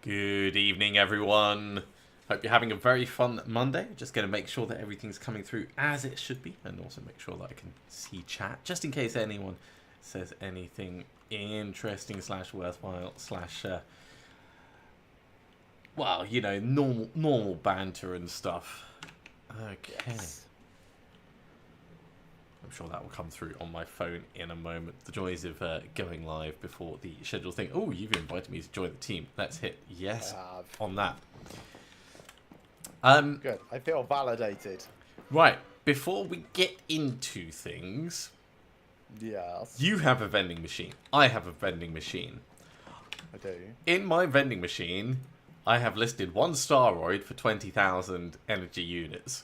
Good evening, everyone. Hope you're having a very fun Monday. Just going to make sure that everything's coming through as it should be, and also make sure that I can see chat, just in case anyone says anything interesting / worthwhile / well, you know, normal banter and stuff. Okay. Yes. I'm sure that will come through on my phone in a moment. The joys of going live before the scheduled thing. Oh, you've invited me to join the team. Let's hit yes on that. Good. I feel validated. Right. Before we get into things, Yes. you have a vending machine. I have a vending machine. I do. In my vending machine, I have listed one Staroid for 20,000 energy units.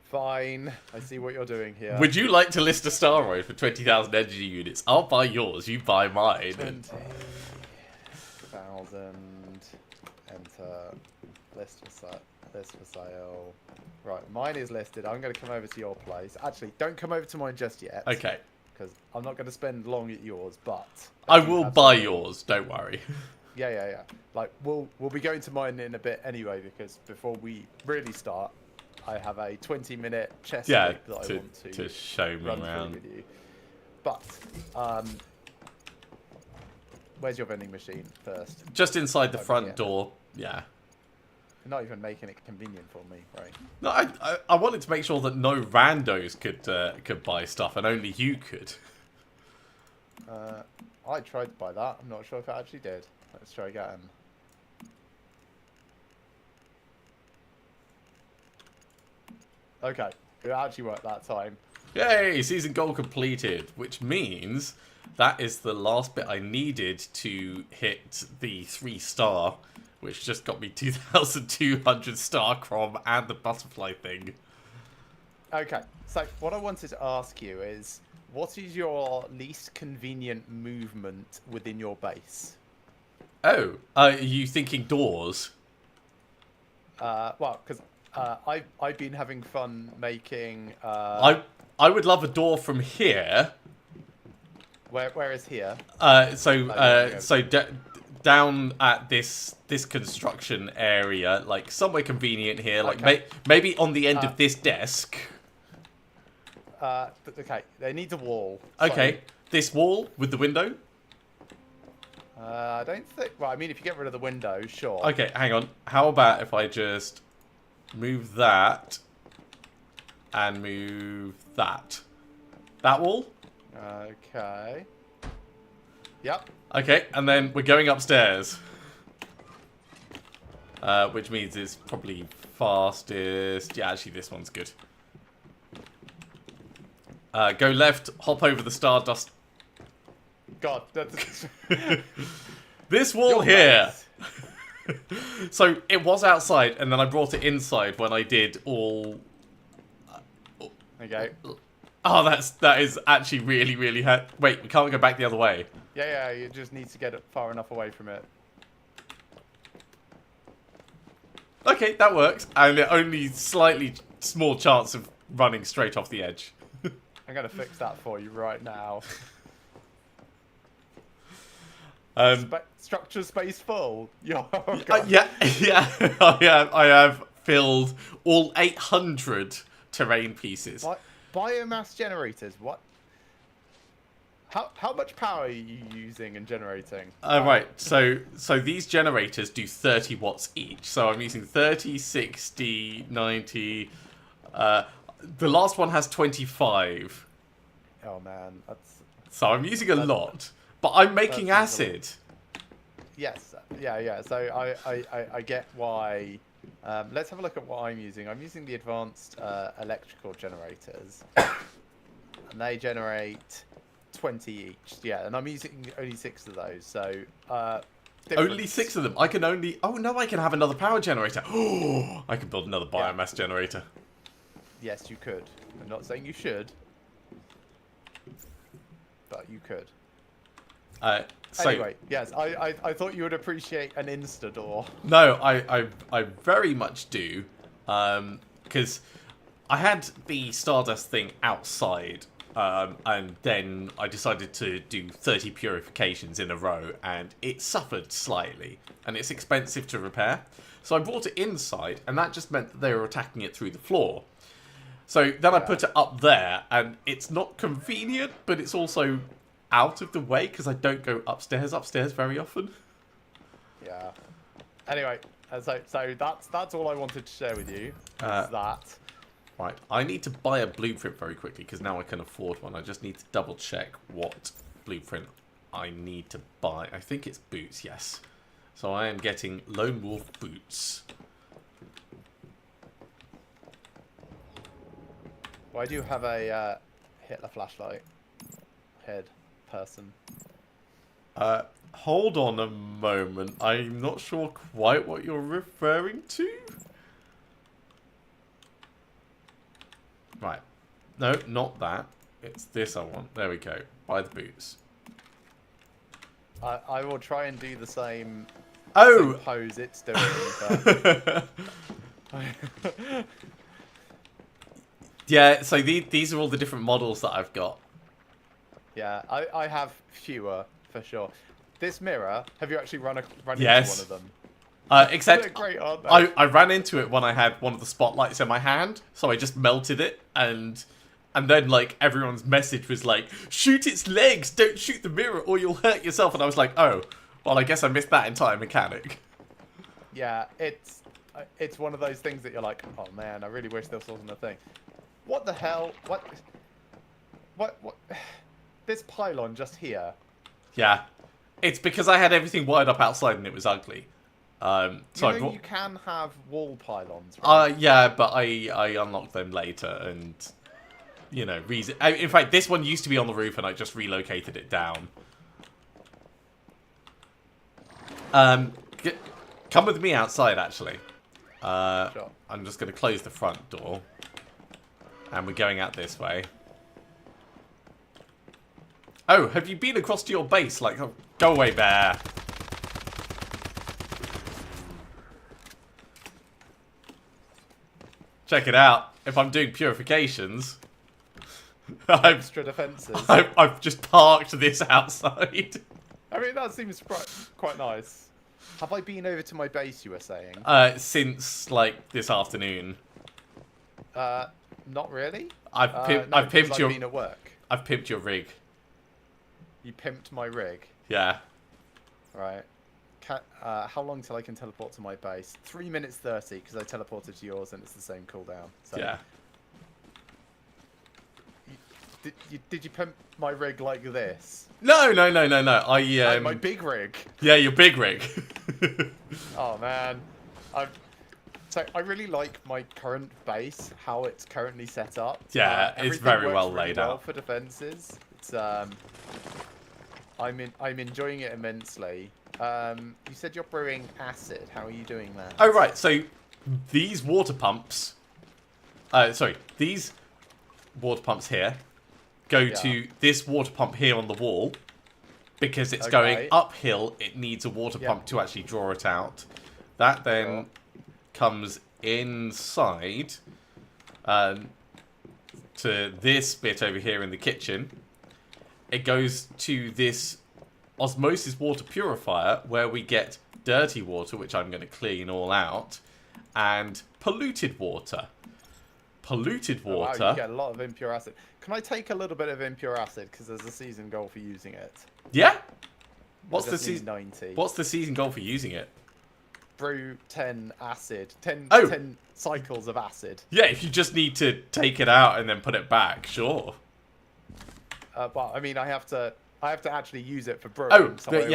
Fine. I see what you're doing here. Would you like to list a Staroid for 20,000 energy units? I'll buy yours, you buy mine. 20,000. Enter. List for sale. Right, mine is listed. I'm going to come over to your place. Actually, don't come over to mine just yet. Okay. Because I'm not going to spend long at yours, but... I will buy yours, don't worry. Yeah. Like, we'll be going to mine in a bit anyway, because before we really start, I have a 20-minute chess Yeah, that I want to show me run around. through with you. But, where's your vending machine first? Just inside the Over front here. door, yeah. You're not even making it convenient for me, right? No, I wanted to make sure that no randos could buy stuff, and only you could. I tried to buy that. I'm not sure if it actually did. Let's try again. Okay, it actually worked that time. Yay! Season goal completed, which means that is the last bit I needed to hit the 3-star, which just got me 2,200 star crom and the butterfly thing. Okay, so what I wanted to ask you is, what is your least convenient movement within your base? Oh, are you thinking doors? Well, because I've been having fun making. I would love a door from here. Where is here? Down at this construction area, like somewhere convenient here, like Okay. maybe on the end of this desk. Okay, they need a wall. Okay, this wall with the window. I don't think. Well, I mean, if you get rid of the window, sure. Okay, hang on. How about if I just move that and move that? That wall? Okay. Yep. Okay, and then we're going upstairs. Which means it's probably fastest. Yeah, actually, this one's good. Go left, hop over the Stardust. God, that's. This wall Your here. base. So it was outside, and then I brought it inside when I did all. Okay. Oh, that is actually really wait, we can't go back the other way. Yeah, you just need to get it far enough away from it. Okay, that works, and only slightly small chance of running straight off the edge. I'm gonna fix that for you right now. Structure space full. Oh, God. Yeah, I have filled all 800 terrain pieces. What? Biomass generators. What? How much power are you using and generating? Right, so these generators do 30 watts each. So I'm using 30, 60, 90. The last one has 25. Oh man, that's. So I'm using a lot, but I'm making acid. Yes, yeah. So I get why. Let's have a look at what I'm using. I'm using the advanced electrical generators, and they generate 20 each. Yeah, and I'm using only 6 of those. So Only 6 of them. I can only. Oh no, I can have another power generator. Oh, I can build another biomass generator. Yes, you could. I'm not saying you should, but you could. Anyway, yes, I thought you would appreciate an Insta door. No, I very much do, because I had the Stardust thing outside And then I decided to do 30 purifications in a row, and it suffered slightly, and it's expensive to repair. So I brought it inside, and that just meant that they were attacking it through the floor. So then I put it up there, and it's not convenient, but it's also out of the way, because I don't go upstairs very often. Yeah. Anyway, so that's all I wanted to share with you. That. Right, I need to buy a blueprint very quickly, because now I can afford one. I just need to double check what blueprint I need to buy. I think it's boots, yes. So I am getting Lone Wolf boots. Why do you have a Hitler flashlight head person? Hold on a moment. I'm not sure quite what you're referring to. Right. No, not that. It's this I want. There we go. Buy the boots. I will try and do the same, same pose it's doing. But... yeah, so these are all the different models that I've got. Yeah, I have fewer, for sure. This mirror, have you actually run into one of them? Except great, aren't they? I ran into it when I had one of the spotlights in my hand, so I just melted it, and then like everyone's message was like, shoot its legs, don't shoot the mirror or you'll hurt yourself, and I was like, oh, well I guess I missed that entire mechanic. Yeah, it's one of those things that you're like, oh man, I really wish this wasn't a thing. What the hell? What? This pylon just here. Yeah, it's because I had everything wired up outside and it was ugly. So you can have wall pylons, right? Yeah, but I unlocked them later, and you know, in fact, this one used to be on the roof, and I just relocated it down. Come with me outside, actually. Sure. I'm just going to close the front door, and we're going out this way. Oh, have you been across to your base? Like, oh, go away, bear. Check it out. If I'm doing purifications, Extra defences. I've just parked this outside. I mean, that seems quite nice. Have I been over to my base, you were saying? Since, like, this afternoon. Not really. I've pimped your... I've been at work. I've pimped your rig. You pimped my rig? Yeah. Right. How long till I can teleport to my base? 3 minutes 30, because I teleported to yours and it's the same cooldown. So. Yeah. Did you pimp my rig like this? No. My big rig. Yeah, your big rig. Oh man, so I really like my current base, how it's currently set up. Yeah, it's very well laid out for defenses. It's I'm enjoying it immensely. You said you're brewing acid. How are you doing that? Oh right, so these water pumps. These water pumps here go to this water pump here on the wall. Because it's going uphill, it needs a water pump to actually draw it out. That then comes inside to this bit over here in the kitchen. It goes to this osmosis water purifier where we get dirty water, which I'm going to clean all out, and polluted water. Polluted water. Wow, you get a lot of impure acid. Can I take a little bit of impure acid because there's a season goal for using it? Yeah. What's the season? 90. What's the season goal for using it? Brew 10 acid. 10 cycles of acid. Yeah, if you just need to take it out and then put it back, sure. But I mean, I have to actually use it for brewing. Oh, so take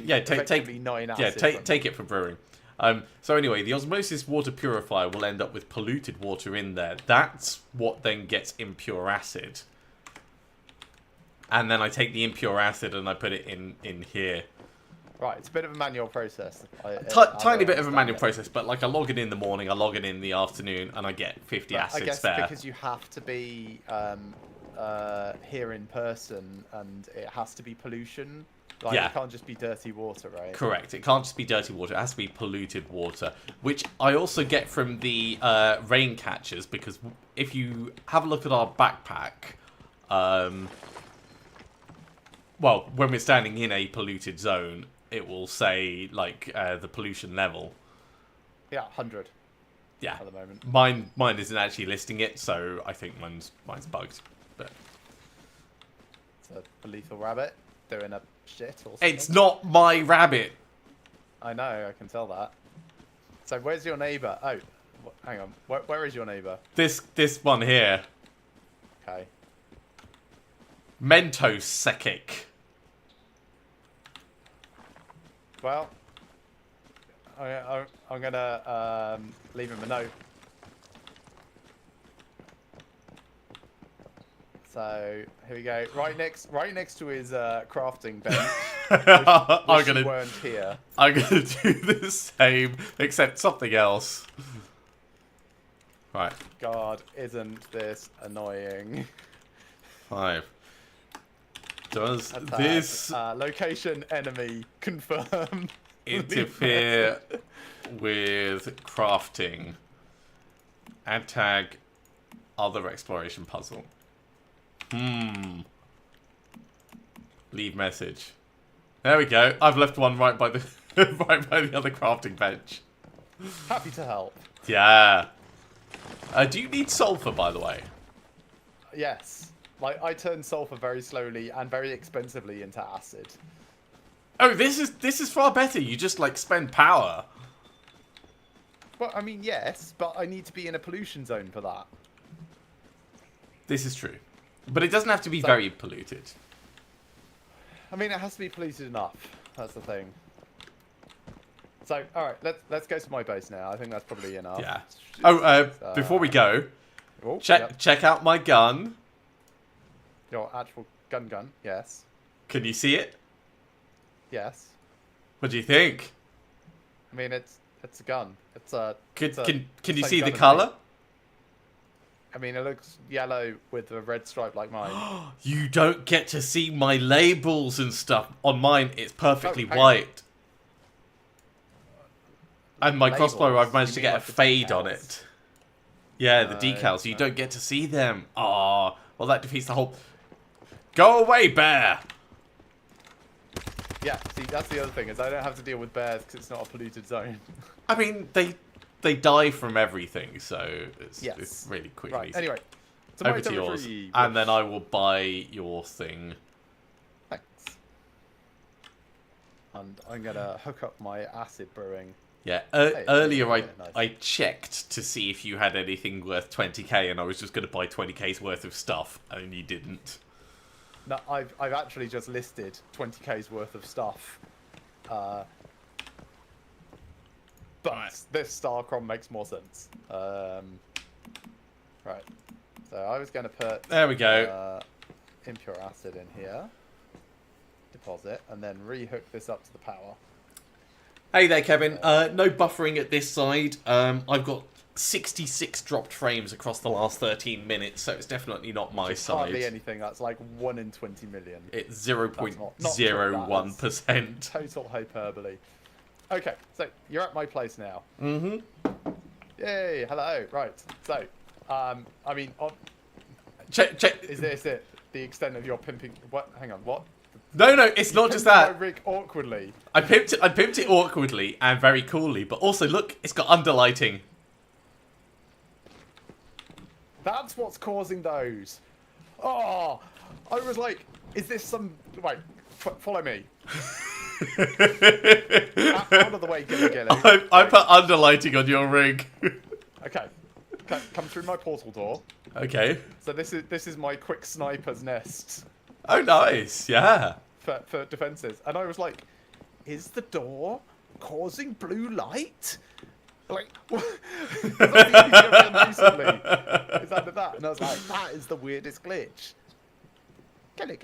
9 acid. Take it for brewing. So anyway, the osmosis water purifier will end up with polluted water in there. That's what then gets impure acid. And then I take the impure acid and I put it in here. Right, it's a bit of a manual process. Tiny bit of a manual process, but like I log it in the morning, I log it in the afternoon, and I get 50 acid spare. I guess because you have to be here in person, and it has to be pollution. Like, it can't just be dirty water, right? Correct. It can't just be dirty water. It has to be polluted water, which I also get from the rain catchers, because if you have a look at our backpack, well, when we're standing in a polluted zone, it will say like the pollution level. Yeah, 100. Yeah. At the moment. Mine isn't actually listing it, so I think mine's bugged. But It's a lethal rabbit doing a shit or something. it's not my rabbit. I know, I can tell that. So where's your neighbour? Oh, hang on. Where is your neighbour? This one here. Okay. Mentos Sekik. Well, I'm gonna leave him a note. So here we go. Right next to his crafting bench. You weren't here. I'm gonna do the same, except something else. Right. God, isn't this annoying? 5. Does Attack. this Location enemy confirm interfere with crafting? Add tag other exploration puzzle. Leave message. There we go. I've left one right by the right by the other crafting bench. Happy to help. Yeah. Do you need sulfur, by the way? Yes. Like, I turn sulfur very slowly and very expensively into acid. Oh, this is far better. You just like spend power. Well, I mean, yes, but I need to be in a pollution zone for that. This is true, but it doesn't have to be very polluted. I mean, it has to be polluted enough. That's the thing. So, all right, let's go to my base now. I think that's probably enough. Yeah. Oh, before we go, check out my gun. Your actual gun, yes. Can you see it? Yes. What do you think? I mean, it's a gun. Can you see the color? I mean, it looks yellow with a red stripe like mine. You don't get to see my labels and stuff. On mine, it's perfectly Oh, white. And my Labels? crossbow, I've managed to You get mean a like the fade on decals? it. Yeah, the decals. No. You don't get to see them. Ah, well, that defeats the whole... Go away, bear! Yeah, see, that's the other thing, is I don't have to deal with bears because it's not a polluted zone. I mean, they die from everything, so it's really quick and Right, easy. anyway. So Over to yours. And then I will buy your thing. Thanks. And I'm going to hook up my acid brewing. Yeah, Hey, earlier nice. I checked to see if you had anything worth 20k, and I was just going to buy 20k's worth of stuff, and you didn't. No, I've actually just listed 20k's worth of stuff. But this Starcrom makes more sense. Right. So I was going to put... There we go. Impure acid in here. Deposit. And then rehook this up to the power. Hey there, Kevin. No buffering at this side. I've got 66 dropped frames across the last 13 minutes, so it's definitely not my side. Hardly anything. That's like 1 in 20 million. It's 0.01%. Total hyperbole. Okay, so you're at my place now. Mm-hmm. Yay, hello. Right, so, I mean, Check. is this it? The extent of your pimping? What? Hang on, what? No, it's not just that. My rig awkwardly. I pimped it awkwardly and very coolly, but also look, it's got underlighting. That's what's causing those. Oh, I was like, is this some... Wait, follow me. Out of the way, Gilly Gilly. I put underlighting on your rig. Okay, come through my portal door. Okay. So this is my quick sniper's nest. Oh, nice. Yeah. For defenses. And I was like, is the door causing blue light? Like, what? That's the only thing I've done recently. Is that? And I was like, that is the weirdest glitch. Gilly.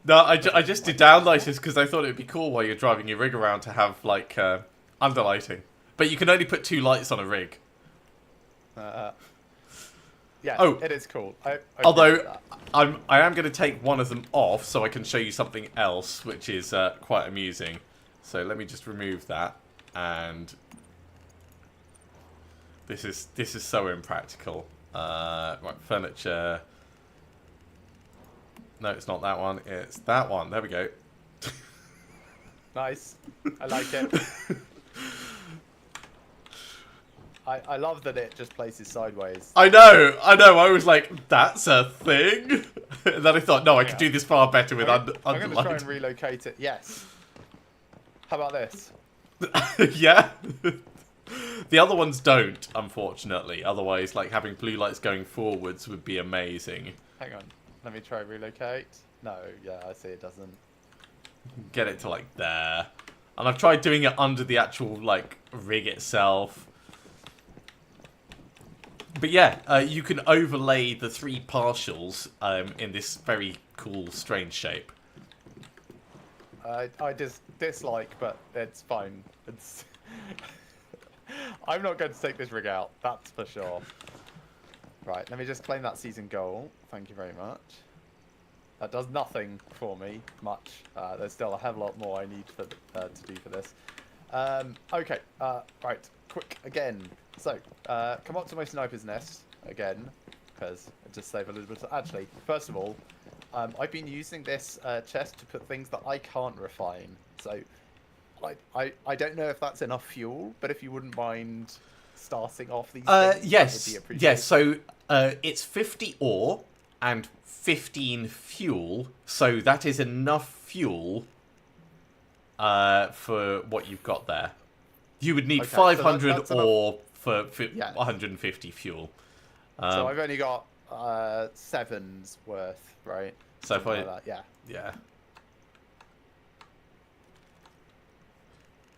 No, I just did downlighters because I thought it would be cool while you're driving your rig around to have, like, underlighting. But you can only put 2 lights on a rig. Yeah, Oh. it is cool. Although, I am going to take one of them off so I can show you something else, which is quite amusing. So let me just remove that. And this is so impractical. Right, furniture. No, it's not that one. It's that one. There we go. Nice. I like it. I love that it just places sideways. I know. I was like, that's a thing. And then I thought, no, I could do this far better with I'm going to try underlined. and relocate it. Yes. How about this? Yeah. The other ones don't, unfortunately. Otherwise, like, having blue lights going forwards would be amazing. Hang on. Let me try relocate. No, yeah, I see it doesn't. Get it to, like, there. And I've tried doing it under the actual, like, rig itself. But yeah, you can overlay the three partials in this very cool, strange shape. I dislike, but it's fine. It's I'm not going to take this rig out, that's for sure. Right, let me just claim that season goal. Thank you very much. That does nothing for me, much. There's still a hell of a lot more I need for, to do for this. Okay, right, quick again. So, come up to my sniper's nest again, because it just save a little bit. Actually, first of all, I've been using this chest to put things that I can't refine. So, I don't know if that's enough fuel, but if you wouldn't mind starting off these things, yes, that would be appreciated. yes. So it's 50 ore and 15 fuel, so that is enough fuel for what you've got there. You would need 500 that's ore for Yeah. 150 fuel. So I've only got 7's worth, right? So if Something I, like that. yeah.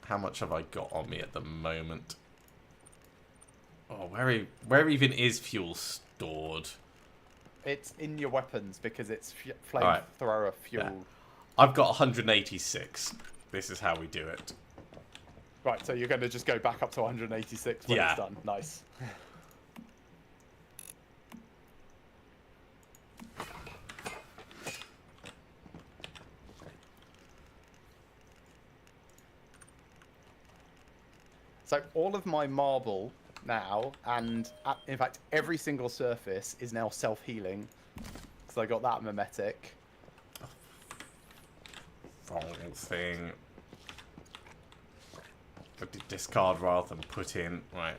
How much have I got on me at the moment? Oh, where even is fuel stored? It's in your weapons because it's Alright. flamethrower fuel. Yeah. I've got 186. This is how we do it. Right, so you're going to just go back up to 186 when Yeah. it's done. Nice. So all of my marble now, and in fact every single surface is now self-healing. Because I got that mimetic. Wrong thing. I did discard rather than put in. Right.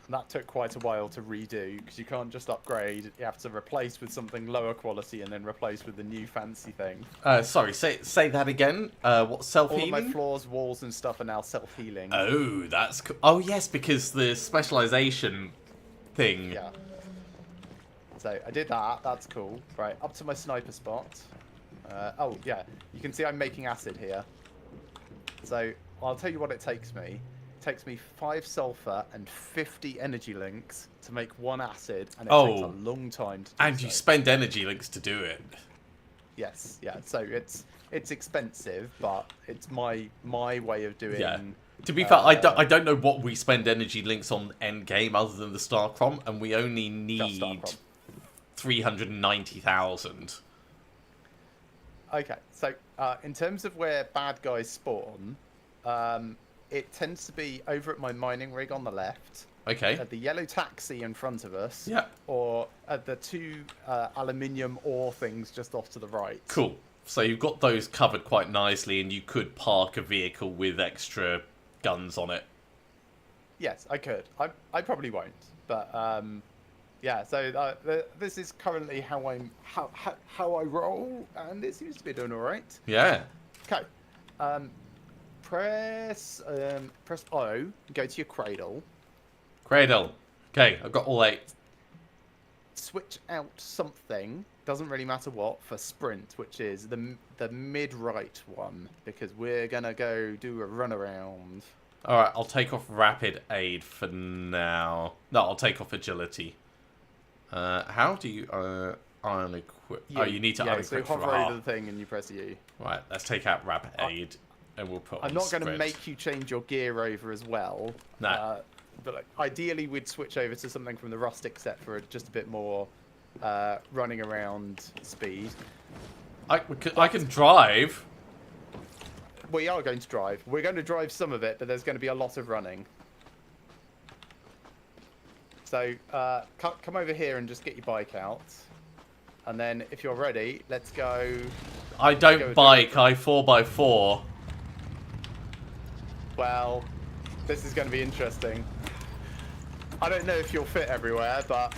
And that took quite a while to redo, because you can't just upgrade. You have to replace with something lower quality and then replace with the new fancy thing. Sorry, say that again. What, self-healing? All of my floors, walls and stuff are now self-healing. Oh, that's cool. Oh, yes, because the specialization thing. Yeah. So I did that. That's cool. Right, up to my sniper spot. Oh, yeah. You can see I'm making acid here. So I'll tell you what it takes me. It takes me 5 sulfur and 50 energy links to make 1 acid, and it takes a long time to do And so. you spend energy links to do it. Yes, yeah. So it's expensive, but it's my way of doing. Yeah. To be fair, I don't know what we spend energy links on end game other than the Starcrom, and we only need 390,000. Okay, so in terms of where bad guys spawn, it tends to be over at my mining rig on the left. Okay. At the yellow taxi in front of us. Yeah. Or at the 2 aluminium ore things just off to the right. Cool. So you've got those covered quite nicely, and you could park a vehicle with extra guns on it. Yes, I could. I probably won't, but yeah. So this is currently how I roll, and it seems to be doing all right. Yeah. Okay. Press O. Go to your cradle. Cradle. Okay, I've got all 8. Switch out something. Doesn't really matter what for sprint, which is the mid right one, because we're gonna go do a run around. All right, I'll take off rapid aid for now. No, I'll take off agility. How do you unequip? Oh, you need to unequip. So hover over the thing and you press U. Right, let's take out rapid aid, and we'll put. I'm not going to make you change your gear over as well. No. But like, ideally, we'd switch over to something from the rustic set for just a bit more running around speed. I can drive. We are going to drive. We're going to drive some of it, but there's going to be a lot of running. So come over here and just get your bike out. And then if you're ready, let's go. I don't bike, I 4x4. Well, this is going to be interesting. I don't know if you'll fit everywhere, but...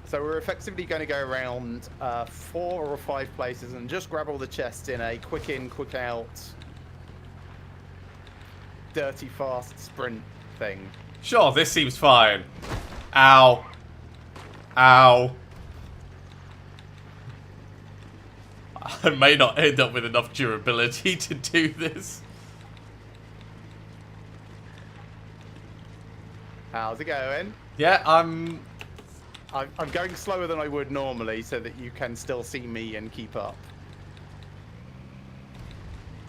So we're effectively going to go around 4 or 5 places and just grab all the chests in a quick in, quick out, dirty fast sprint thing. Sure, this seems fine. Ow. Ow. I may not end up with enough durability to do this. How's it going? Yeah, I'm going slower than I would normally so that you can still see me and keep up.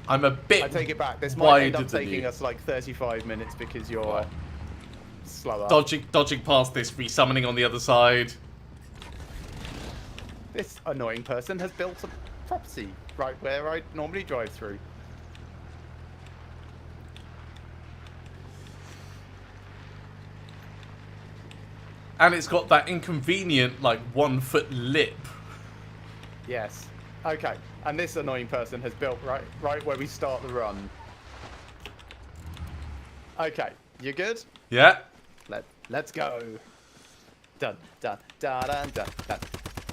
I'm a bit I take it back. This might end up wider than taking you. us like 35 minutes because you're slower. Dodging past this, resummoning on the other side. This annoying person has built a property right where I normally drive through. And it's got that inconvenient, like, 1 foot lip. Yes. Okay. And this annoying person has built right where we start the run. Okay. You good? Yeah. Let's go. Dun dun dun dun dun dun.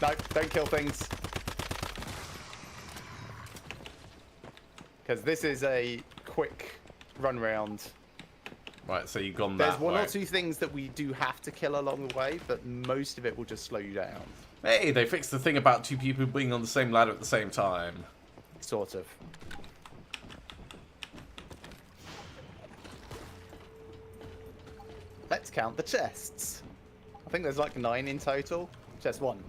No, don't kill things. Because this is a quick run round. Right, so you've gone that There's one way. or two things that we do have to kill along the way, but most of it will just slow you down. Hey, they fixed the thing about 2 people being on the same ladder at the same time. Sort of. Let's count the chests. I think there's like 9 in total. Chest 1.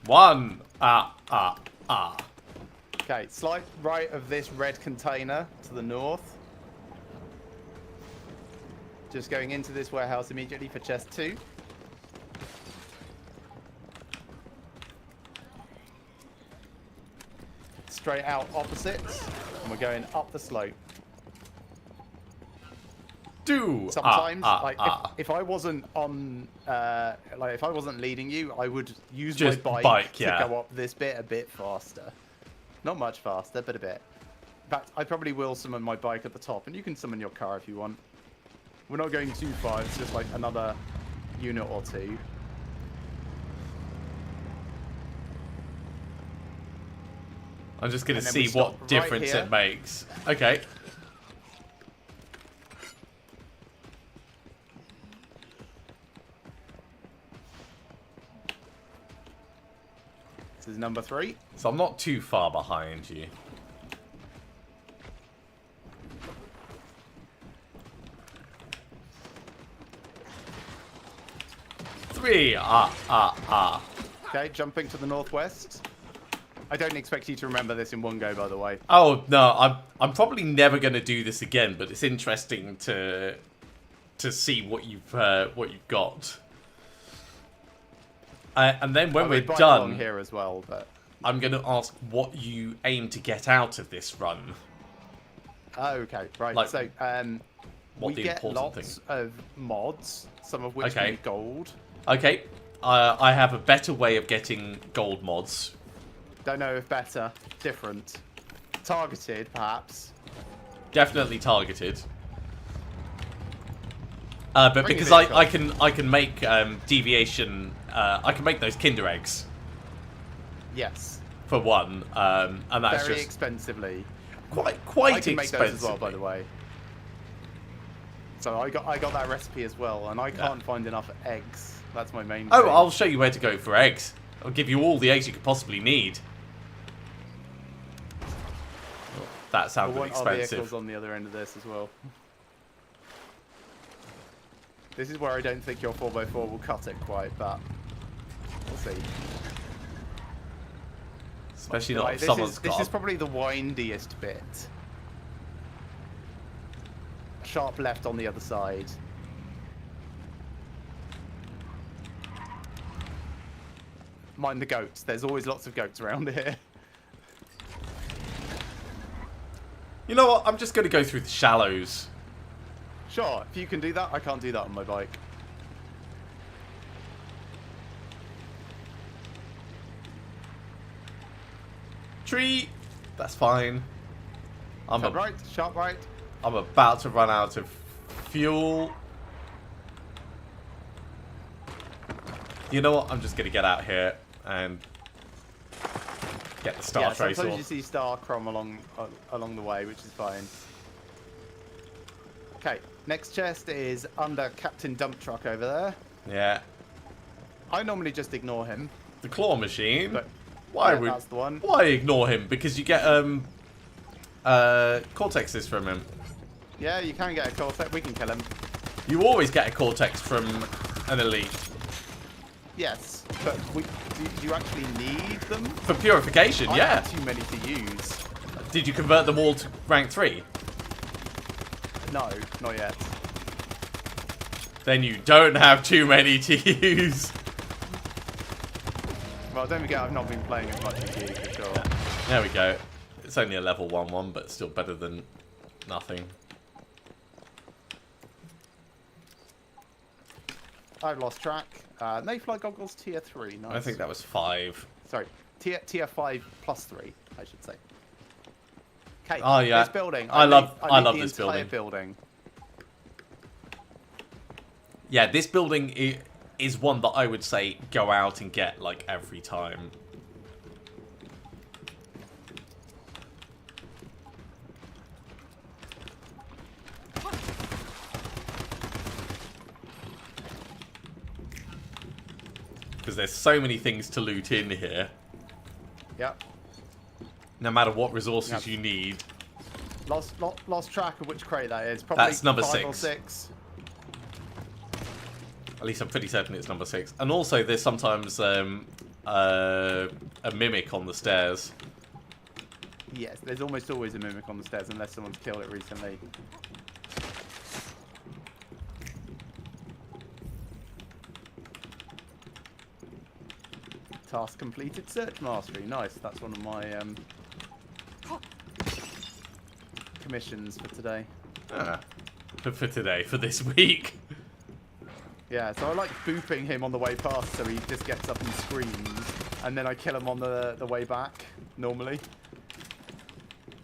One. Okay, slight right of this red container to the north. Just going into this warehouse immediately for chest 2. Straight out opposites, and we're going up the slope. Sometimes, if I wasn't on, like if I wasn't leading you, I would use Just my bike to yeah. go up this bit a bit faster. Not much faster, but a bit. In fact, I probably will summon my bike at the top, and you can summon your car if you want. We're not going too far, it's just like another unit or 2. I'm just going to And then we see what stop right difference here. it makes. Okay. This is number 3. So I'm not too far behind you. Three. Okay, jumping to the northwest. I don't expect you to remember this in one go, by the way. Oh no, I'm probably never going to do this again, but it's interesting to see what you've got. And then when we're done here as well, but I'm going to ask what you aim to get out of this run. okay, right. Like, so what we the get important lots thing. of mods, some of which Okay. can be gold. Okay, I have a better way of getting gold mods. Don't know if better, different, targeted perhaps. Definitely targeted. But Bring because your I can make deviation, I can make those Kinder eggs Yes. for one, and that's Very just expensively. quite I can make those as well, by the way. So I got that recipe as well, and I can't find enough eggs. That's my main Oh, thing. I'll show you where to go for eggs. I'll give you all the eggs you could possibly need. That I sounded want our vehicles expensive. on the other end of this as well. This is where I don't think your 4x4 will cut it quite, but we'll see. Especially not Right, if this someone's is got. probably the windiest bit. Sharp left on the other side. mind the goats. There's always lots of goats around here. You know what? I'm just going to go through the shallows. Sure, if you can do that, I can't do that on my bike. Tree. That's fine. Sharp right, sharp right. I'm about to run out of fuel. You know what? I'm just going to get out here and get the star tracer. Sometimes you see star crom along the way, which is fine. Okay, next chest is under Captain Dump Truck over there. Yeah. I normally just ignore him. The claw machine. But why yeah, would that's the one. Why ignore him? Because you get cortexes from him. Yeah, you can get a cortex. We can kill him. You always get a cortex from an elite. Yes, but do you actually need them? For purification, I yeah. have too many to use. Did you convert them all to rank 3? No, not yet. Then you don't have too many to use. Well, don't forget I've not been playing as much as you, for sure. There we go. It's only a level 1-1, but still better than nothing. I've lost track. No-fly goggles tier 3. Nice. I think that was 5. Sorry, tier 5 plus 3, I should say. Okay. Oh yeah. This building. I love the this entire building. Yeah, this building is one that I would say go out and get like every time. Because there's so many things to loot in here. Yep. No matter what resources you need. Lost track of which crate that is. Probably That's number 5 6. or 6. At least I'm pretty certain it's number 6. And also there's sometimes a mimic on the stairs. Yes, there's almost always a mimic on the stairs unless someone's killed it recently. Task completed, search mastery. Nice. That's one of my commissions for today. Ah, for today, for this week. Yeah, so I like booping him on the way past so he just gets up and screams. And then I kill him on the way back, normally.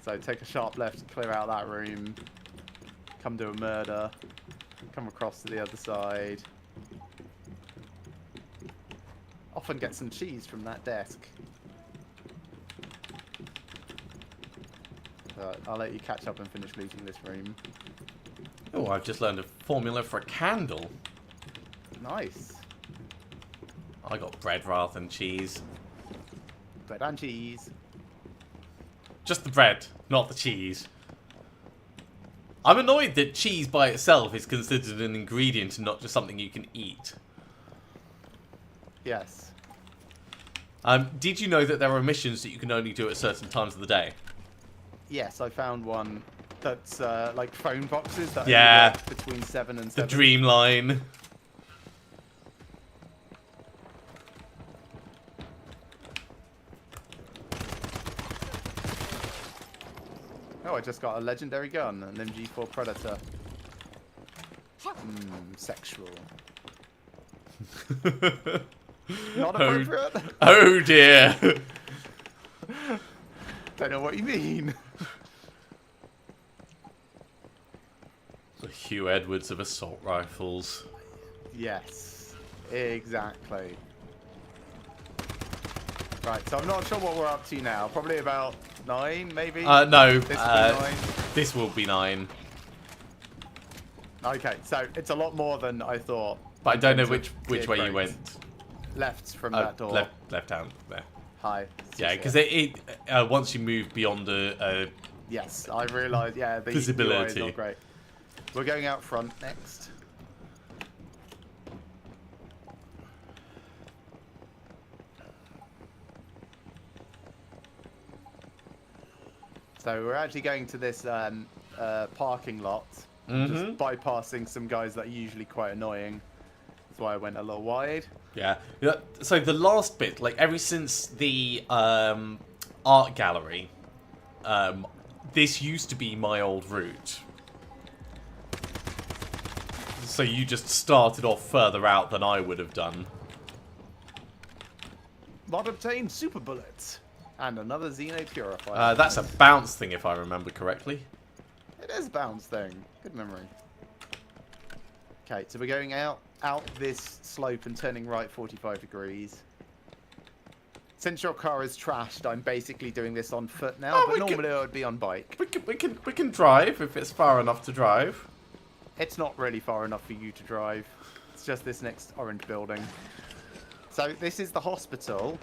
So take a sharp left to clear out that room. Come do a murder. Come across to the other side. Often get some cheese from that desk. I'll let you catch up and finish looting this room. Oh, I've just learned a formula for a candle. Nice. I got bread rather than cheese. Bread and cheese. Just the bread, not the cheese. I'm annoyed that cheese by itself is considered an ingredient and not just something you can eat. Yes. Did you know that there are missions that you can only do at certain times of the day? Yes, I found one that's like phone boxes that Yeah. only work between 7 and The 7. dream line. Oh, I just got a legendary gun, an MG4 Predator. Sexual. Not appropriate? Oh dear. Don't know what you mean. The Hugh Edwards of assault rifles. Yes, exactly. Right, so I'm not sure what we're up to now. Probably about 9, maybe? No. This will be 9. This will be 9. Okay, so it's a lot more than I thought. But I don't know in terms which of way tier you grades. went. Left from that door. Left hand there. Hi. Yeah, because once you move beyond Yes, I realised. Yeah, the visibility. UI is not great. We're going out front next. So we're actually going to this parking lot, just bypassing some guys that are usually quite annoying. That's why I went a little wide. Yeah. Yeah. So the last bit, like ever since the art gallery, this used to be my old route. So you just started off further out than I would have done. Mod obtained super bullets. And another Xeno purifier. That's a bounce thing, if I remember correctly. It is a bounce thing. Good memory. Okay, so we're going out this slope and turning right 45 degrees. Since your car is trashed, I'm basically doing this on foot now, but normally I would be on bike. We can drive if it's far enough to drive. It's not really far enough for you to drive. It's just this next orange building. So this is the hospital.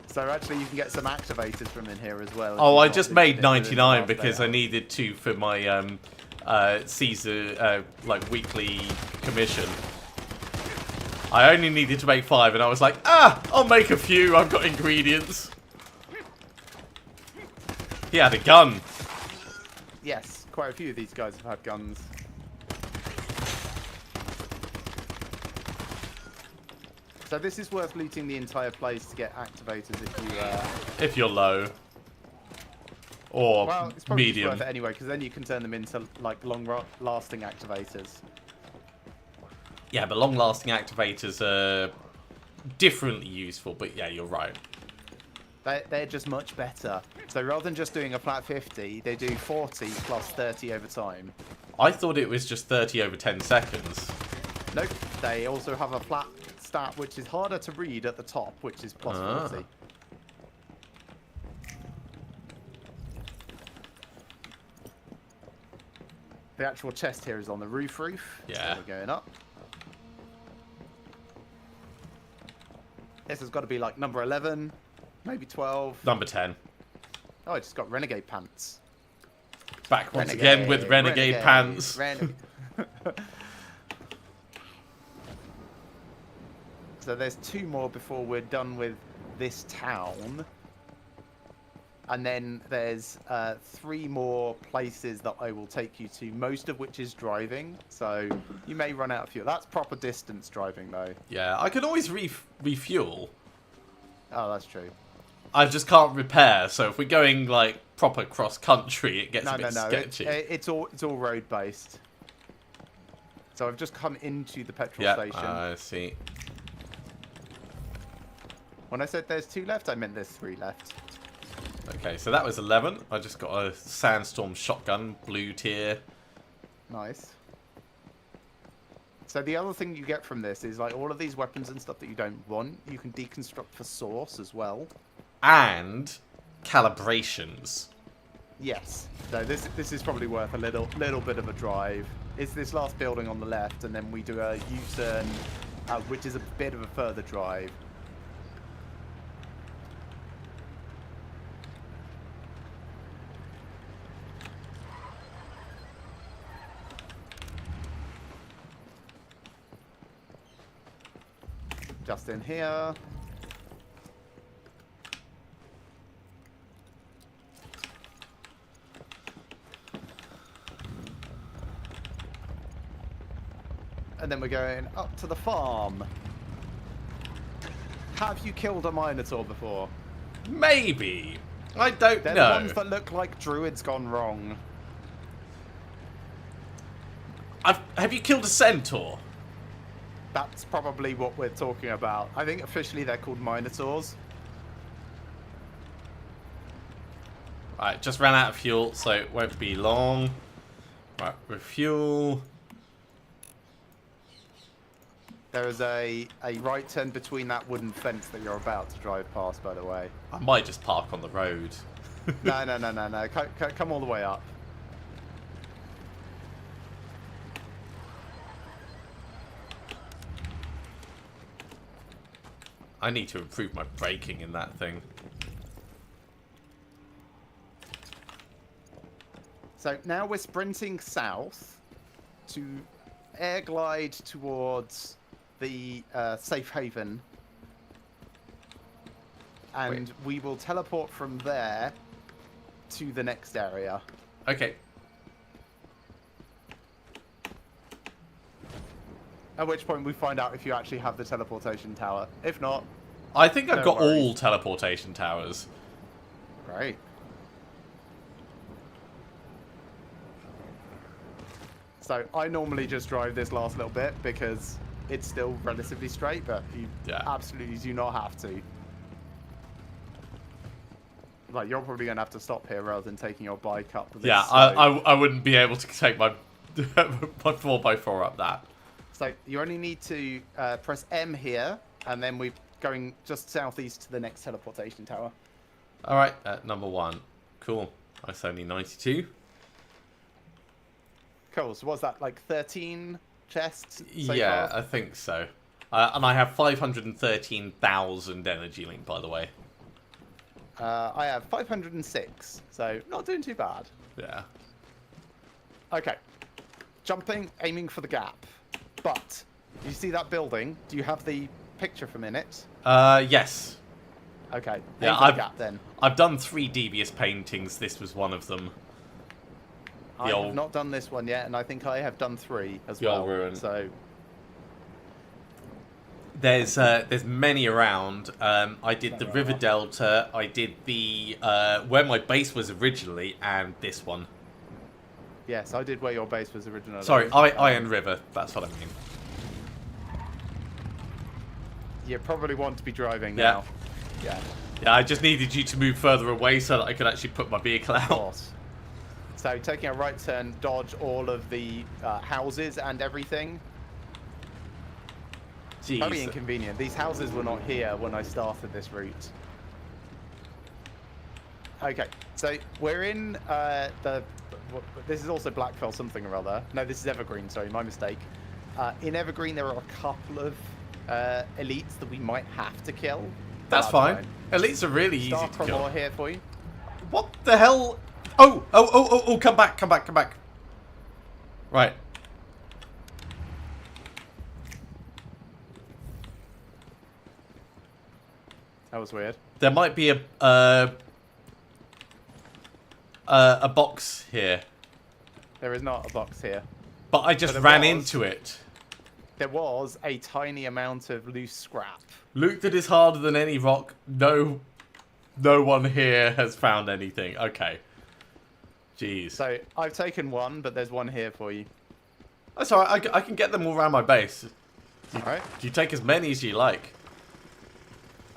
So actually you can get some activators from in here as well. Oh, I just made 99 because I needed to for my Caesar like weekly commission. I only needed to make 5 and I was like, I'll make a few. I've got ingredients. He had a gun. Yes, quite a few of these guys have had guns. So this is worth looting the entire place to get activators if you're low. Or well, it's probably medium. worth it anyway, because then you can turn them into like long-lasting activators. Yeah, but long-lasting activators are differently useful. But yeah, you're right. They're just much better. So rather than just doing a flat 50, they do 40 plus 30 over time. I thought it was just 30 over 10 seconds. Nope. They also have a flat stat which is harder to read at the top, which is plus 40. The actual chest here is on the roof. Yeah. So we're going up. This has got to be like number 11, maybe 12. Number 10. Oh, I just got renegade pants. Back once again with renegade pants. So there's 2 more before we're done with this town. And then there's 3 more places that I will take you to, most of which is driving. So you may run out of fuel. That's proper distance driving, though. Yeah, I can always refuel. Oh, that's true. I just can't repair, so if we're going, like, proper cross-country, it gets a bit sketchy. It's all road-based. So I've just come into the petrol station. I see. When I said there's 2 left, I meant there's 3 left. Okay, so that was 11. I just got a sandstorm shotgun, blue tier. Nice. So the other thing you get from this is like all of these weapons and stuff that you don't want, you can deconstruct for source as well. And calibrations. Yes. So this is probably worth a little bit of a drive. It's this last building on the left, and then we do a U-turn, which is a bit of a further drive. Just in here. And then we're going up to the farm. Have you killed a Minotaur before? Maybe. I don't know. They're the ones that look like druids gone wrong. Have you killed a centaur? That's probably what we're talking about. I think officially they're called Minotaurs. Right, just ran out of fuel, so it won't be long. Right, refuel. There is a right turn between that wooden fence that you're about to drive past, by the way. I might just park on the road. No. Come all the way up. I need to improve my braking in that thing. So now we're sprinting south to air glide towards the safe haven. And we will teleport from there to the next area. Okay. At which point we find out if you actually have the teleportation tower. If not, I think I've no got worries. all teleportation towers. Great. So I normally just drive this last little bit because it's still relatively straight, but you absolutely do not have to. Like, you're probably going to have to stop here rather than taking your bike up. This Yeah, I wouldn't be able to take my my 4x4 up that. So you only need to press M here, and then we're going just southeast to the next teleportation tower. All right, number 1. Cool. That's only 92. Cool. So what's that, like 13 chests? Yeah, I think so. And I have 513,000 energy link, by the way. I have 506, so not doing too bad. Yeah. Okay. Jumping, aiming for the gap. But, you see that building? Do you have the picture from in it? Yes. Okay. Yeah, aim for the gap then. I've done 3 devious paintings. This was one of them. I have not done this one yet, and I think I have done 3 as well. Old ruin. So there's many around. I did the River Delta. I did the where my base was originally, and this one. Yes, I did where your base was originally. Sorry, Iron River. That's what I mean. You probably want to be driving now. Yeah. Yeah, I just needed you to move further away so that I could actually put my vehicle out. Of course. So taking a right turn, dodge all of the houses and everything. Jeez. Very inconvenient. These houses were not here when I started this route. Okay, so we're in this is also Blackfell something or other. No, this is Evergreen, sorry, my mistake. In Evergreen, there are a couple of elites that we might have to kill. That's fine. Elites are really easy to kill. Star here for you. What the hell? Oh, come back. Right. That was weird. There might be a box here. There is not a box here. But I just ran into it. There was a tiny amount of loose scrap. Loot that is harder than any rock. No one here has found anything. Okay. Jeez. So I've taken one, but there's one here for you. That's alright. I can get them all around my base. Alright. You take as many as you like.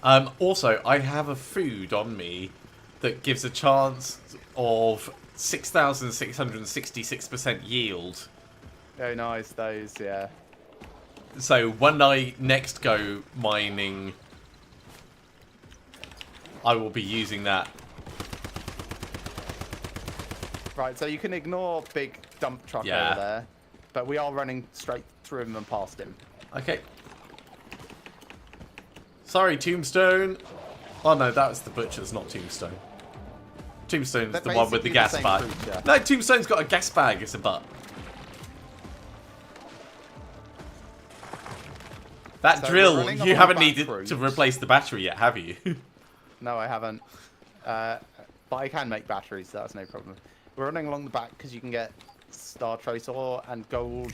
Also, I have a food on me that gives a chance of 6,666% yield. Very nice, those, yeah. So when I next go mining, I will be using that. Right, so you can ignore big dump truck over there, but we are running straight through him and past him. Okay. Sorry, Tombstone. Oh no, that was the Butcher's, not Tombstone. Tombstone's the one with the gas bag. No, Tombstone's got a gas bag as a butt. That drill, you haven't needed to replace the battery yet, have you? No, I haven't. But I can make batteries, so that's no problem. We're running along the back because you can get star trace ore and gold,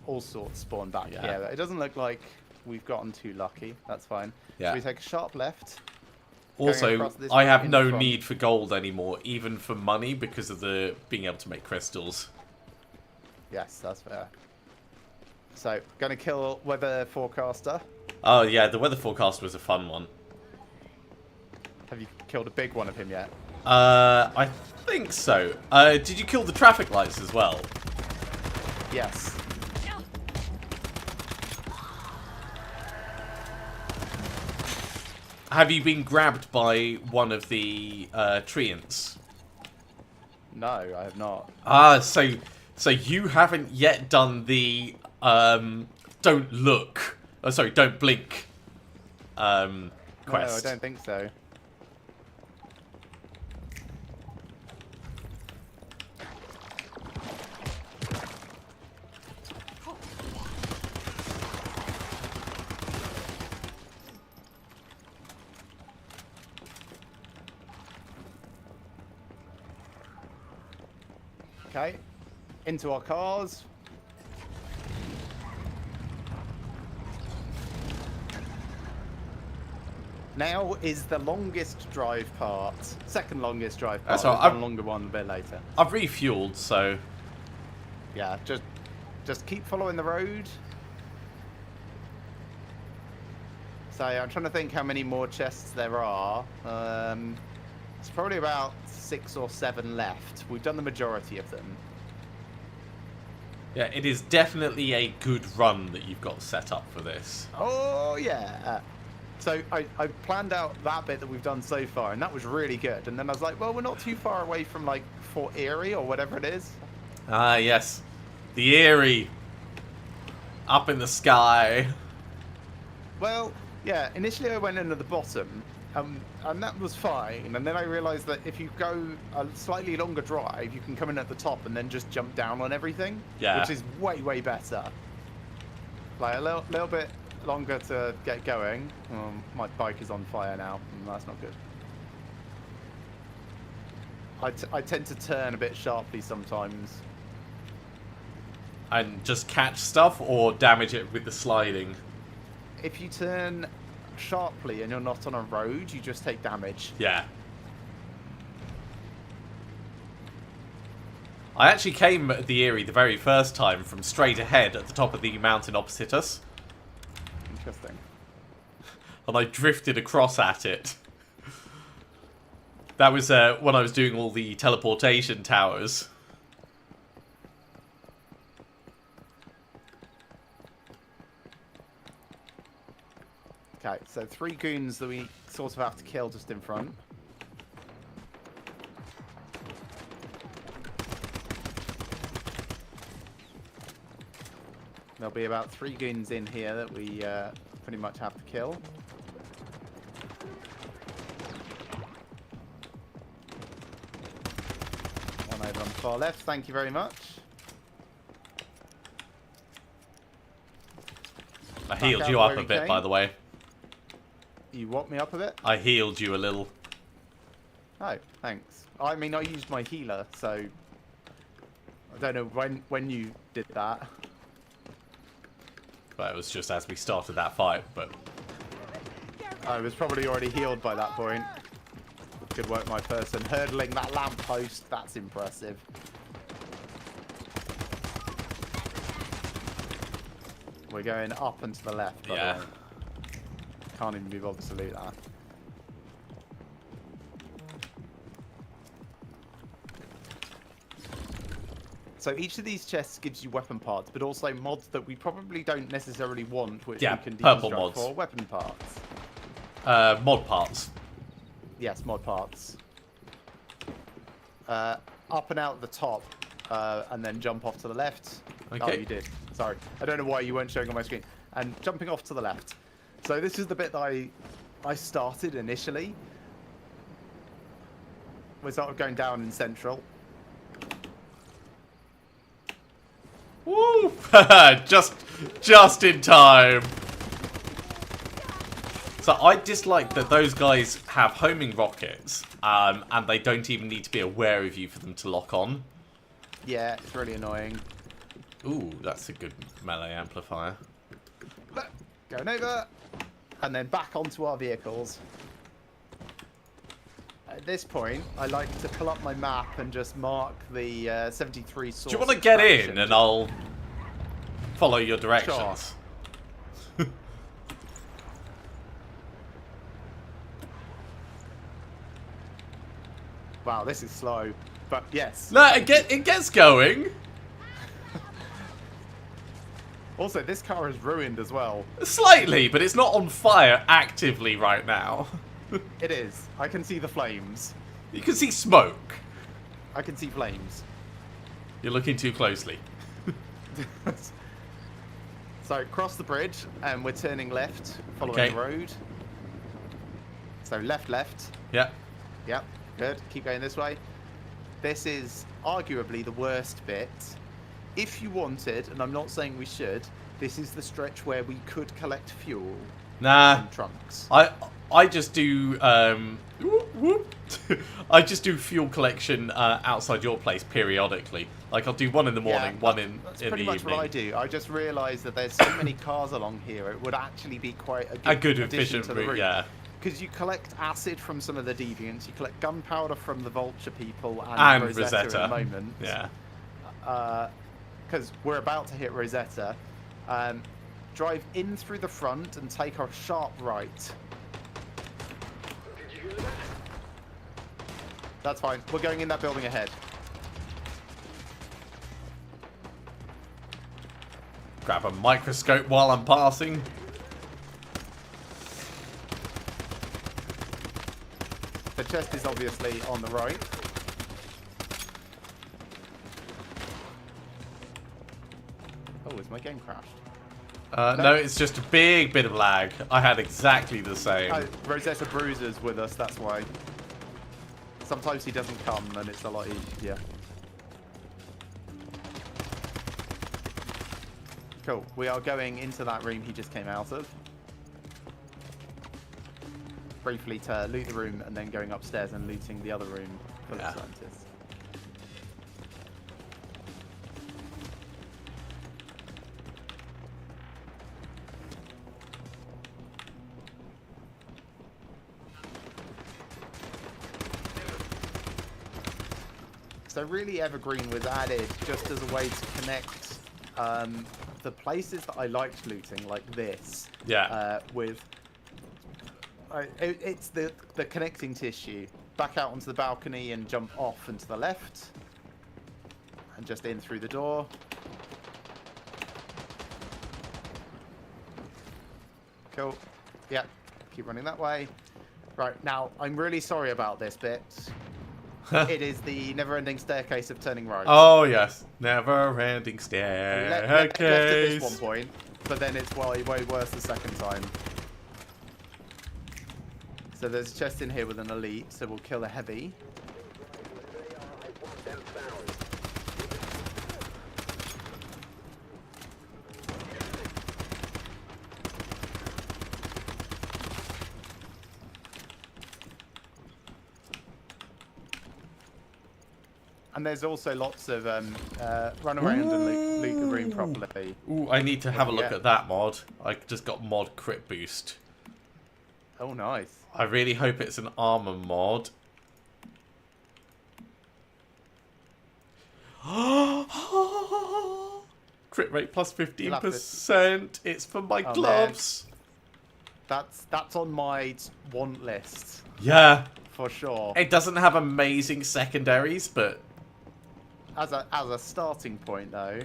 all sorts spawn back here. It doesn't look like we've gotten too lucky. That's fine. Yeah. So we take a sharp left. Also, I have no need for gold anymore, even for money, because of the being able to make crystals. Yes, that's fair. So, going to kill weather forecaster. Oh yeah, the weather forecast was a fun one. Have you killed a big one of him yet? I think so. Did you kill the traffic lights as well? Yes. Have you been grabbed by one of the treants? No, I have not. Ah, so you haven't yet done the don't look. Oh, sorry, don't blink. Quest. No, I don't think so. Okay, into our cars. Now is the longest drive part. Second longest drive part. That's all right. There's one longer one a bit later. I've refueled, so... Yeah, just keep following the road. So I'm trying to think how many more chests there are. It's probably about 6 or 7 left. We've done the majority of them. Yeah, it is definitely a good run that you've got set up for this. Oh, yeah. So I planned out that bit that we've done so far, and that was really good. And then I was like, well, we're not too far away from, like, Fort Erie or whatever it is. Ah, yes. The Erie. Up in the sky. Well, yeah, initially I went in at the bottom, and that was fine. And then I realised that if you go a slightly longer drive, you can come in at the top and then just jump down on everything. Yeah. Which is way, way better. Like, a little bit longer to get going. My bike is on fire now, and that's not good. I tend to turn a bit sharply sometimes. And just catch stuff or damage it with the sliding? If you turn sharply and you're not on a road, you just take damage. Yeah. I actually came at the Erie the very first time from straight ahead at the top of the mountain opposite us. Interesting. And I drifted across at it. That was when I was doing all the teleportation towers. Okay, so 3 goons that we sort of have to kill just in front. There'll be about 3 goons in here that we pretty much have to kill. One over on the far left, thank you very much. I healed you up a bit, by the way. You want me up a bit? I healed you a little. Oh, thanks. I mean, I used my healer, so I don't know when you did that. Well, it was just as we started that fight, but... I was probably already healed by that point. Good work, my person. Hurdling that lamppost, that's impressive. We're going up and to the left, by the way. Can't even be bothered to loot that. So each of these chests gives you weapon parts, but also mods that we probably don't necessarily want, which we can purple deconstruct mods for weapon parts. Mod parts. Yes, mod parts. Up and out the top, and then jump off to the left. Okay. Oh, you did. Sorry. I don't know why you weren't showing on my screen. And jumping off to the left. So this is the bit that I started initially. We're sort of going down in central. Woo! just in time. So I dislike that those guys have homing rockets, and they don't even need to be aware of you for them to lock on. Yeah, it's really annoying. Ooh, that's a good melee amplifier. Going over, and then back onto our vehicles. At this point, I like to pull up my map and just mark the 73 source. Do you want to get in, and I'll follow your directions? Sure. Wow, this is slow, but yes. No, it gets going. Also, this car is ruined as well. Slightly, but it's not on fire actively right now. It is. I can see the flames. You can see smoke. I can see flames. You're looking too closely. So, cross the bridge, and we're turning left, following the road. So, left. Yeah. Yep, good. Keep going this way. This is arguably the worst bit. If you wanted, and I'm not saying we should, this is the stretch where we could collect fuel. Nah. And trunks. I just do I just do fuel collection outside your place periodically. Like I'll do one in the morning, one in the evening. That's pretty much what I do. I just realised that there's so many cars along here. It would actually be quite a good efficient to the route. route. Yeah. because you collect acid from some of the deviants, you collect gunpowder from the vulture people and Rosetta at the moment. Yeah. Because we're about to hit Rosetta. Drive in through the front and take our sharp right. That's fine. We're going in that building ahead. Grab a microscope while I'm passing. The chest is obviously on the right. Oh, is my game crashed? No, it's just a big bit of lag. I had exactly the same. Oh, Rosetta Bruiser's with us, that's why. Sometimes he doesn't come and it's a lot easier. Cool. We are going into that room he just came out of. Briefly to loot the room and then going upstairs and looting the other room full of scientists. So really Evergreen was added just as a way to connect the places that I liked looting, like this, with... it's the connecting tissue. Back out onto the balcony and jump off and to the left. And just in through the door. Cool. Yeah, keep running that way. Right, now, I'm really sorry about this bit. It is the never-ending staircase of turning right. Oh, yes. Never-ending staircase. Left at this one point, but then it's way worse the second time. So there's a chest in here with an elite, so we'll kill a heavy. And there's also lots of run around and loot the room properly. Ooh, I need to have a look at that mod. I just got mod crit boost. Oh, nice. I really hope it's an armor mod. Crit rate plus 15%. It's for my gloves. Man. That's on my want list. Yeah. For sure. It doesn't have amazing secondaries, but... As a starting point, though.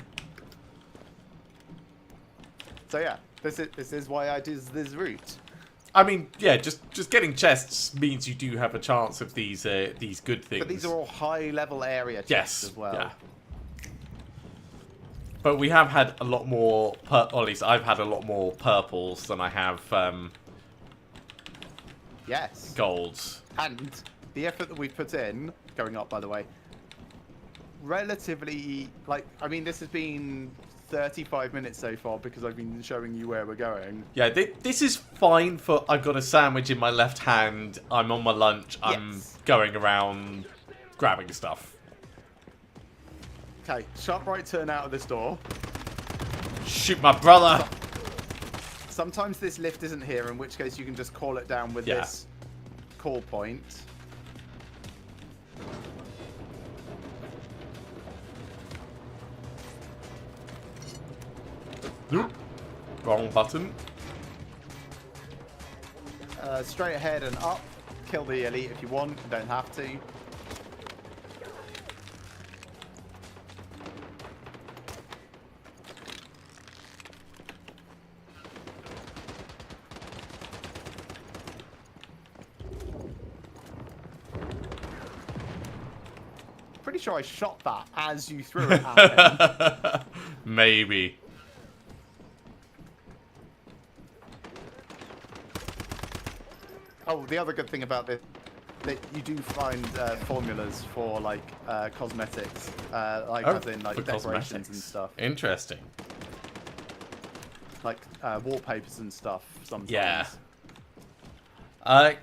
So yeah, this is why I do this route. I mean, yeah, just getting chests means you do have a chance of these good things. But these are all high-level area chests as well. Yeah. But we have had a lot more, or at least I've had a lot more purples than I have yes. golds. And the effort that we've put in, going up by the way, relatively, like, I mean, this has been 35 minutes so far because I've been showing you where we're going. Yeah, this is fine for, I've got a sandwich in my left hand, I'm on my lunch, I'm going around grabbing stuff. Okay, sharp right turn out of this door. Shoot my brother! Sometimes this lift isn't here, in which case you can just call it down with this call point. Nope. Wrong button. Straight ahead and up. Kill the elite if you want. You don't have to. Pretty sure I shot that as you threw it at him. Maybe. Oh, the other good thing about this, that you do find formulas for like cosmetics, like as in like decorations and stuff. Interesting. Like wallpapers and stuff sometimes. Yeah.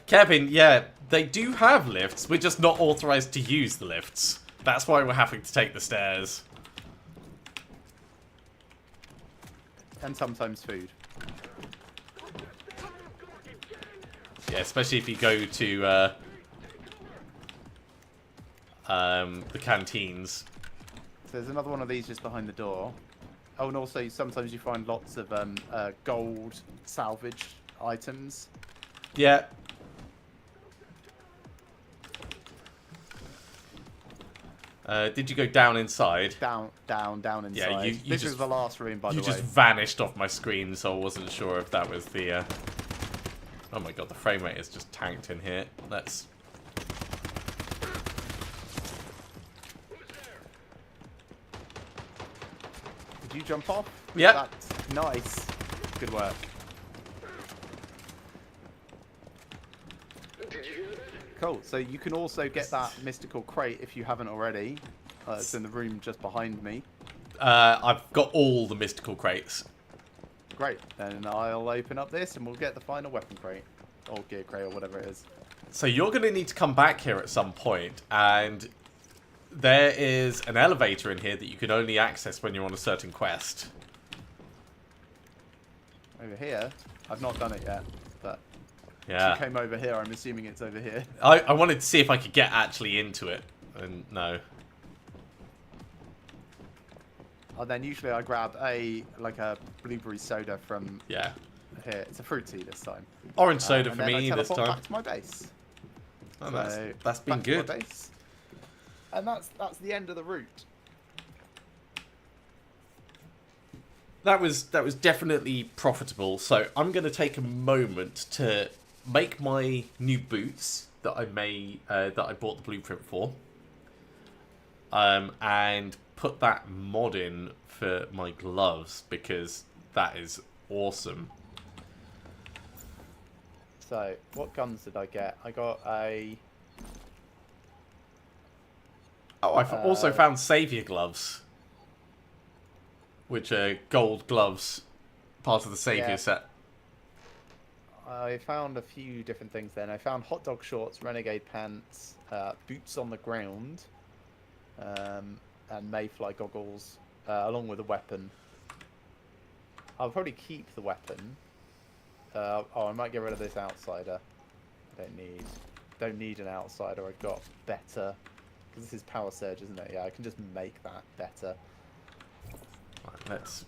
Kevin, yeah, they do have lifts. We're just not authorized to use the lifts. That's why we're having to take the stairs. And sometimes food. Yeah, especially if you go to the canteens. So there's another one of these just behind the door. Oh, and also sometimes you find lots of gold salvage items. Yeah. Did you go down inside? Down inside. Yeah, you this just, is the last room, by the way. You just vanished off my screen, so I wasn't sure if that was the... Oh my god, the frame rate is just tanked in here. Let's... Did you jump off? Yeah. That's nice. Good work. Cool. So you can also get that mystical crate if you haven't already. It's in the room just behind me. I've got all the mystical crates. Great. Then I'll open up this and we'll get the final weapon crate. Or gear crate or whatever it is. So you're going to need to come back here at some point, and there is an elevator in here that you can only access when you're on a certain quest. Over here? I've not done it yet, but... Yeah. She came over here, I'm assuming it's over here. I wanted to see if I could get actually into it, and no. Oh, then usually I grab a blueberry soda from Yeah. here. It's a fruit tea this time. Orange soda And for then me I this teleport time. back to my base. Oh, So, that's been back to my good. base. And that's the end of the route. That was definitely profitable. So I'm going to take a moment to make my new boots that I bought the blueprint for, and put that mod in for my gloves because that is awesome. So, what guns did I get? I got a... Oh, I've also found Savior gloves, which are gold gloves, part of the Savior set. I found a few different things then. I found hot dog shorts, renegade pants, boots on the ground, and mayfly goggles, along with a weapon. I'll probably keep the weapon. Oh, I might get rid of this outsider. I don't need an outsider. I've got better, because this is power surge, isn't it? Yeah, I can just make that better. Right,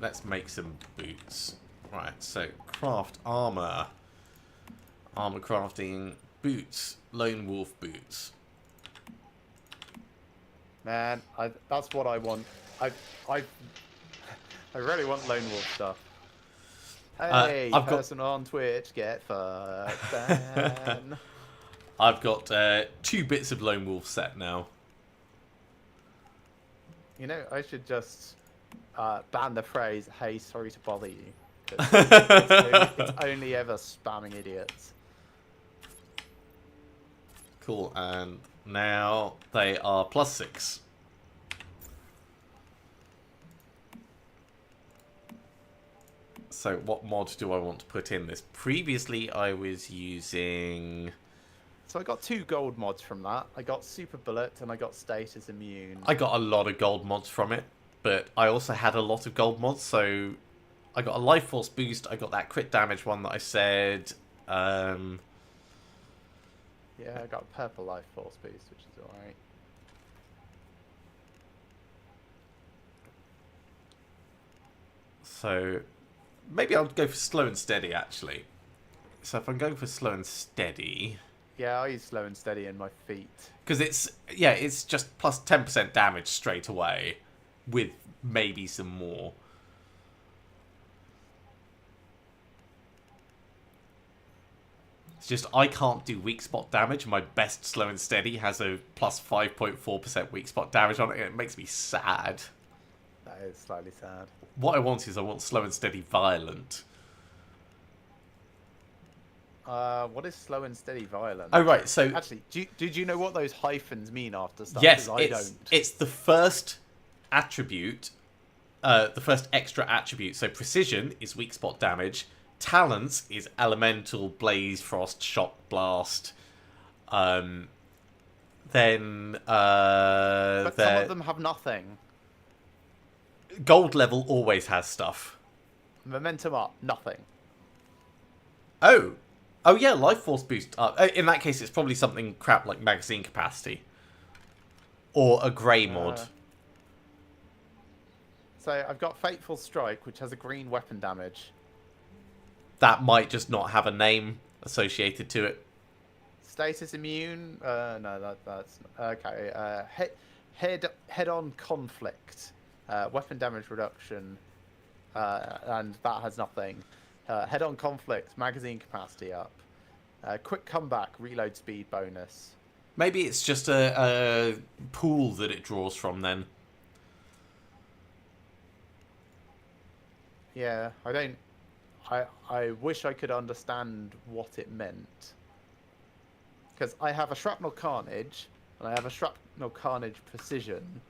let's make some boots. Right, so craft armor. Armor crafting boots. Lone wolf boots. Man, that's what I want. I really want lone wolf stuff. Hey, I've person on Twitch, get fucked, man. I've got 2 bits of lone wolf set now. You know, I should just ban the phrase, hey, sorry to bother you. It's only ever spamming idiots. Cool, and now they are +6. So what mod do I want to put in this? Previously I was using... So I got 2 gold mods from that. I got super bullet and I got status immune. I got a lot of gold mods from it, but I also had a lot of gold mods, so I got a life force boost, I got that crit damage one that I said. Yeah, I got a purple life force boost, which is alright. So maybe I'll go for slow and steady, actually. So if I'm going for slow and steady... Yeah, I use slow and steady in my feet. Because it's just plus 10% damage straight away, with maybe some more. It's just I can't do weak spot damage. My best slow and steady has a plus 5.4% weak spot damage on it, and it makes me sad. That is slightly sad. What I want slow and steady violent. What is slow and steady violent? Oh, right, so... Actually, did you know what those hyphens mean after stuff? Yes, I don't. It's the first attribute, the first extra attribute. So precision is weak spot damage. Talents is elemental, blaze, frost, shock, blast. Then... But some of them have nothing. Gold level always has stuff. Momentum up, nothing. Oh! Oh yeah, life force boost. In that case, it's probably something crap like magazine capacity. Or a grey mod. So I've got Fateful Strike, which has a green weapon damage. That might just not have a name associated to it. Status immune? No, that's... Okay. Head-on conflict. Weapon damage reduction. And that has nothing. Head-on conflict. Magazine capacity up. Quick comeback. Reload speed bonus. Maybe it's just a pool that it draws from then. Yeah, I don't... I wish I could understand what it meant. Because I have a Shrapnel Carnage, and I have a Shrapnel Carnage Precision.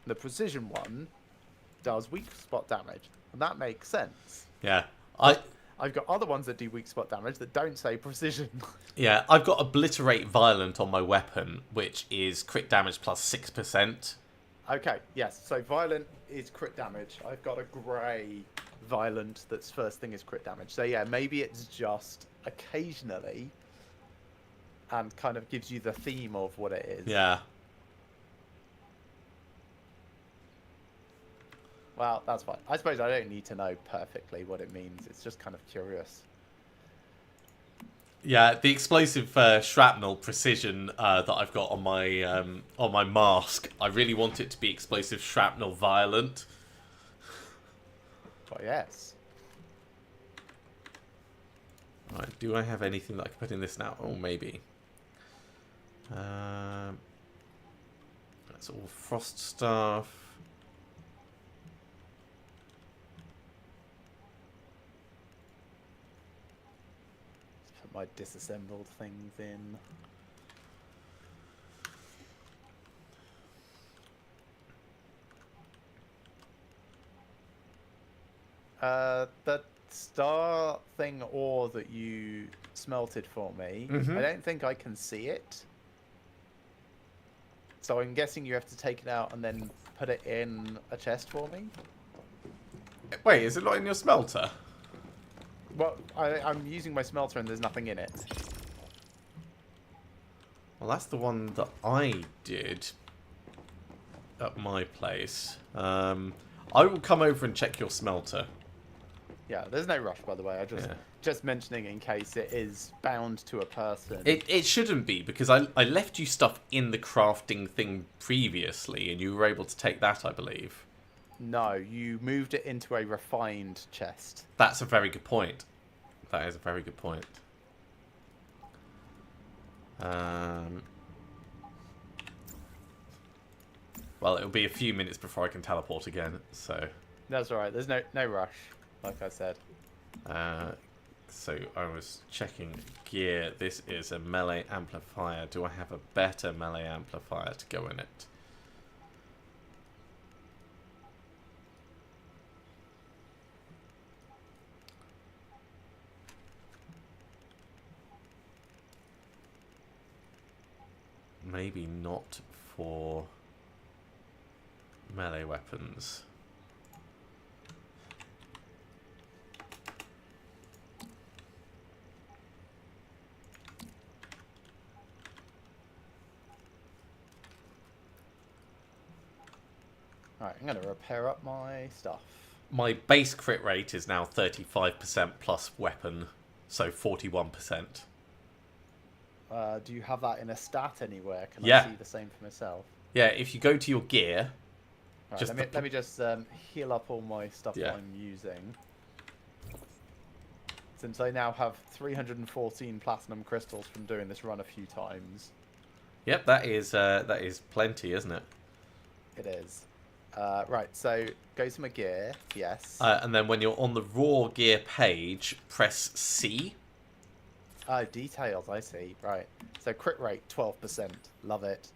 The Precision one does weak spot damage, and that makes sense. Yeah. I've got other ones that do weak spot damage that don't say Precision. Yeah, I've got Obliterate Violent on my weapon, which is crit damage plus 6%. Okay, yes, so Violent is crit damage. I've got a grey Violent that's first thing is crit damage. So yeah, maybe it's just occasionally and kind of gives you the theme of what it is. Yeah. Well, that's fine. I suppose I don't need to know perfectly what it means. It's just kind of curious. Yeah, the explosive shrapnel precision that I've got on my mask, I really want it to be explosive shrapnel violent. Well, yes. Right, do I have anything that I can put in this now? Oh, maybe. That's all frost stuff. Let's put my disassembled things in. The star thing ore that you smelted for me, I don't think I can see it. So I'm guessing you have to take it out and then put it in a chest for me? Wait, is it not in your smelter? Well, I'm using my smelter and there's nothing in it. Well, that's the one that I did at my place. I will come over and check your smelter. Yeah, there's no rush, by the way. Just mentioning in case it is bound to a person. It shouldn't be, because I left you stuff in the crafting thing previously, and you were able to take that, I believe. No, you moved it into a refined chest. That's a very good point. That is a very good point. Well, it'll be a few minutes before I can teleport again, so... That's alright, there's no rush, like I said. So I was checking gear. This is a melee amplifier. Do I have a better melee amplifier to go in it? Maybe not for melee weapons. Alright, I'm going to repair up my stuff. My base crit rate is now 35% plus weapon, so 41%. Do you have that in a stat anywhere? Can Yeah. I see the same for myself? Yeah, if you go to your gear... Right, let me just heal up all my stuff Yeah. that I'm using. Since I now have 314 platinum crystals from doing this run a few times. Yep, that is plenty, isn't it? It is. Right, so go to my gear, yes. And then when you're on the raw gear page, press C. Oh, details, I see. Right. So crit rate, 12%. Love it.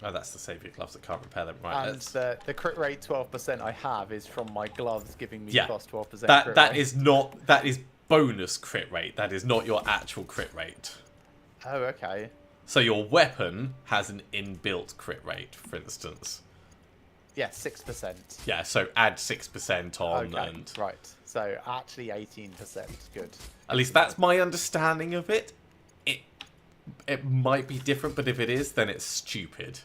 Oh, that's the saviour gloves. I can't repair them. Right. And the crit rate 12% I have is from my gloves giving me plus 12% crit that rate. is not... That is bonus crit rate. That is not your actual crit rate. Oh, okay. So your weapon has an inbuilt crit rate, for instance. Yeah, 6%. Yeah, so add 6% on, Okay, and right. So actually 18%. Good. at least that's my understanding of it. It might be different, but if it is, then it's stupid.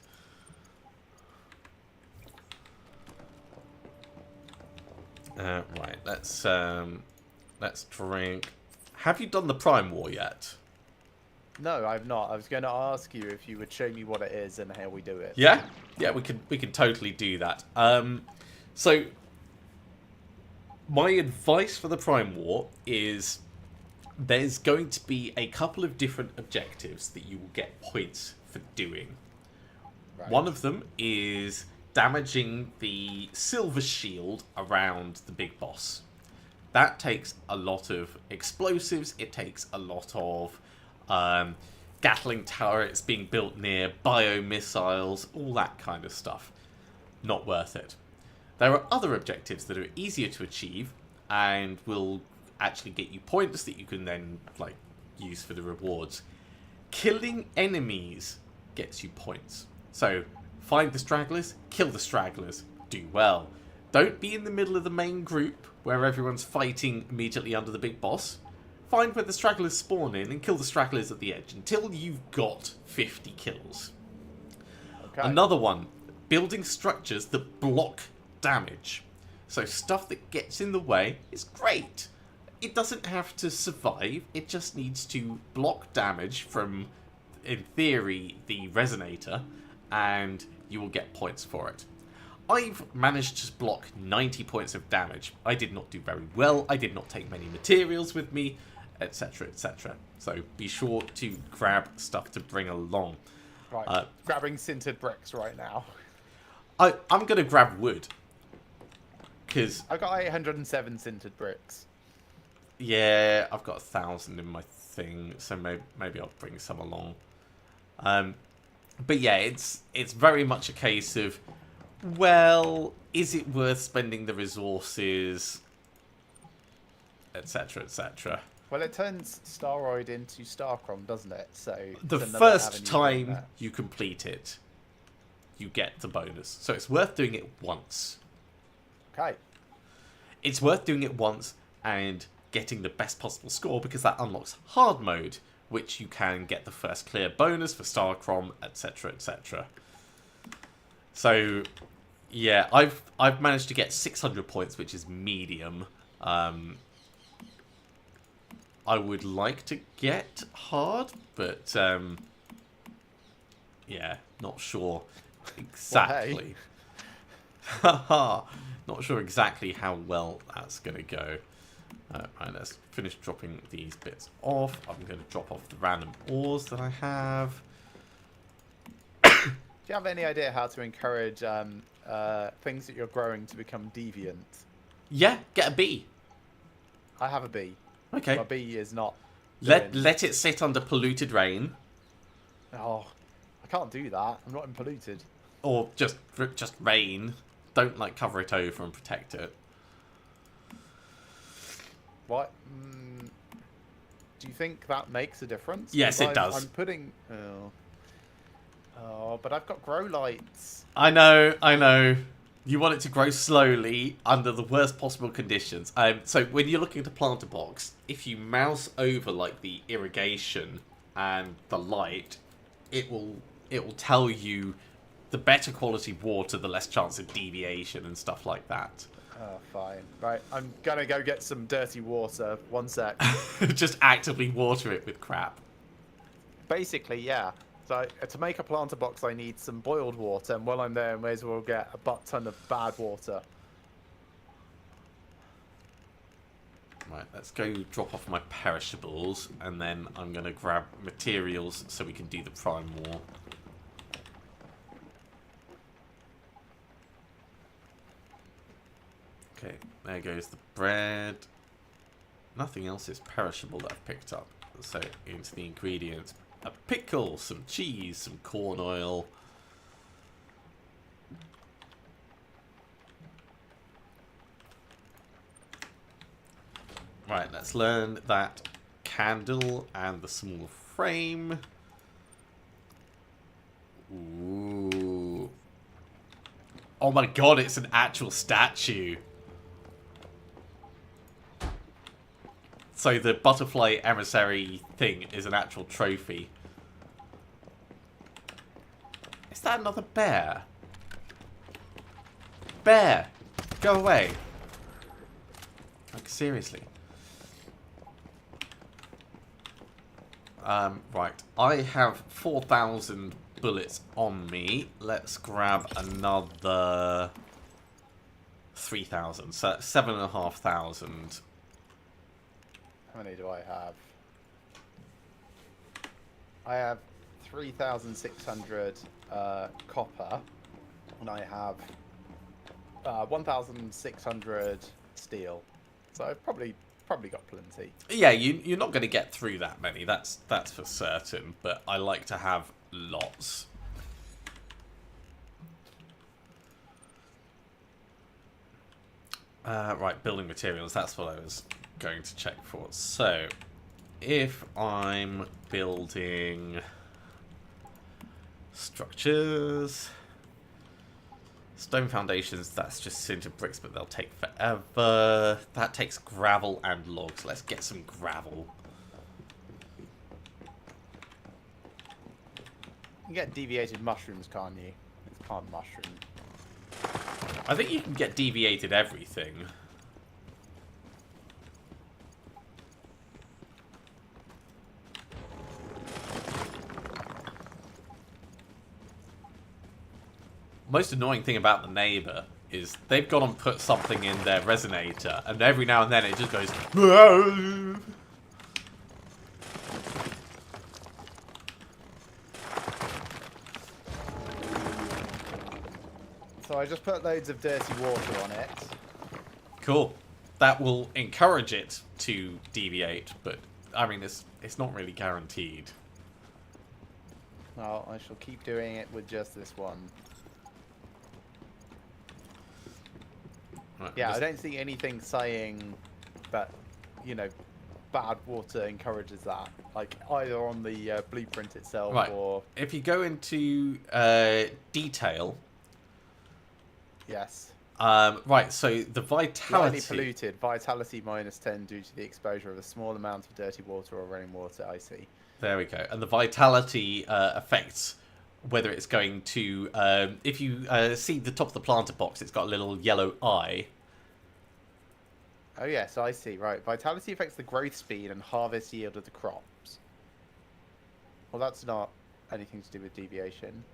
Right, let's drink. Have you done the Prime War yet? No, I've not. I was going to ask you if you would show me what it is and how we do it. Yeah, yeah, we can totally do that. So my advice for the Prime War is there's going to be a couple of different objectives that you will get points for doing. Right. One of them is damaging the silver shield around the big boss. That takes a lot of explosives. It takes a lot of Gatling turrets being built near, bio-missiles, all that kind of stuff. Not worth it. There are other objectives that are easier to achieve and will actually get you points that you can then use for the rewards. Killing enemies gets you points. So find the stragglers, kill the stragglers, do well. Don't be in the middle of the main group where everyone's fighting immediately under the big boss. Find where the stragglers spawn in and kill the stragglers at the edge until you've got 50 kills. Okay. Another one, building structures that block damage. So stuff that gets in the way is great. It doesn't have to survive, it just needs to block damage from, in theory, the resonator, and you will get points for it. I've managed to block 90 points of damage. I did not do very well, I did not take many materials with me, etc, etc. So be sure to grab stuff to bring along. Right, grabbing sintered bricks right now. I'm going to grab wood. Because I've got 807 sintered bricks. yeah, I've got 1,000 in my thing, so maybe I'll bring some along. But yeah, it's very much a case of, well, is it worth spending the resources, etc, etc. Well, it turns Staroid into Starcrom, doesn't it? So The it's another first avenue doing time that. you complete it, you get the bonus. So it's worth doing it once. Okay. It's worth doing it once and getting the best possible score because that unlocks hard mode, which you can get the first clear bonus for Starcrom, etc, etc. So yeah, I've managed to get 600 points, which is medium. I would like to get hard, but yeah, not sure exactly. Haha, not sure exactly how well that's going to go. Right, let's finish dropping these bits off. I'm going to drop off the random ores that I have. Do you have any idea how to encourage things that you're growing to become deviant? Yeah, get a bee. I have a bee. Okay. My bee is not. Let it sit under polluted rain, Oh, I can't do that. I'm not in polluted. or just rain. Don't cover it over and protect it. What? Do you think that makes a difference? Yes, 'Cause it does. I'm putting. Oh, but I've got grow lights. I know. You want it to grow slowly under the worst possible conditions. So when you're looking at a planter box, if you mouse over the irrigation and the light, it will tell you the better quality water, the less chance of deviation and stuff like that. Oh, fine. Right, I'm gonna go get some dirty water. One sec. Just actively water it with crap. Basically, yeah. So to make a planter box, I need some boiled water, and while I'm there, I may as well get a butt ton of bad water. Right, let's go drop off my perishables, and then I'm going to grab materials so we can do the Prime War. Okay, there goes the bread. Nothing else is perishable that I've picked up. So into the ingredients. A pickle, some cheese, some corn oil. Right, let's learn that candle and the small frame. Ooh. Oh my god, it's an actual statue. So the butterfly emissary thing is an actual trophy. Is that another bear? Bear! Go away. Like, seriously. Right. I have 4,000 bullets on me. Let's grab another 3,000. So that's 7,500. How many do I have? I have 3,600 copper, and I have 1,600 steel. So I've probably got plenty. Yeah, you're not going to get through that many. That's for certain. But I like to have lots. Right, building materials. That's what I was going to check for. So, if I'm building structures, stone foundations, that's just cinder bricks, but they'll take forever. That takes gravel and logs. Let's get some gravel. You can get deviated mushrooms, can't you? It's called mushroom. I think you can get deviated everything. Most annoying thing about the neighbor is they've gone and put something in their resonator, and every now and then it just goes. So I just put loads of dirty water on it. Cool. That will encourage it to deviate, but I mean it's not really guaranteed. Well, I shall keep doing it with just this one. Right, Yeah, I don't see anything saying that, you know, bad water encourages that. Like, either on the blueprint itself right. or... If you go into detail... Yes. Right, so the vitality... Slightly polluted. Vitality -10 due to the exposure of a small amount of dirty water or running water. I see. There we go. And the vitality affects whether it's going to... if you see the top of the planter box, it's got a little yellow eye. Oh, yes, I see. Right. Vitality affects the growth speed and harvest yield of the crops. Well, that's not anything to do with deviation.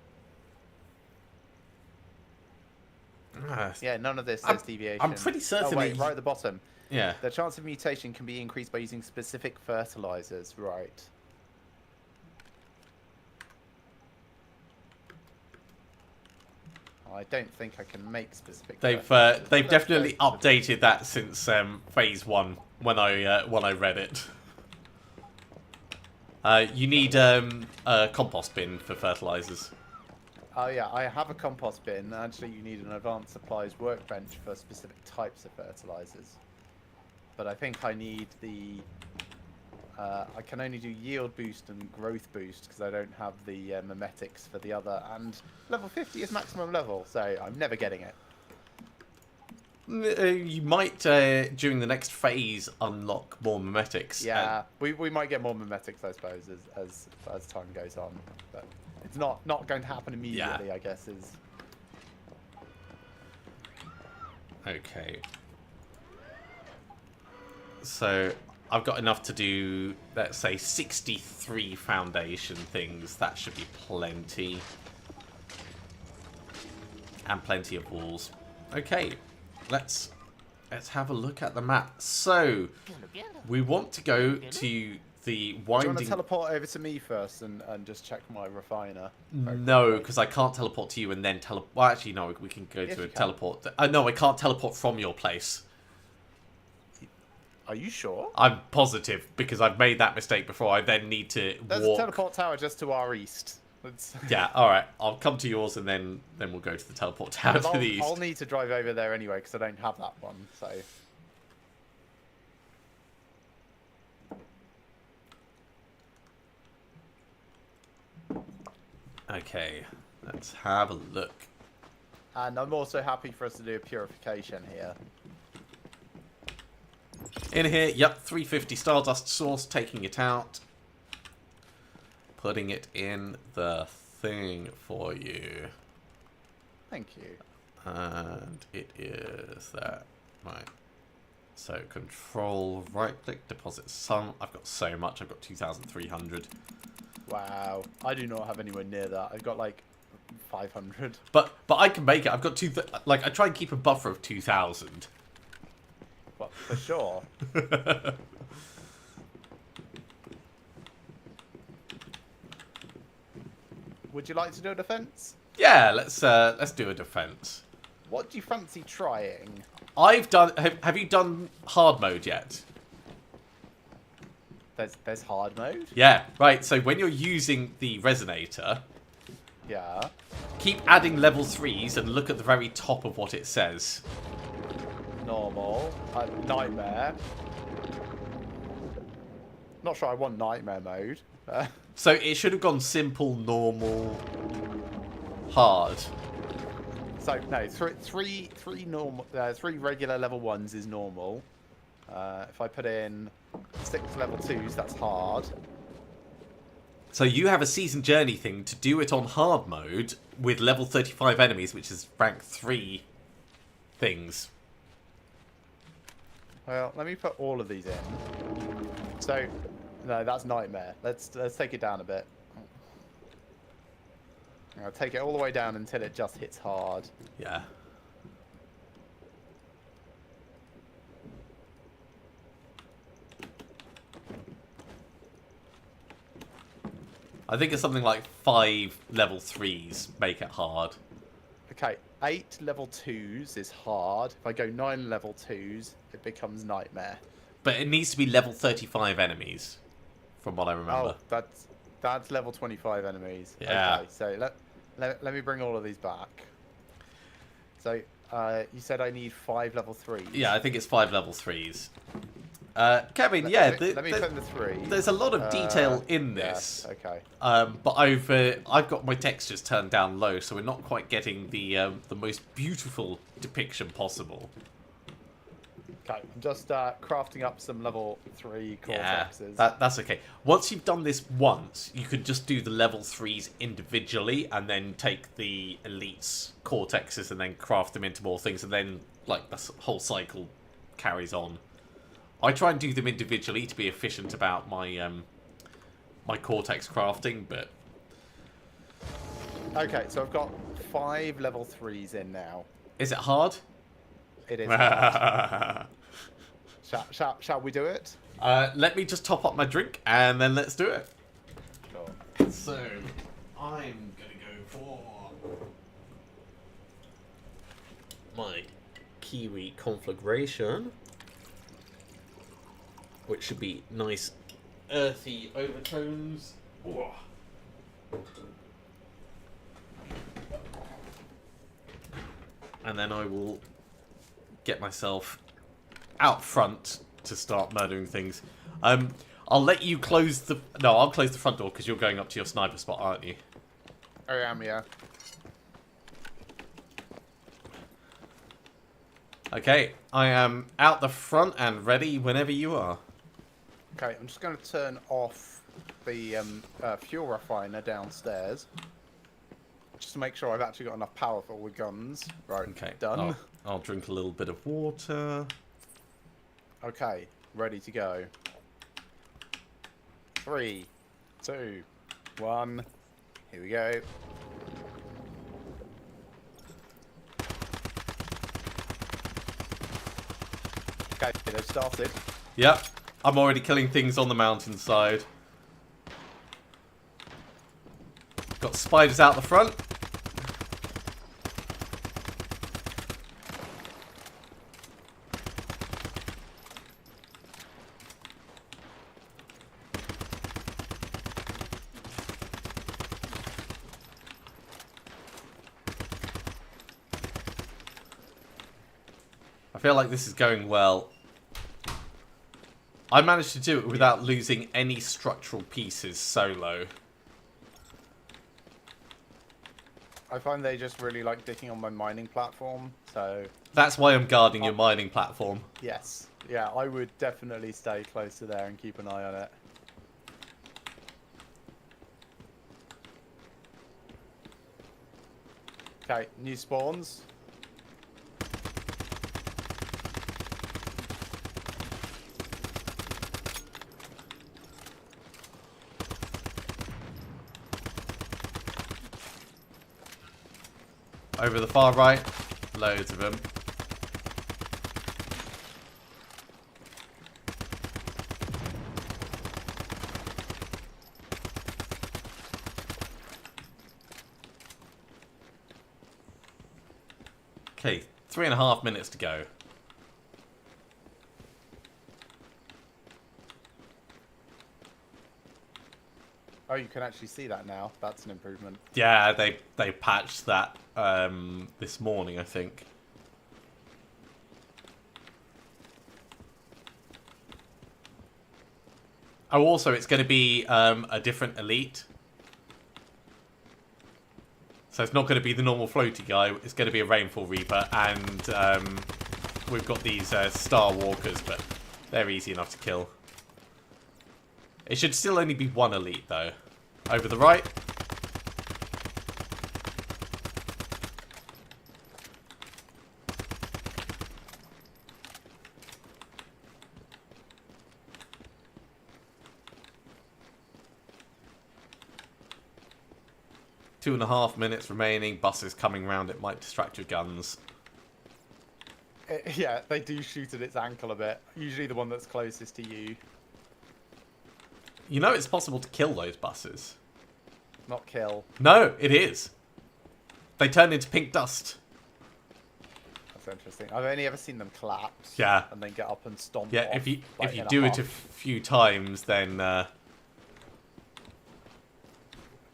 Yeah, none of this says deviation. I'm pretty certain... Oh, wait, right at the bottom. Yeah. The chance of mutation can be increased by using specific fertilizers. Right. I don't think I can make specific. They've definitely updated that since phase 1 when I read it. You need a compost bin for fertilizers. Oh yeah, I have a compost bin. Actually, you need an advanced supplies workbench for specific types of fertilizers. But I think I need the... I can only do yield boost and growth boost because I don't have the memetics for the other. And level 50 is maximum level, so I'm never getting it. You might, during the next phase, unlock more memetics. Yeah, we might get more memetics, I suppose, as time goes on. But it's not going to happen immediately, yeah. I guess, is... Okay. So, I've got enough to do, let's say, 63 foundation things. That should be plenty. And plenty of walls. Okay, let's have a look at the map. So, we want to go to the winding... Do you want to teleport over to me first and just check my refiner? No, because I can't teleport to you and then teleport... Well, actually, no, we can go to a teleport. No, I can't teleport from your place. Are you sure? I'm positive, because I've made that mistake before. I then need to There's walk... a teleport tower just to our east. Yeah, alright. I'll come to yours and then we'll go to the teleport tower to the east. I'll need to drive over there anyway, because I don't have that one, so... Okay, let's have a look. And I'm also happy for us to do a purification here. In here, yep, 350 Stardust source, taking it out. Putting it in the thing for you. Thank you. And it is that. Right. So control, right click, deposit some. I've got so much. I've got 2,300. Wow. I do not have anywhere near that. I've got like 500. But I can make it. I've got like I try and keep a buffer of 2,000. But for sure. Would you like to do a defense? Yeah, let's do a defense. What do you fancy trying? I've done. Have you done hard mode yet? There's hard mode. Yeah, right. So when you're using the resonator, Yeah. keep adding level 3s and look at the very top of what it says. Normal. Nightmare. Not sure I want nightmare mode. So it should have gone simple, normal, hard. So no, three normal, three regular level 1s is normal. If I put in 6 level 2s, that's hard. So you have a season journey thing to do it on hard mode with level 35 enemies, which is rank 3 things. Well, let me put all of these in. So, no, that's nightmare. Let's take it down a bit. I'll take it all the way down until it just hits hard. Yeah. I think it's something like 5 level 3s make it hard. Okay, 8 level 2s is hard. If I go 9 level 2s, it becomes nightmare. But it needs to be level 35 enemies, from what I remember. Oh, that's level 25 enemies. Yeah. Okay, so let me bring all of these back. So, you said I need 5 level 3s. Yeah, I think it's 5 level 3s. Kevin, Let me put in the 3. There's a lot of detail in this. Yes, okay. But I've got my textures turned down low, so we're not quite getting the most beautiful depiction possible. Okay, I'm just crafting up some level 3 cortexes. Yeah, that's okay. Once you've done this once, you could just do the level 3s individually, and then take the elites cortexes and then craft them into more things, and then like the whole cycle carries on. I try and do them individually to be efficient about my my cortex crafting, but Okay, so I've got 5 level 3s in now. is it hard? It is hard. Shall we do it? Let me just top up my drink and then let's do it. Sure. So, I'm gonna go for my kiwi conflagration, which should be nice earthy overtones. Ooh. And then I will get myself out front to start murdering things. I'll let you close the... No, I'll close the front door because you're going up to your sniper spot, aren't you? I am, yeah. Okay, I am out the front and ready whenever you are. Okay, I'm just going to turn off the fuel refiner downstairs. Just to make sure I've actually got enough power for all the guns. Right, Okay, done. I'll drink a little bit of water. Okay, ready to go. 3, 2, 1. Here we go. Okay, they've started. Yep, I'm already killing things on the mountainside. Got spiders out the front. I feel like this is going well. I managed to do it without losing any structural pieces solo. I find they just really like dicking on my mining platform. So That's why I'm guarding your mining platform. yes, yeah, I would definitely stay close to there and keep an eye on it. Okay, new spawns. Over the far right, loads of them. Okay, 3.5 minutes to go. Oh, you can actually see that now. That's an improvement. Yeah, they patched that this morning, I think. Oh, also, it's going to be a different elite. So it's not going to be the normal floaty guy. It's going to be a Rainfall Reaper, and we've got these Star Walkers, but they're easy enough to kill. It should still only be one elite, though. Over the right. Two and a half minutes remaining. Buses coming round. It might distract your guns. Yeah, they do shoot at its ankle a bit. Usually the one that's closest to you. You know it's possible to kill those buses. Not kill. No, it is. They turn into pink dust. That's interesting. I've only ever seen them collapse. Yeah. And then get up and stomp Yeah, off, if you like, in do it a huff. few times, then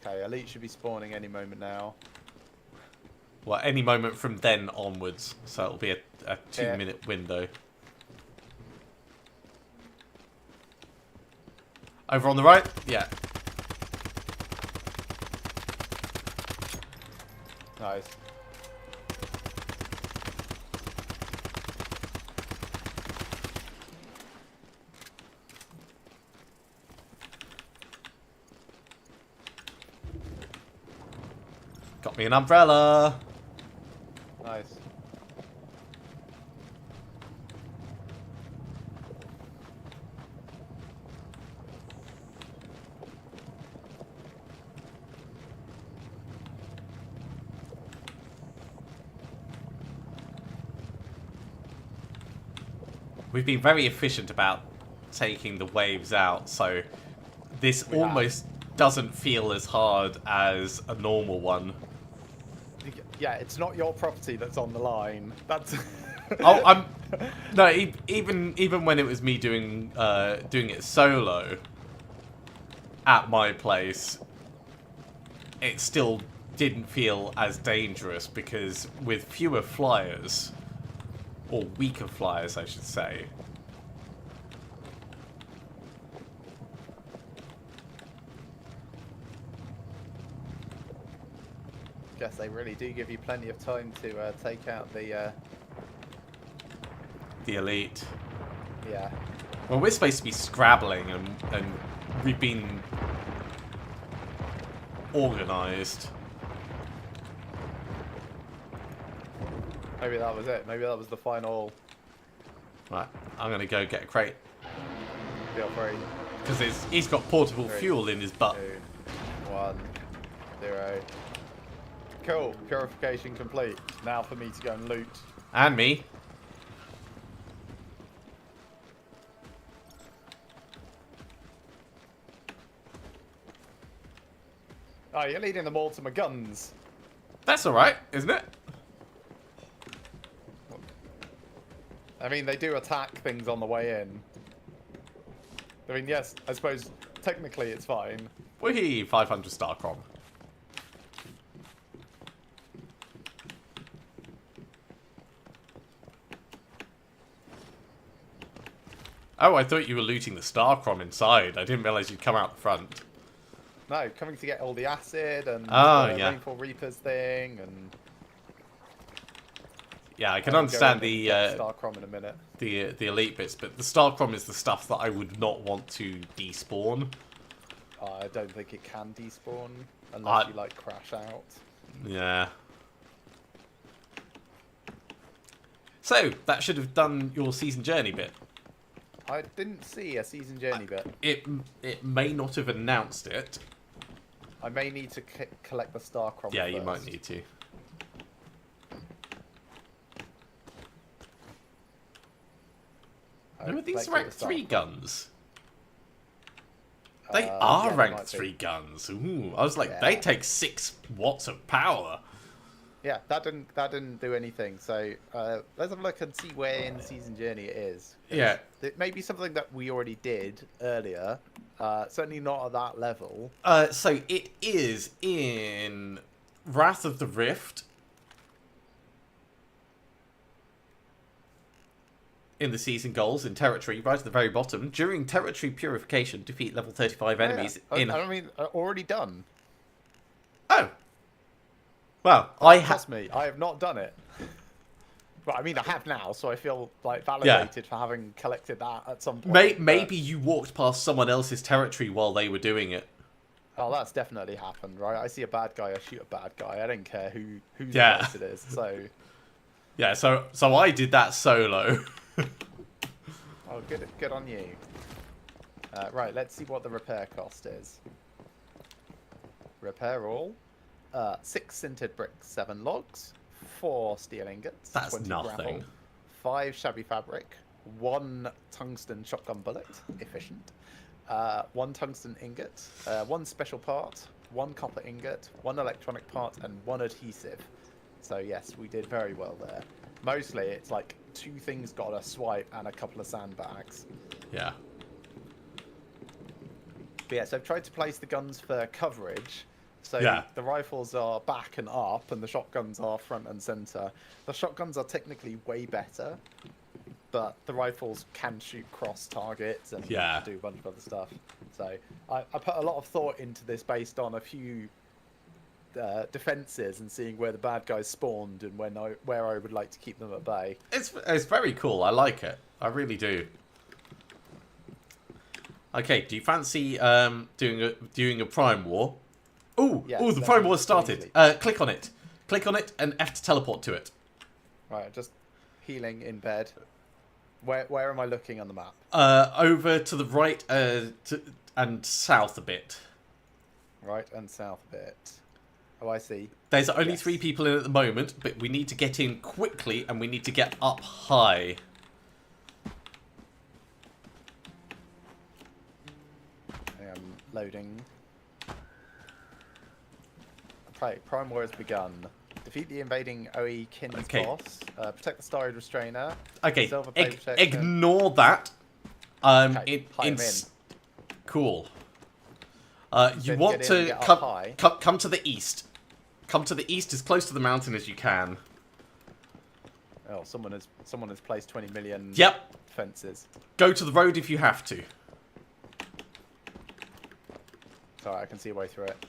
Okay, elite should be spawning any moment now. well, any moment from then onwards. So it'll be a 2-minute window. Over on the right? Yeah. Nice. Got me an umbrella. Nice. We've been very efficient about taking the waves out, so this almost doesn't feel as hard as a normal one. Yeah, it's not your property that's on the line. That's. Oh, no. Even when it was me doing it solo at my place, it still didn't feel as dangerous because with fewer flyers, or weaker flyers, I should say. Guess they really do give you plenty of time to take out the. The elite. Yeah. Well, we're supposed to be scrabbling, and we've been organised. Maybe that was it. Maybe that was the final. Right, I'm gonna go get a crate Feel free. because he's got portable 3, fuel in his butt. 2, 1, 0. Cool. Purification complete. Now for me to go and loot. And me. Oh, you're leading them all to my guns. That's alright, isn't it? I mean, they do attack things on the way in. I mean, yes, I suppose technically it's fine. Whee! 500 star crom. Oh, I thought you were looting the star crom inside. I didn't realise you'd come out the front. No, coming to get all the acid and Oh, the yeah. Rainfall Reapers thing, and Yeah, I can I'll go understand in and get Starcrom in a minute. the elite bits, but the Starcrom is the stuff that I would not want to despawn. I don't think it can despawn unless you like crash out. Yeah. So that should have done your season journey bit. I didn't see a season journey bit. It may not have announced it. I may need to collect the Starcrom. Yeah, first. you might need to. No, these rank 3 guns. They are yeah, rank 3 guns. Ooh, I was like, they take 6 watts of power. Yeah, that didn't do anything. So let's have a look and see where in the season journey it is. Yeah, it may be something that we already did earlier. Certainly not at that level. So it is in Wrath of the Rift. In the season goals in territory, right at the very bottom. During territory purification, defeat level 35 enemies in... I mean, already done. Oh. Well, I have... Trust me, I have not done it. But I mean, I have now, so I feel like validated for having collected that at some point. Maybe you walked past someone else's territory while they were doing it. Oh, that's definitely happened, right? I see a bad guy, I shoot a bad guy. I don't care whose place it is. So yeah, so I did that solo. Oh, good on you. Right, let's see what the repair cost is. Repair all. 6 sintered bricks, 7 logs, 4 steel ingots, That's 20 nothing. gravel, 5 shabby fabric, 1 tungsten shotgun bullet, efficient, 1 tungsten ingot, 1 special part, 1 copper ingot, 1 electronic part, and 1 adhesive. So yes, we did very well there. Mostly it's like 2 things got a swipe and a couple of sandbags. Yeah. But yeah, so I've tried to place the guns for coverage. So the rifles are back and up and the shotguns are front and center. The shotguns are technically way better, but the rifles can shoot cross targets and do a bunch of other stuff. So I put a lot of thought into this based on a few defenses and seeing where the bad guys spawned and where I would like to keep them at bay. It's very cool. I like it. I really do. Okay, do you fancy doing a Prime War? Ooh, yes, the Prime War started. Click on it. Click on it and F to teleport to it. Right, just healing in bed. Where am I looking on the map? Over to the right and south a bit. Right and south a bit. Oh, I see. There's only 3 people in at the moment, but we need to get in quickly and we need to get up high. I am loading. Okay, Prime War has begun. Defeat the invading OE Kin's boss. Protect the Starry Restrainer. Okay, Silver plate protection. ignore that. In. Cool. You want to come to the east. Come to the east as close to the mountain as you can. Oh, someone has placed 20 million fences. Go to the road if you have to. Sorry, I can see a way through it.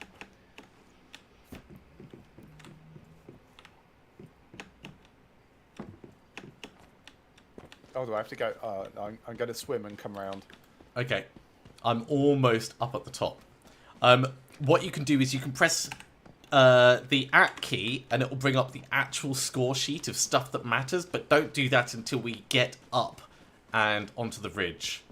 Oh, do I have to go? I'm going to swim and come around. Okay. I'm almost up at the top. What you can do is you can press the at key and it will bring up the actual score sheet of stuff that matters, but don't do that until we get up and onto the ridge.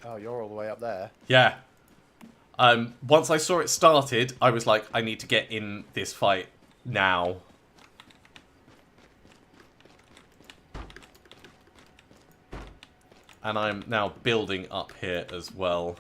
Oh, you're all the way up there. Yeah. Once I saw it started, I was like, I need to get in this fight now. And I'm now building up here as well.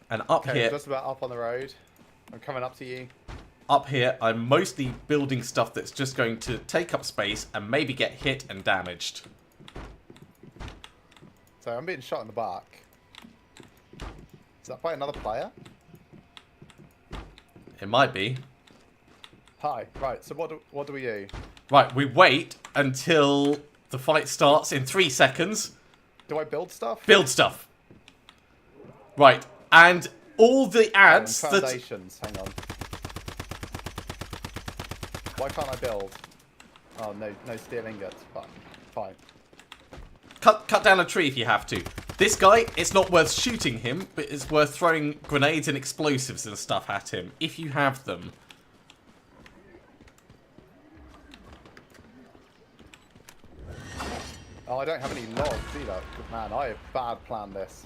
And up here... I'm just about up on the road. I'm coming up to you. Up here, I'm mostly building stuff that's just going to take up space and maybe get hit and damaged. So I'm being shot in the back. Is that by another player? It might be. Hi. Right. So what do we do? Right, we wait until the fight starts in 3 seconds. Do I build stuff? Build stuff. Right, and all the ads that... Foundations. Hang on. Why can't I build? Oh, no steel ingots. Fine. Cut down a tree if you have to. This guy, it's not worth shooting him, but it's worth throwing grenades and explosives and stuff at him, if you have them. Oh, I don't have any logs either. Man, I have bad planned this.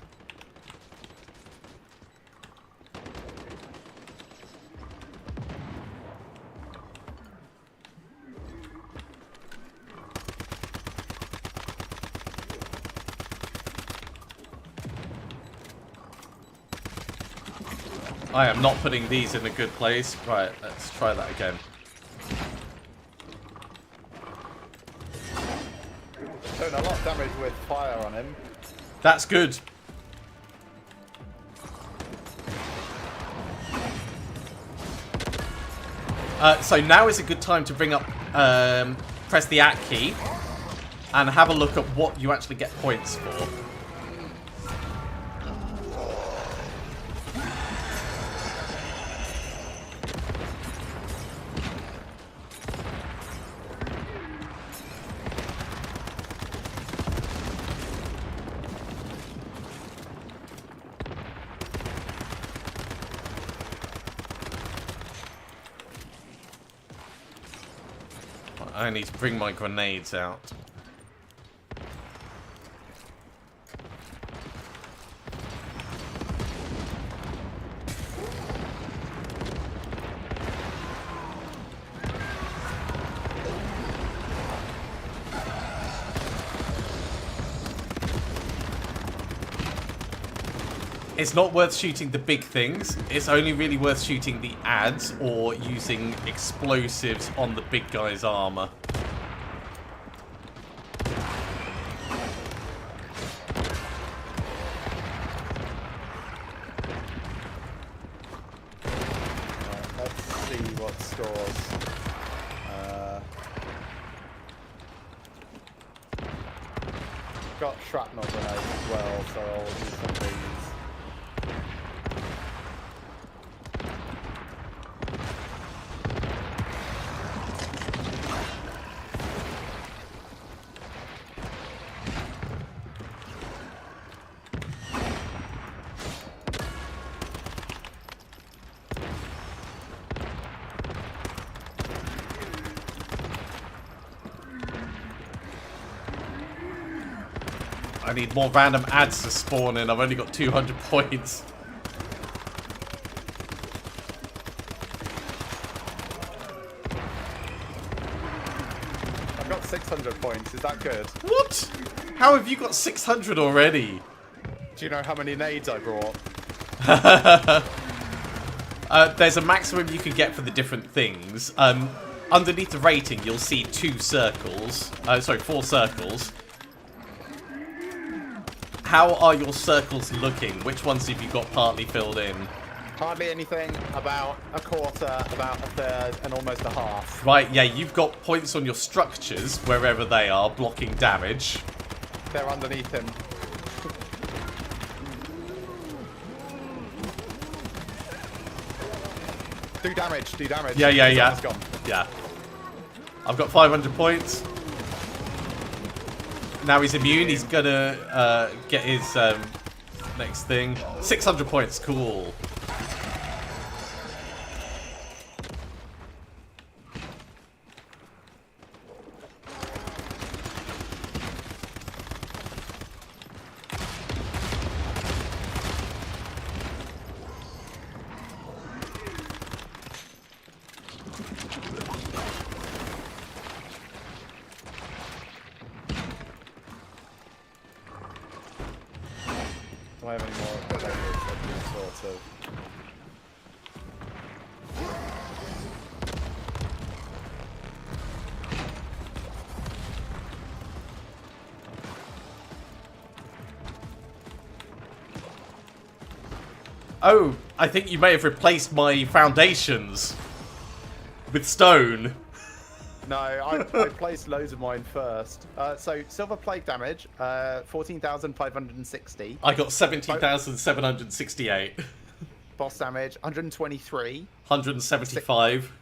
I am not putting these in a good place. Right, let's try that again. Doing a lot of damage with fire on him. That's good. So now is a good time to bring up, press the at key and have a look at what you actually get points for. I need to bring my grenades out. It's not worth shooting the big things. It's only really worth shooting the ads or using explosives on the big guy's armor. Let's see what scores. Got shrapnel grenades as well, so I'll use some of these. I need more random ads to spawn in. I've only got 200 points. I've got 600 points. Is that good? What? How have you got 600 already? Do you know how many nades I brought? There's a maximum you can get for the different things. Underneath the rating, you'll see 4 circles. How are your circles looking? Which ones have you got partly filled in? Hardly anything, about a quarter, about a third, and almost a half. Right, yeah, you've got points on your structures, wherever they are, blocking damage. They're underneath him. Do damage, do damage. Yeah. It's gone. Yeah. I've got 500 points. Now he's immune, he's gonna get his next thing. 600 points, cool. Do I have any more grenades I can sort of... Oh, I think you may have replaced my foundations with stone. No, I placed loads of mine first. So silver plague damage, 14,560. I got 17,768. Boss damage, 123. 175.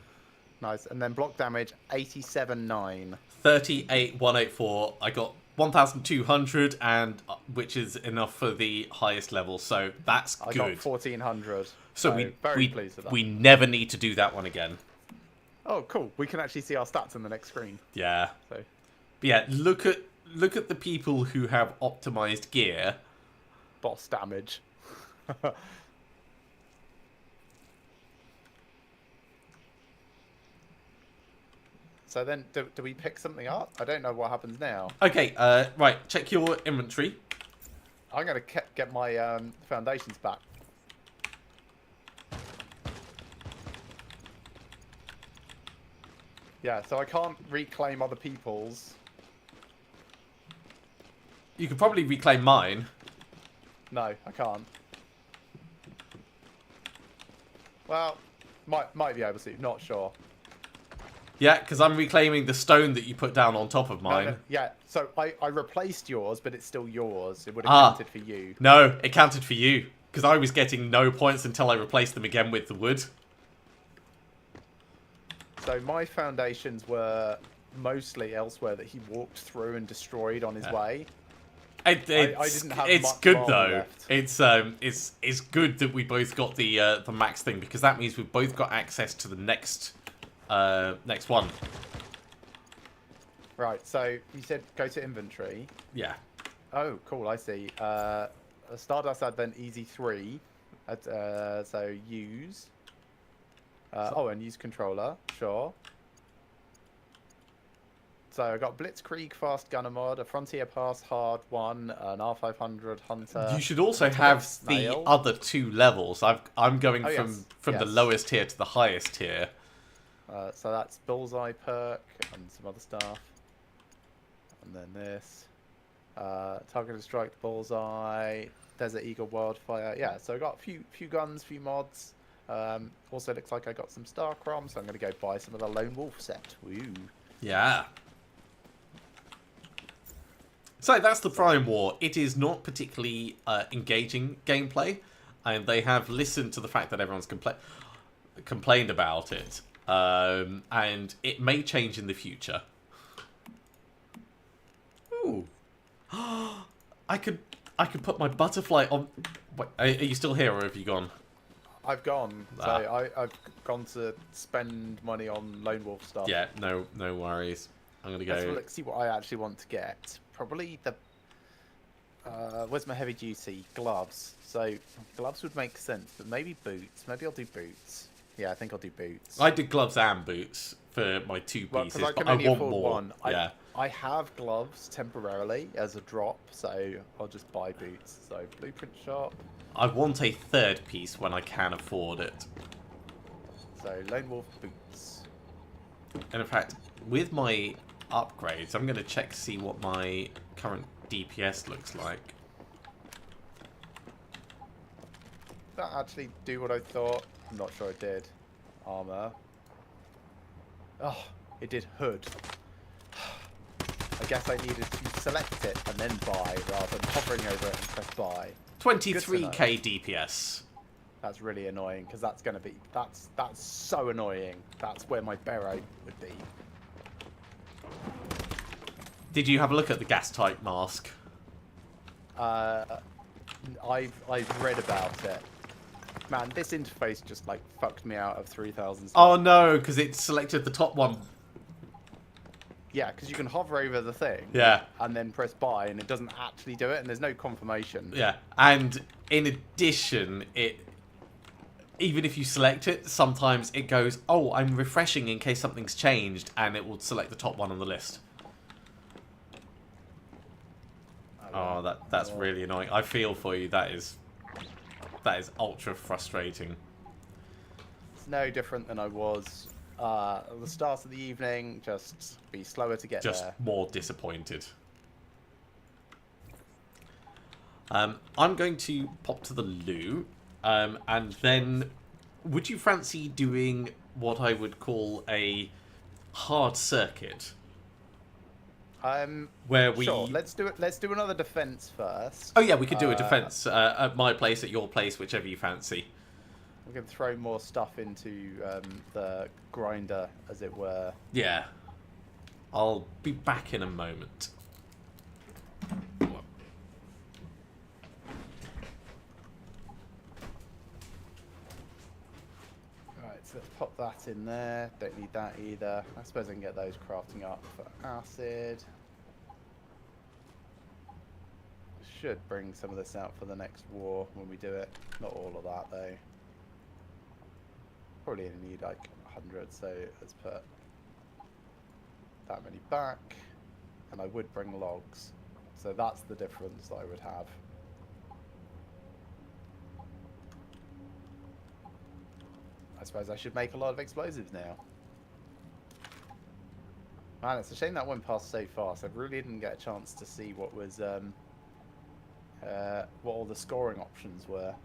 Nice. And then block damage, 87,9. 38,184. I got 1,200, and which is enough for the highest level, so that's good. I got 1,400. So very pleased with that. we never need to do that one again. Oh, cool. We can actually see our stats on the next screen. Yeah. So. But yeah, look at the people who have optimized gear. Boss damage. So then, do we pick something up? I don't know what happens now. Okay, right. Check your inventory. I'm going to get my foundations back. Yeah, so I can't reclaim other people's. You could probably reclaim mine. No, I can't. Well, might be able to. Not sure. Yeah, because I'm reclaiming the stone that you put down on top of mine. No, yeah, so I replaced yours, but it's still yours. It would have counted for you. No, it counted for you. Because I was getting no points until I replaced them again with the wood. So my foundations were mostly elsewhere that he walked through and destroyed on his way. I didn't have it's much good marble though. left. It's good that we both got the max thing, because that means we've both got access to the next one. Right, so you said go to inventory. Yeah. Oh, cool, I see. Stardust Advent Easy 3. So use. And use controller, sure. So I got Blitzkrieg Fast Gunner mod, a Frontier Pass Hard 1, an R500 Hunter. You should also have the other 2 levels. I'm going from the lowest tier to the highest tier. So that's Bullseye perk and some other stuff. And then this. Targeted Strike, Bullseye, Desert Eagle, Wildfire. Yeah, so I got a few guns, few mods. Also looks like I got some Star Crom, so I'm going to go buy some of the Lone Wolf set. Woo. Yeah. So that's the Prime War. It is not particularly engaging gameplay, and they have listened to the fact that everyone's complained about it. And it may change in the future. Ooh. I could put my butterfly on. Wait, are you still here, or have you gone? I've gone. So I've gone to spend money on Lone Wolf stuff. Yeah, no worries. I'm gonna go. Let's see what I actually want to get. Probably the. Where's my heavy duty gloves? So gloves would make sense, but maybe boots. Maybe I'll do boots. Yeah, I think I'll do boots. I did gloves and boots for my 2 pieces, I but I want more. One. Yeah. I have gloves temporarily as a drop, so I'll just buy boots. So blueprint shop. I want a 3rd piece when I can afford it. So Lone Wolf boots. And in fact, with my upgrades, I'm going to check to see what my current DPS looks like. Did that actually do what I thought? I'm not sure it did. Armor. Oh, it did hood. I guess I needed to select it and then buy rather than hovering over it and press buy. 23k DPS. That's really annoying because that's going to be that's so annoying. That's where my barrow would be. Did you have a look at the gas type mask? I've read about it. Man, this interface just like fucked me out of 3,000. Oh no, because it selected the top one. Yeah, because you can hover over the thing. Yeah. And then press buy, and it doesn't actually do it, and there's no confirmation. Yeah, and in addition, even if you select it, sometimes it goes, oh, I'm refreshing in case something's changed, and it will select the top one on the list. Oh, that's really annoying. I feel for you. That is ultra frustrating. It's no different than I was at the start of the evening. Just be slower to get there. Just more disappointed. I'm going to pop to the loo And then, would you fancy doing what I would call a hard circuit? Where we... Sure. Let's do it. Let's do another defense first. Oh yeah, we could do a defense at my place, at your place, whichever you fancy. We can throw more stuff into the grinder, as it were. Yeah. I'll be back in a moment. Right, so let's pop that in there. Don't need that either. I suppose I can get those crafting up for acid. Should bring some of this out for the next war when we do it. Not all of that though. Probably only need like 100, so let's put that many back. And I would bring logs. So that's the difference that I would have. I suppose I should make a lot of explosives now. Man, it's a shame that went past so fast. I really didn't get a chance to see what was what all the scoring options were.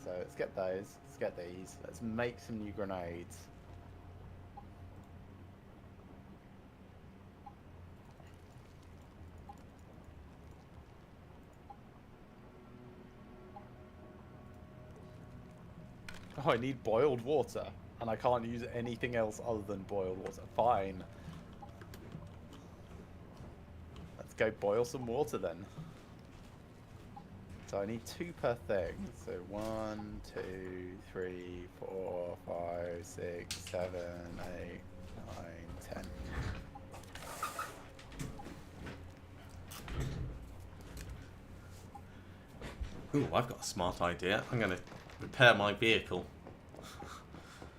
So let's get those. Let's get these. Let's make some new grenades. Oh, I need boiled water, and I can't use anything else other than boiled water. Fine. Let's go boil some water then. So I need 2 per thing. So 1, 2, 3, 4, 5, 6, 7, 8, 9, 10. Ooh, I've got a smart idea. I'm going to repair my vehicle.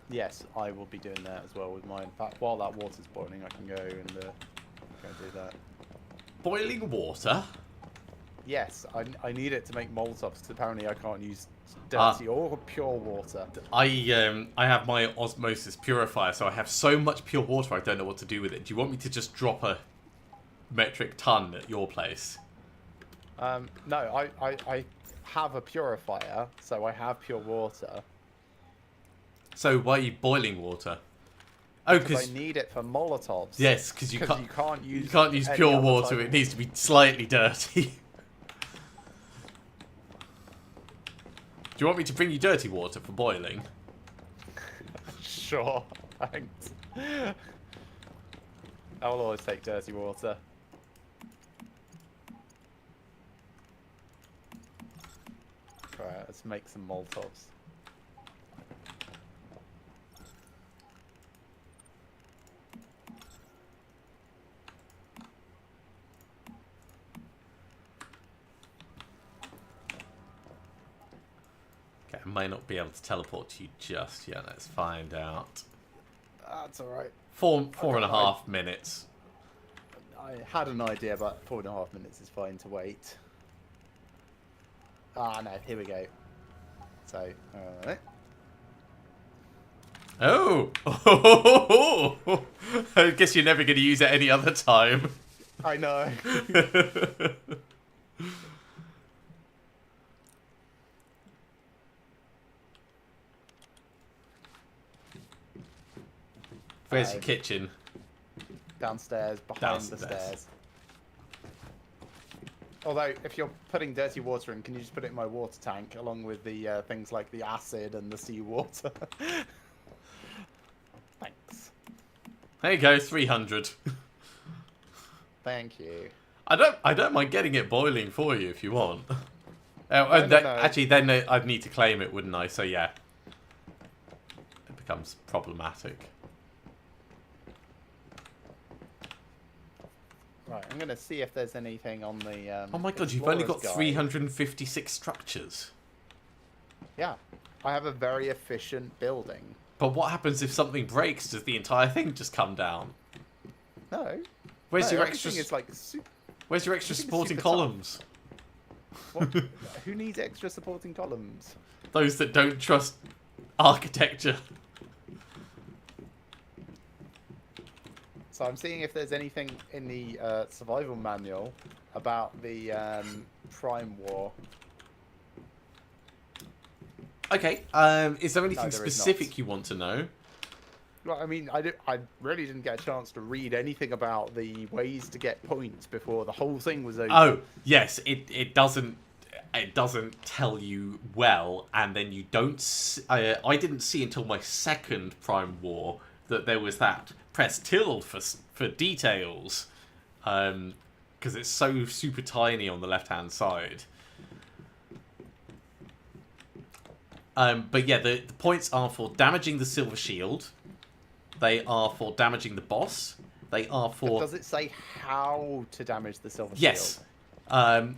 Yes, I will be doing that as well with mine. In fact, while that water's boiling, I can go and go do that. Boiling water? Yes, I need it to make Molotovs because apparently I can't use dirty or pure water. I have my osmosis purifier, so I have so much pure water I don't know what to do with it. Do you want me to just drop a metric ton at your place? No, I have a purifier, so I have pure water. So why are you boiling water? Oh, because I need it for Molotovs. Yes, because you can't use pure water. It needs to be slightly dirty. Do you want me to bring you dirty water for boiling? Sure, thanks. I will always take dirty water. Right, let's make some Molotovs. Okay, I may not be able to teleport to you just yet. Let's find out. That's alright. Four and a half minutes. I had an idea, but 4.5 minutes is fine to wait. Ah, no, here we go. So, alright. Oh! I guess you're never going to use it any other time. I know. Where's your kitchen? Downstairs, behind the stairs. Although, if you're putting dirty water in, can you just put it in my water tank, along with the things like the acid and the seawater? Thanks. There you go, 300. Thank you. I don't mind getting it boiling for you if you want. No. Actually, then I'd need to claim it, wouldn't I? So yeah, it becomes problematic. Right, I'm going to see if there's anything on the... oh my god, you've only got Explorer's Guide. 356 structures. Yeah, I have a very efficient building. But what happens if something breaks? Does the entire thing just come down? No. Where's No, your extra? everything is like Where's your extra everything is supporting super tough. columns? What? Who needs extra supporting columns? Those that don't trust architecture. So I'm seeing if there's anything in the survival manual about the Prime War. Okay. Is there anything there is not. specific you want to know? Well, I mean, I really didn't get a chance to read anything about the ways to get points before the whole thing was over. Oh, yes. It doesn't tell you well, and then you don't. I didn't see until my second Prime War that there was that press tilde for details, because it's so super tiny on the left hand side. But yeah, the points are for damaging the silver shield. They are for damaging the boss. They are for... Does it say how to damage the silver shield? Yes.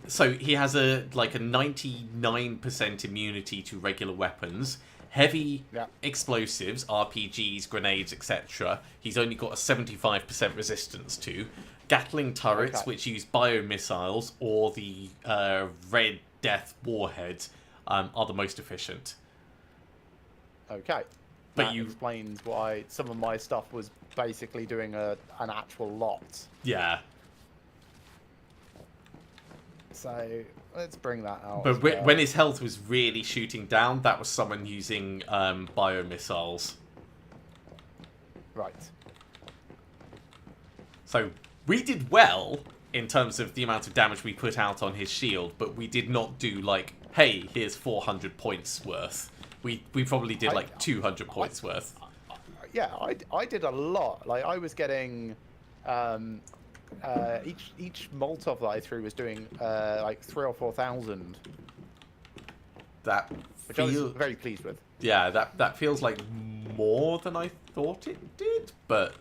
So he has a 99% immunity to regular weapons. Heavy explosives, RPGs, grenades, etc. He's only got a 75% resistance to. Gatling turrets, which use biomissiles, or the Red Death warheads, are the most efficient. Okay. But that explains why some of my stuff was basically doing an actual lot. Yeah. So let's bring that out. But when his health was really shooting down, that was someone using biomissiles. Right. So we did well in terms of the amount of damage we put out on his shield, but we did not do like, hey, here's 400 points worth. We probably did like 200 points worth. Yeah, I did a lot. Like I was getting each Molotov that I threw was doing like 3,000 or 4,000. Which I was very pleased with. Yeah, that feels like more than I thought it did, but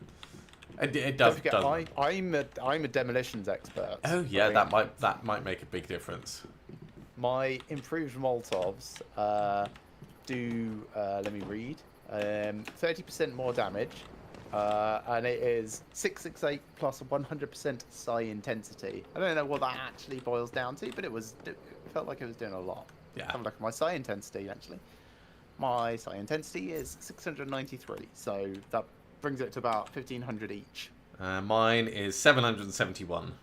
it does. Don't forget, I'm a demolitions expert. Oh yeah, that might make a big difference. My improved Molotovs do, let me read, 30% more damage, and it is 668 plus 100% psi intensity. I don't know what that actually boils down to, but it felt like it was doing a lot. Yeah. Have a look at my psi intensity, actually. My psi intensity is 693, so that brings it to about 1,500 each. Mine is 771.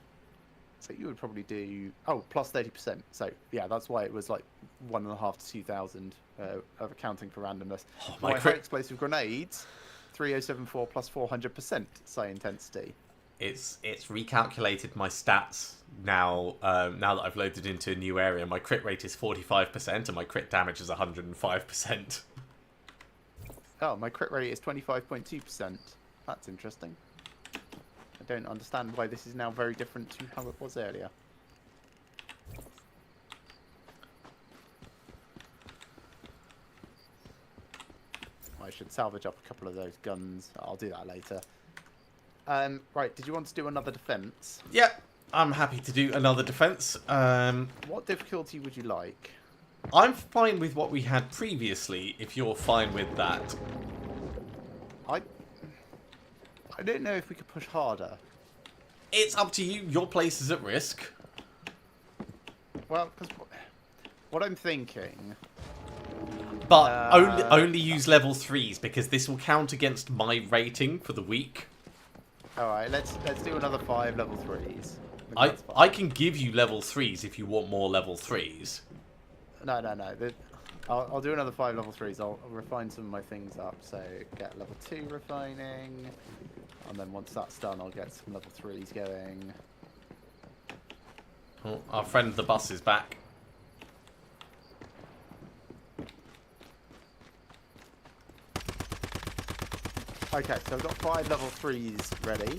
So you would probably do plus 30%. So yeah, that's why it was like 1,500 to 2,000 of accounting for randomness. Oh, my high explosive grenades, 3,074 plus 400% psi intensity. It's recalculated my stats now. Now that I've loaded into a new area, my crit rate is 45% and my crit damage is 105%. Oh, my crit rate is 25.2%. That's interesting. I don't understand why this is now very different to how it was earlier. I should salvage up a couple of those guns. I'll do that later. Right, did you want to do another defense? Yeah, I'm happy to do another defense. What difficulty would you like? I'm fine with what we had previously, if you're fine with that. I don't know if we could push harder. It's up to you. Your place is at risk. Well, because what I'm thinking... But only use level 3s, because this will count against my rating for the week. Alright, let's do another 5 level 3s. I can give you level 3s if you want more level 3s. No. I'll do another 5 level 3s. I'll refine some of my things up. So get level 2 refining. And then once that's done, I'll get some level 3s going. Oh, our friend the bus is back. Okay, so I've got 5 level 3s ready.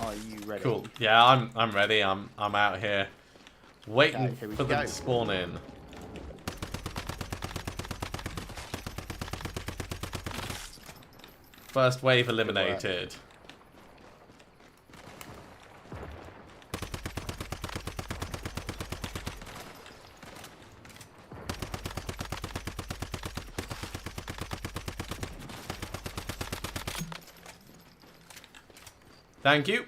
Are you ready? Cool. Yeah, I'm ready. I'm out here waiting for them to spawn in. First wave eliminated. Thank you.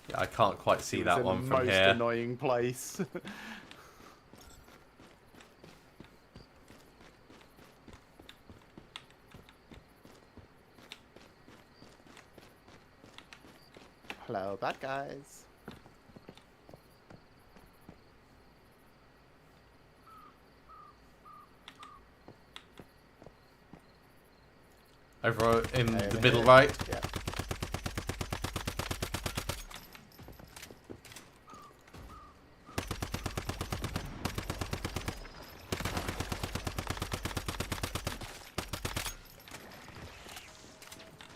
Yeah, I can't quite see that one from here. Most annoying place. Hello, bad guys. Over in Over the middle here. right. Yeah.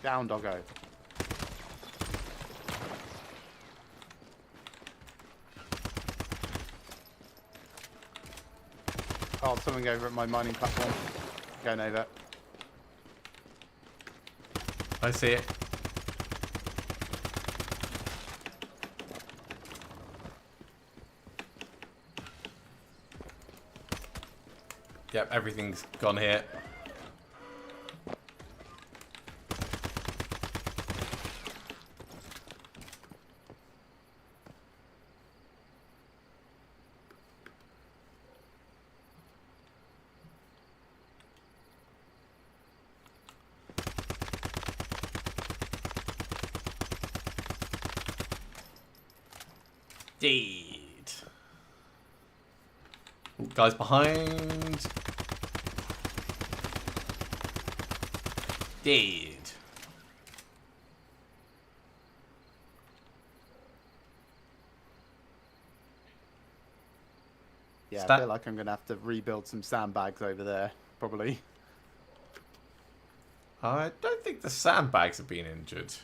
Down, doggo. Oh, something over at my mining platform. Going over. I see it. Yep, everything's gone here. Deed. Ooh, guys behind. Dead. Yeah, I feel like I'm going to have to rebuild some sandbags over there, probably. I don't think the sandbags have been injured.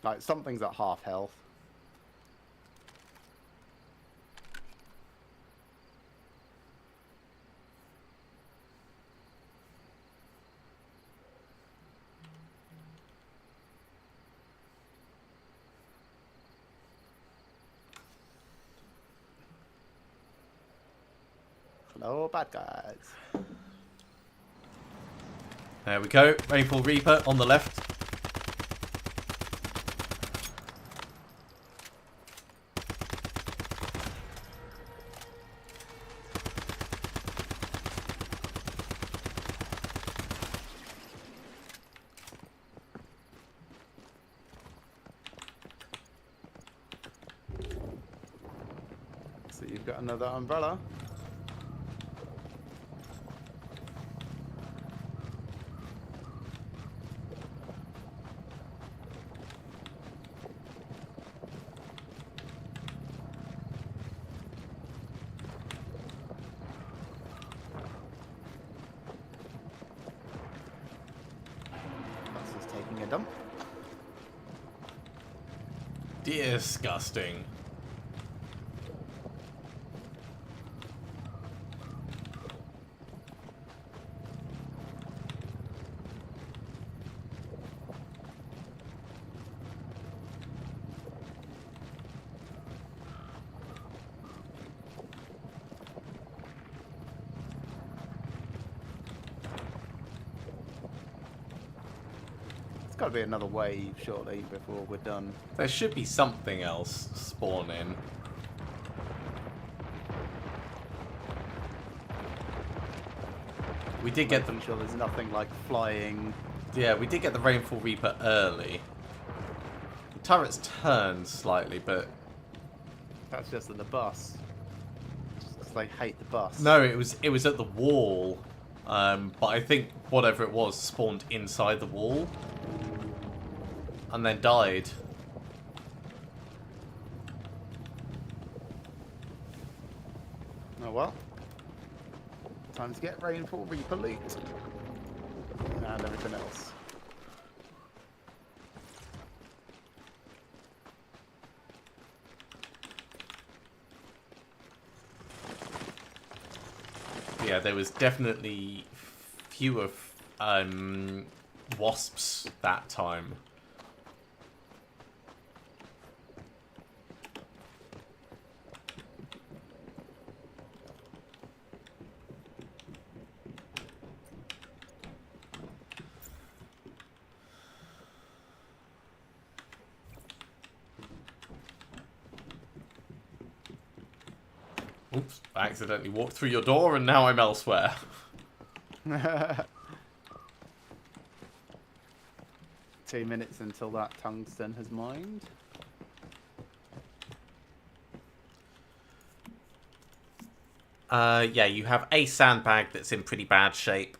Like, something's at half health. Hello, bad guys. There we go. Rainfall Reaper on the left. So you've got another umbrella. That's just taking a dump. Disgusting. Got to be another wave shortly before we're done. There should be something else spawning. We did get Making sure there's nothing like flying. Yeah, we did get the Rainfall Reaper early. The turrets turned slightly, but That's just in the bus. Just 'cause they hate the bus. no, it was at the wall. But I think whatever it was spawned inside the wall and then died. Oh well. Time to get Rainfall Reaper loot. And everything else. Yeah, there was definitely fewer wasps that time. Oops, I accidentally walked through your door and now I'm elsewhere. 2 minutes until that tungsten has mined. Yeah, you have a sandbag that's in pretty bad shape.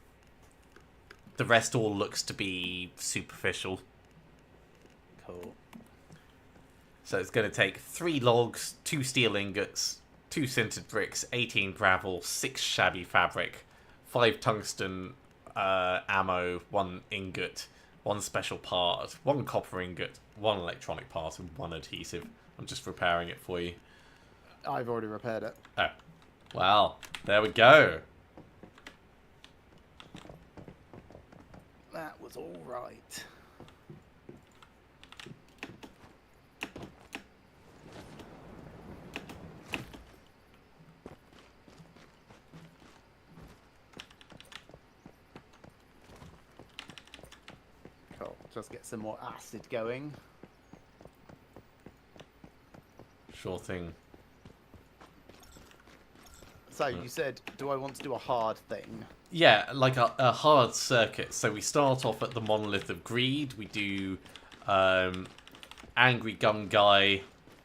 The rest all looks to be superficial. Cool. So it's going to take 3 logs, 2 steel ingots, 2 sintered bricks, 18 gravel, 6 shabby fabric, 5 tungsten ammo, 1 ingot, 1 special part, 1 copper ingot, 1 electronic part, and 1 adhesive. I'm just repairing it for you. I've already repaired it. Oh. Well, there we go. That was all right. Cool. Just get some more acid going. Sure thing. So you said, do I want to do a hard thing? Yeah, like a hard circuit. So we start off at the Monolith of Greed. We do Angry Gun Guy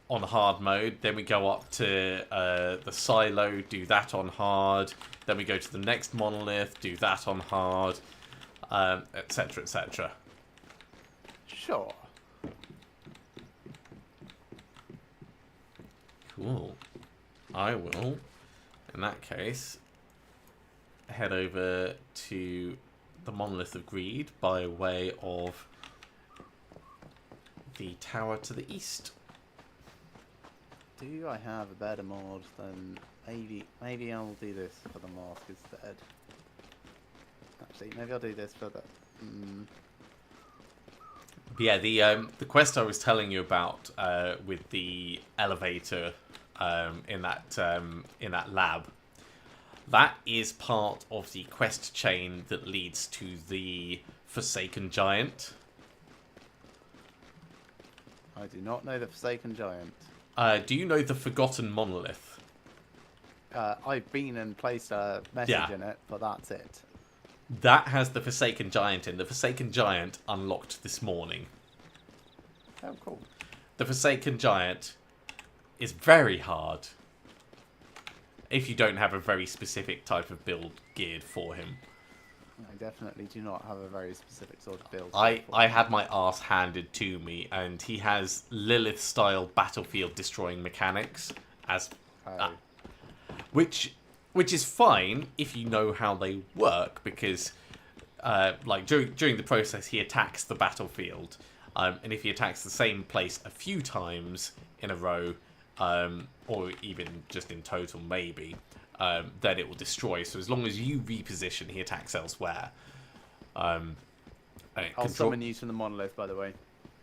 on hard mode. Then we go up to the Silo, do that on hard. Then we go to the next Monolith, do that on hard, etc, etc. Sure. Cool. I will, in that case, head over to the Monolith of Greed by way of the tower to the east. Do I have a better mod than maybe I'll do this for the mask instead. Actually, maybe I'll do this for the Yeah, the quest I was telling you about with the elevator in that lab, that is part of the quest chain that leads to the Forsaken Giant. I do not know the Forsaken Giant. Do you know the Forgotten Monolith? I've been and placed a message in it, but that's it. That has the Forsaken Giant in. The Forsaken Giant unlocked this morning. Oh, cool. The Forsaken Giant is very hard if you don't have a very specific type of build geared for him. I definitely do not have a very specific sort of build. I had my arse handed to me, and he has Lilith-style battlefield destroying mechanics, as which is fine if you know how they work, because like during the process he attacks the battlefield, and if he attacks the same place a few times in a row, or even just in total maybe, then it will destroy. So as long as you reposition, he attacks elsewhere. I'll summon you to the monolith, by the way.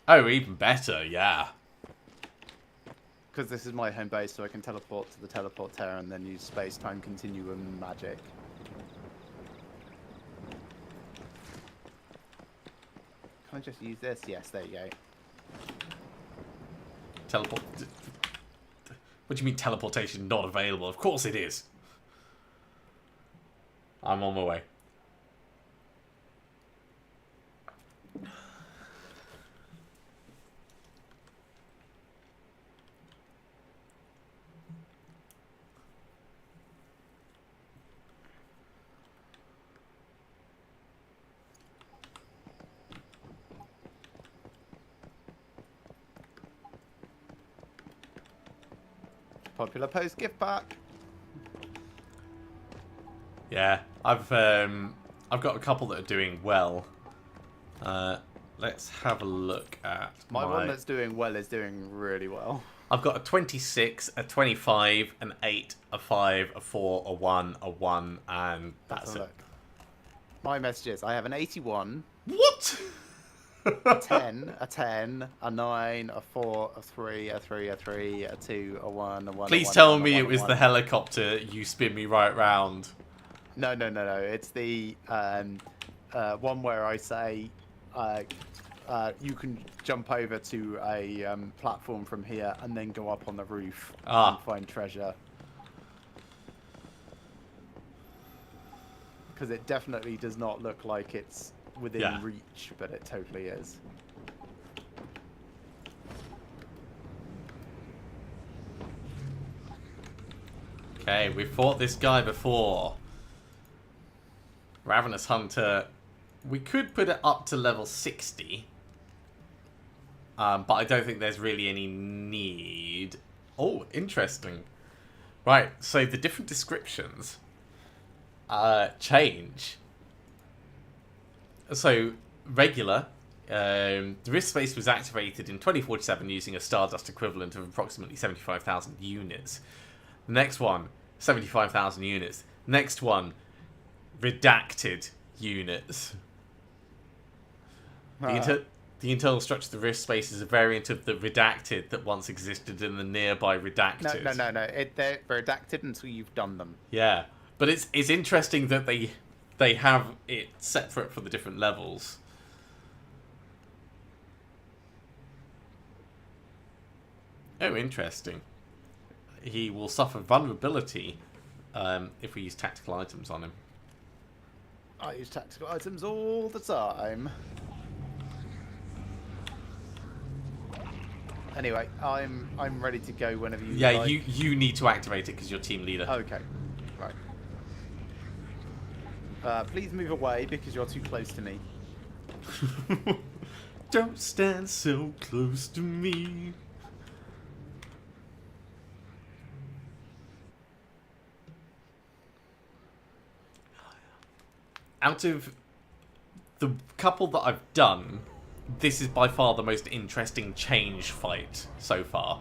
Oh, even better, yeah. Because this is my home base, so I can teleport to the teleport terror and then use space-time continuum magic. Can I just use this? Yes, there you go. Teleport. What do you mean teleportation not available? Of course it is. I'm on my way. Popular post gift pack. Yeah, I've got a couple that are doing well. Let's have a look at my one that's doing well is doing really well. I've got a 26, a 25, an 8, a 5, a 4, a 1, a 1, and that's it. Look. My messages. I have an 81. What? A 10, a 10, a 9, a 4, a 3, a 3, a 3, a 2, a 1, a 1. Please a 1, tell a 1, me a 1, it was a 1. the helicopter you spin me right round. No. It's the one where I say you can jump over to a platform from here and then go up on the roof and find treasure. Because it definitely does not look like it's within reach, but it totally is. Okay, we've fought this guy before. Ravenous Hunter. We could put it up to level 60. But I don't think there's really any need. Oh, interesting. Right, so the different descriptions change. So, regular. The rift space was activated in 2047 using a Stardust equivalent of approximately 75,000 units. The next one, 75,000 units. Next one, redacted units. The internal structure of the rift space is a variant of the redacted that once existed in the nearby redacted. No. They're redacted until you've done them. Yeah, but it's interesting that they have it separate for the different levels. Oh, interesting. He will suffer vulnerability if we use tactical items on him. I use tactical items all the time. Anyway, I'm ready to go whenever you like. you need to activate it because you're team leader. Okay, right. Please move away because you're too close to me. Don't stand so close to me. Out of the couple that I've done, this is by far the most interesting change fight so far.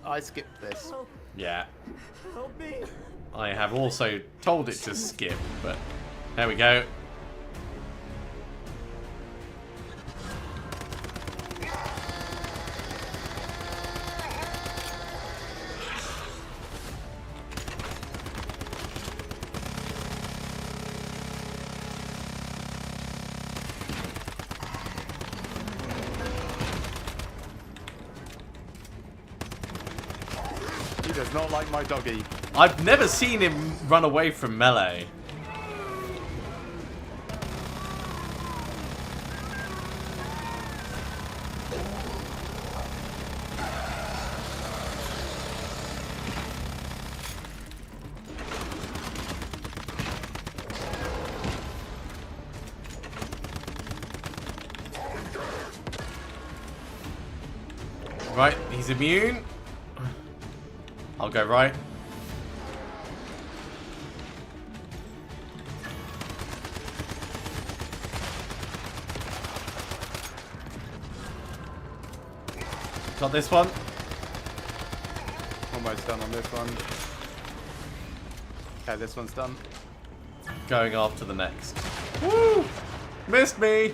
I skipped this. Yeah. Help me. I have also told it to skip, but there we go. He does not like my doggy. I've never seen him run away from melee. Right, he's immune. I'll go right. Got this one. Almost done on this one. Okay, this one's done. Going after the next. Woo! Missed me!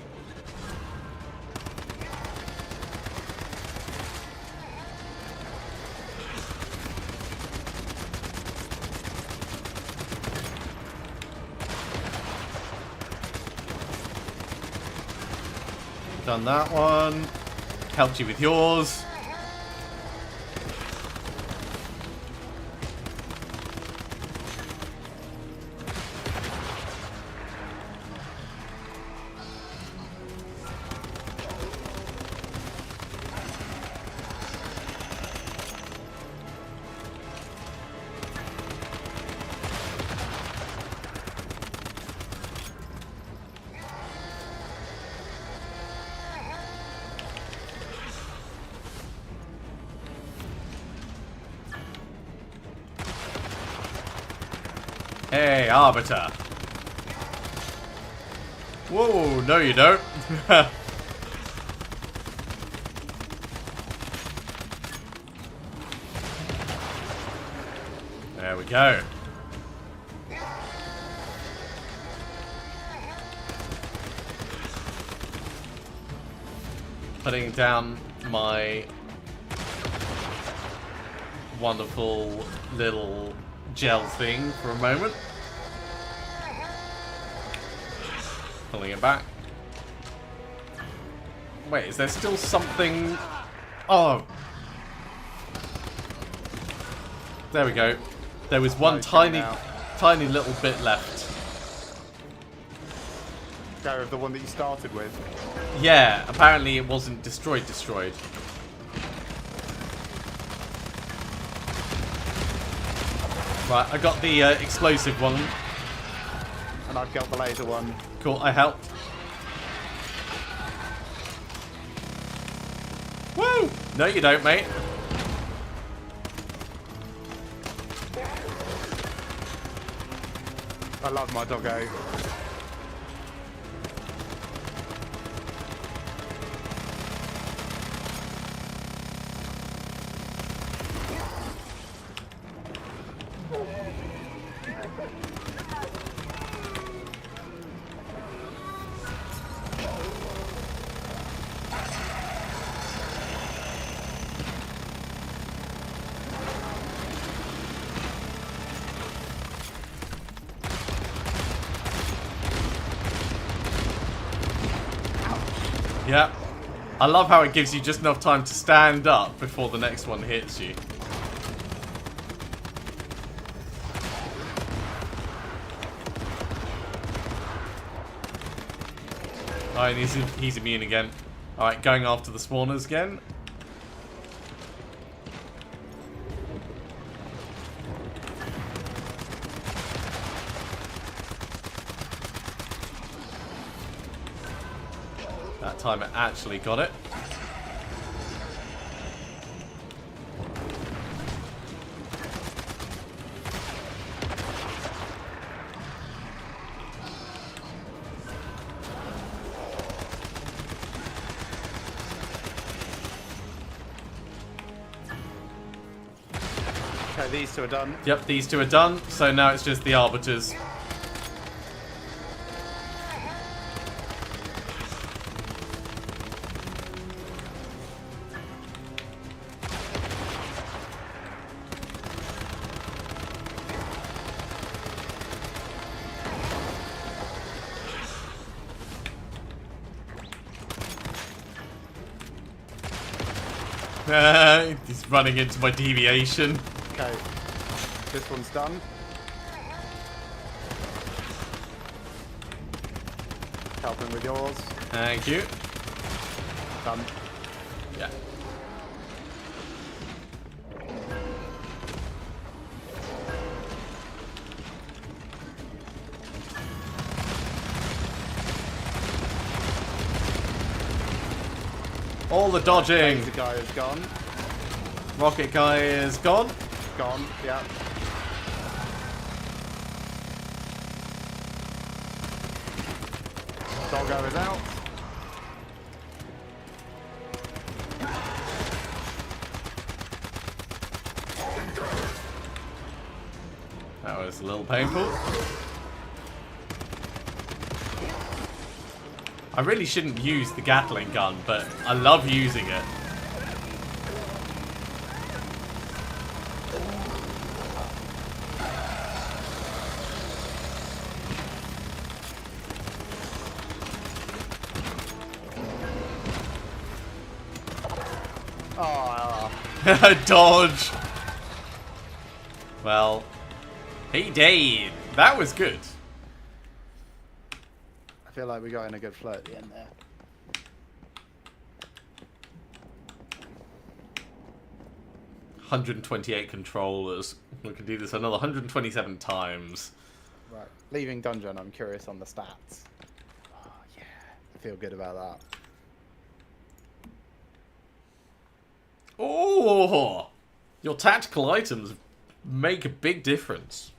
Done that one. Helped you with yours. Hey, Arbiter. Whoa, no you don't. There we go. Putting down my wonderful little gel thing for a moment. Pulling it back. Wait, is there still something? Oh. There we go. There was one tiny little bit left. Go with the one that you started with. Yeah, apparently it wasn't destroyed. Right, I got the explosive one. And I've got the laser one. Cool, I helped. Woo! No, you don't, mate. I love my doggo. Yeah. I love how it gives you just enough time to stand up before the next one hits you. Alright, he's immune again. Alright, going after the spawners again. That time it actually got it. Okay, these two are done. Yep, these two are done. So now it's just the arbiters. He's running into my deviation. Okay, this one's done. Helping with yours. Thank you. Done. Yeah. All the dodging. The guy is gone. Rocket guy is gone. Gone, yeah. Doggo is out. That was a little painful. I really shouldn't use the Gatling gun, but I love using it. Oh, Dodge! Well, he died. That was good. I feel like we got in a good flow at the end there. $128 controllers. We can do this another 127 times. Right, leaving dungeon, I'm curious on the stats. Oh, yeah, I feel good about that. Oh! Your tactical items make a big difference.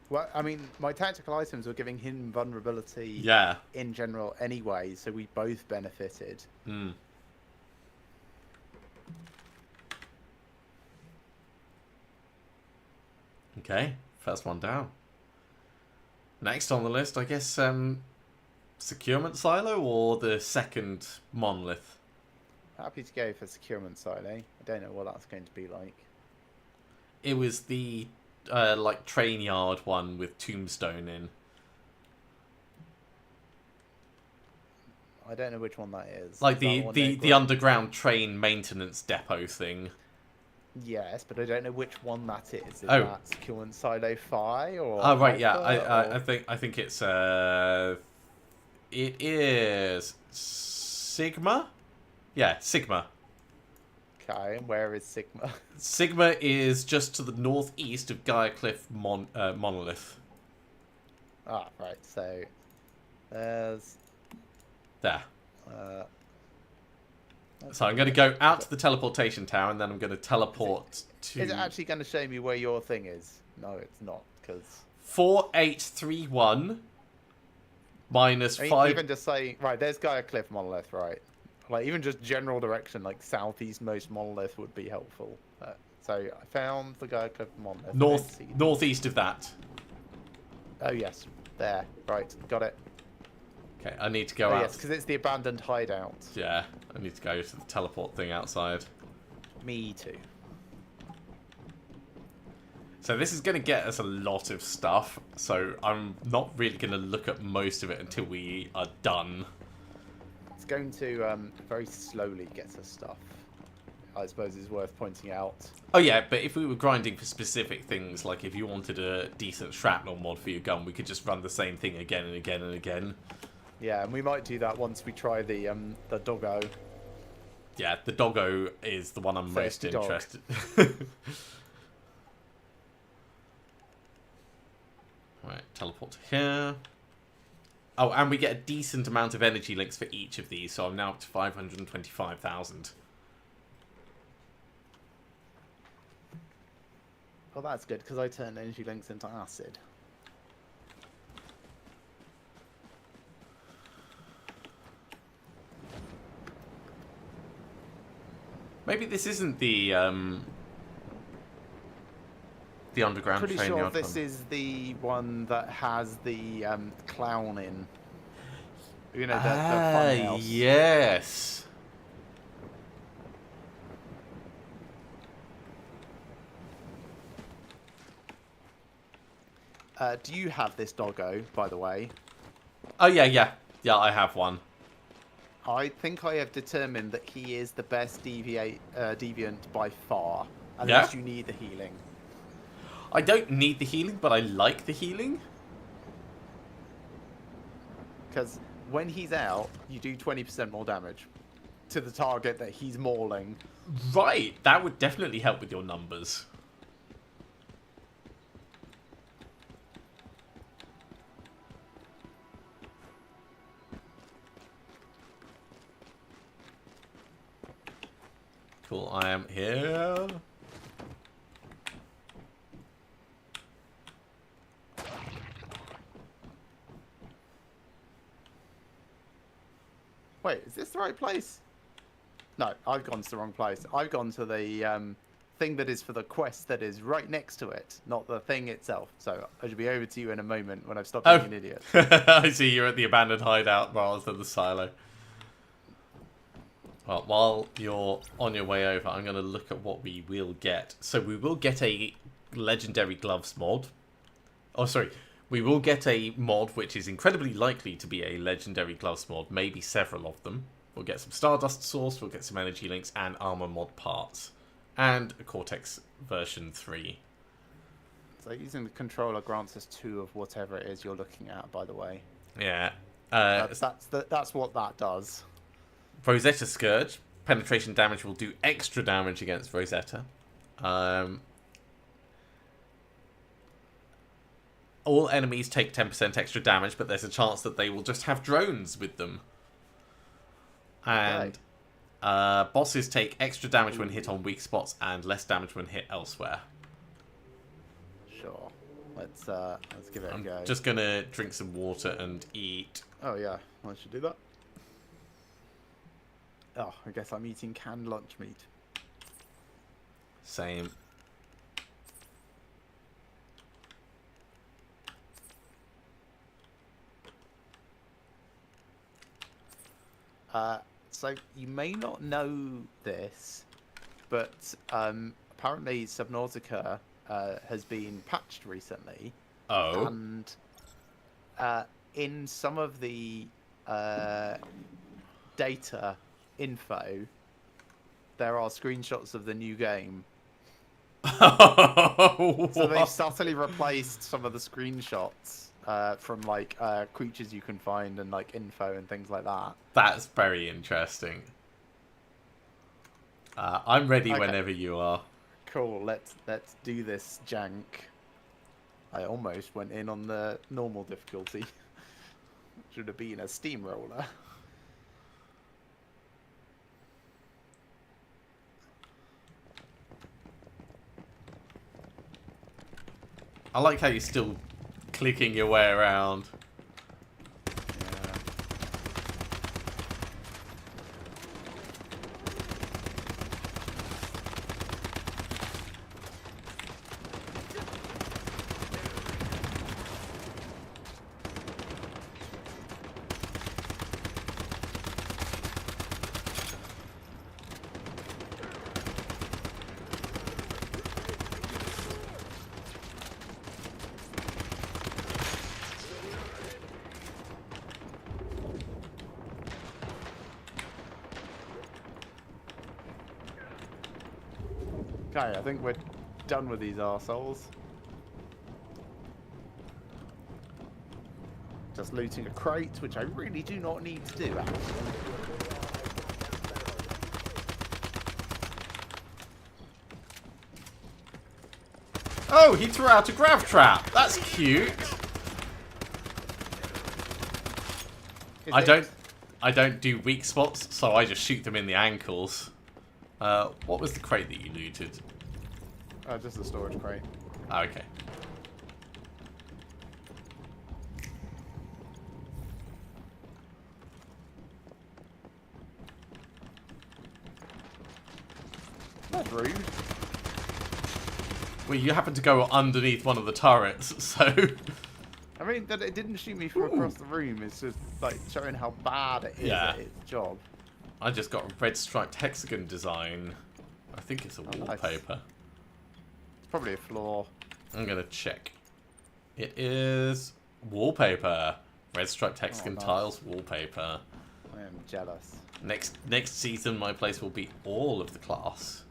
Well, I mean, my tactical items were giving him vulnerability Yeah. in general anyway, so we both benefited. Hmm. Okay, first one down. Next on the list, I guess, Securement Silo or the second Monolith? Happy to go for securement silo. I don't know what that's going to be like. It was the, like, train yard one with Tombstone in. I don't know which one that is. Like Is that one the Nick? underground train maintenance depot thing. Yes, but I don't know which one that is. Is Oh. that securement silo 5 or? Oh right, yeah. Alpha, I think it's it is Sigma. Yeah, Sigma. Okay, and where is Sigma? Sigma is just to the northeast of Gaia Cliff Monolith. Ah, right. So there's There. uh, So I'm going to go out to the teleportation tower, and then I'm going to teleport to... Is it actually going to show me where your thing is? No, it's not, because... 4831 minus I mean, 5... even just saying... Right, there's Gaia Cliff Monolith, right? Like, even just general direction, like, southeast-most monolith would be helpful. So, I found the Gaia Cliff Monolith. Northeast of that. Oh, yes. There. Right, got it. Okay, I need to go out. Yes, because it's the abandoned hideout. Yeah, I need to go to the teleport thing outside. Me too. So this is going to get us a lot of stuff, so I'm not really going to look at most of it until we are done. It's going to very slowly get us stuff. I suppose is worth pointing out. Oh yeah, but if we were grinding for specific things, like if you wanted a decent shrapnel mod for your gun, we could just run the same thing again and again and again. Yeah, and we might do that once we try the doggo. Yeah, the doggo is the one I'm most Thirsty dog. interested. Right, teleport to here. Oh, and we get a decent amount of energy links for each of these, so I'm now up to 525,000. Well, that's good, because I turned energy links into acid. Maybe this isn't the underground Pretty train sure yard this one. is the one that has the clown in. You know, the fun house. Yes. Do you have this doggo, by the way? Oh, yeah. Yeah, I have one. I think I have determined that he is the best deviant by far, unless you need the healing. I don't need the healing, but I like the healing. Because when he's out, you do 20% more damage to the target that he's mauling. Right, that would definitely help with your numbers. Cool, I am here. Wait, is this the right place? No, I've gone to the wrong place. I've gone to the thing that is for the quest that is right next to it, not the thing itself. So I should be over to you in a moment when I've stopped being an idiot. I see you're at the abandoned hideout rather than the silo. Well, while you're on your way over, I'm going to look at what we will get. So we will get a legendary gloves mod. Oh, sorry. We will get a mod which is incredibly likely to be a legendary gloves mod, maybe several of them. We'll get some Stardust source, we'll get some energy links and armor mod parts. And a Cortex version 3. So using the controller grants us 2 of whatever it is you're looking at, by the way. Yeah. That's what that does. Rosetta Scourge. Penetration damage will do extra damage against Rosetta. All enemies take 10% extra damage, but there's a chance that they will just have drones with them. And bosses take extra damage when hit on weak spots and less damage when hit elsewhere. Sure. Let's give it a go. I'm just going to drink some water and eat. Oh yeah, I should do that. Oh, I guess I'm eating canned lunch meat. Same. So you may not know this, but apparently Subnautica has been patched recently. Oh. And in some of the data info, there are screenshots of the new game. So they've subtly replaced some of the screenshots from like creatures you can find and like info and things like that. That's very interesting. I'm ready Okay. whenever you are. Cool. Let's do this, jank. I almost went in on the normal difficulty. Should have been a steamroller. I like how you're still clicking your way around. Yeah. Okay, I think we're done with these arseholes. Just looting a crate, which I really do not need to do, actually. Oh, he threw out a grav trap. That's cute. I don't do weak spots, so I just shoot them in the ankles. What was the crate that you looted? Just a storage crate. Oh, okay. That's rude. Well, you happen to go underneath one of the turrets, so... I mean, that it didn't shoot me from across the room. It's just like showing how bad it is Yeah. at its job. I just got a red striped hexagon design. I think it's a nice. wallpaper. It's probably a flaw. I'm gonna check. It is wallpaper. Red striped hexagon nice. tiles wallpaper. I am jealous. Next season, my place will be all of the class.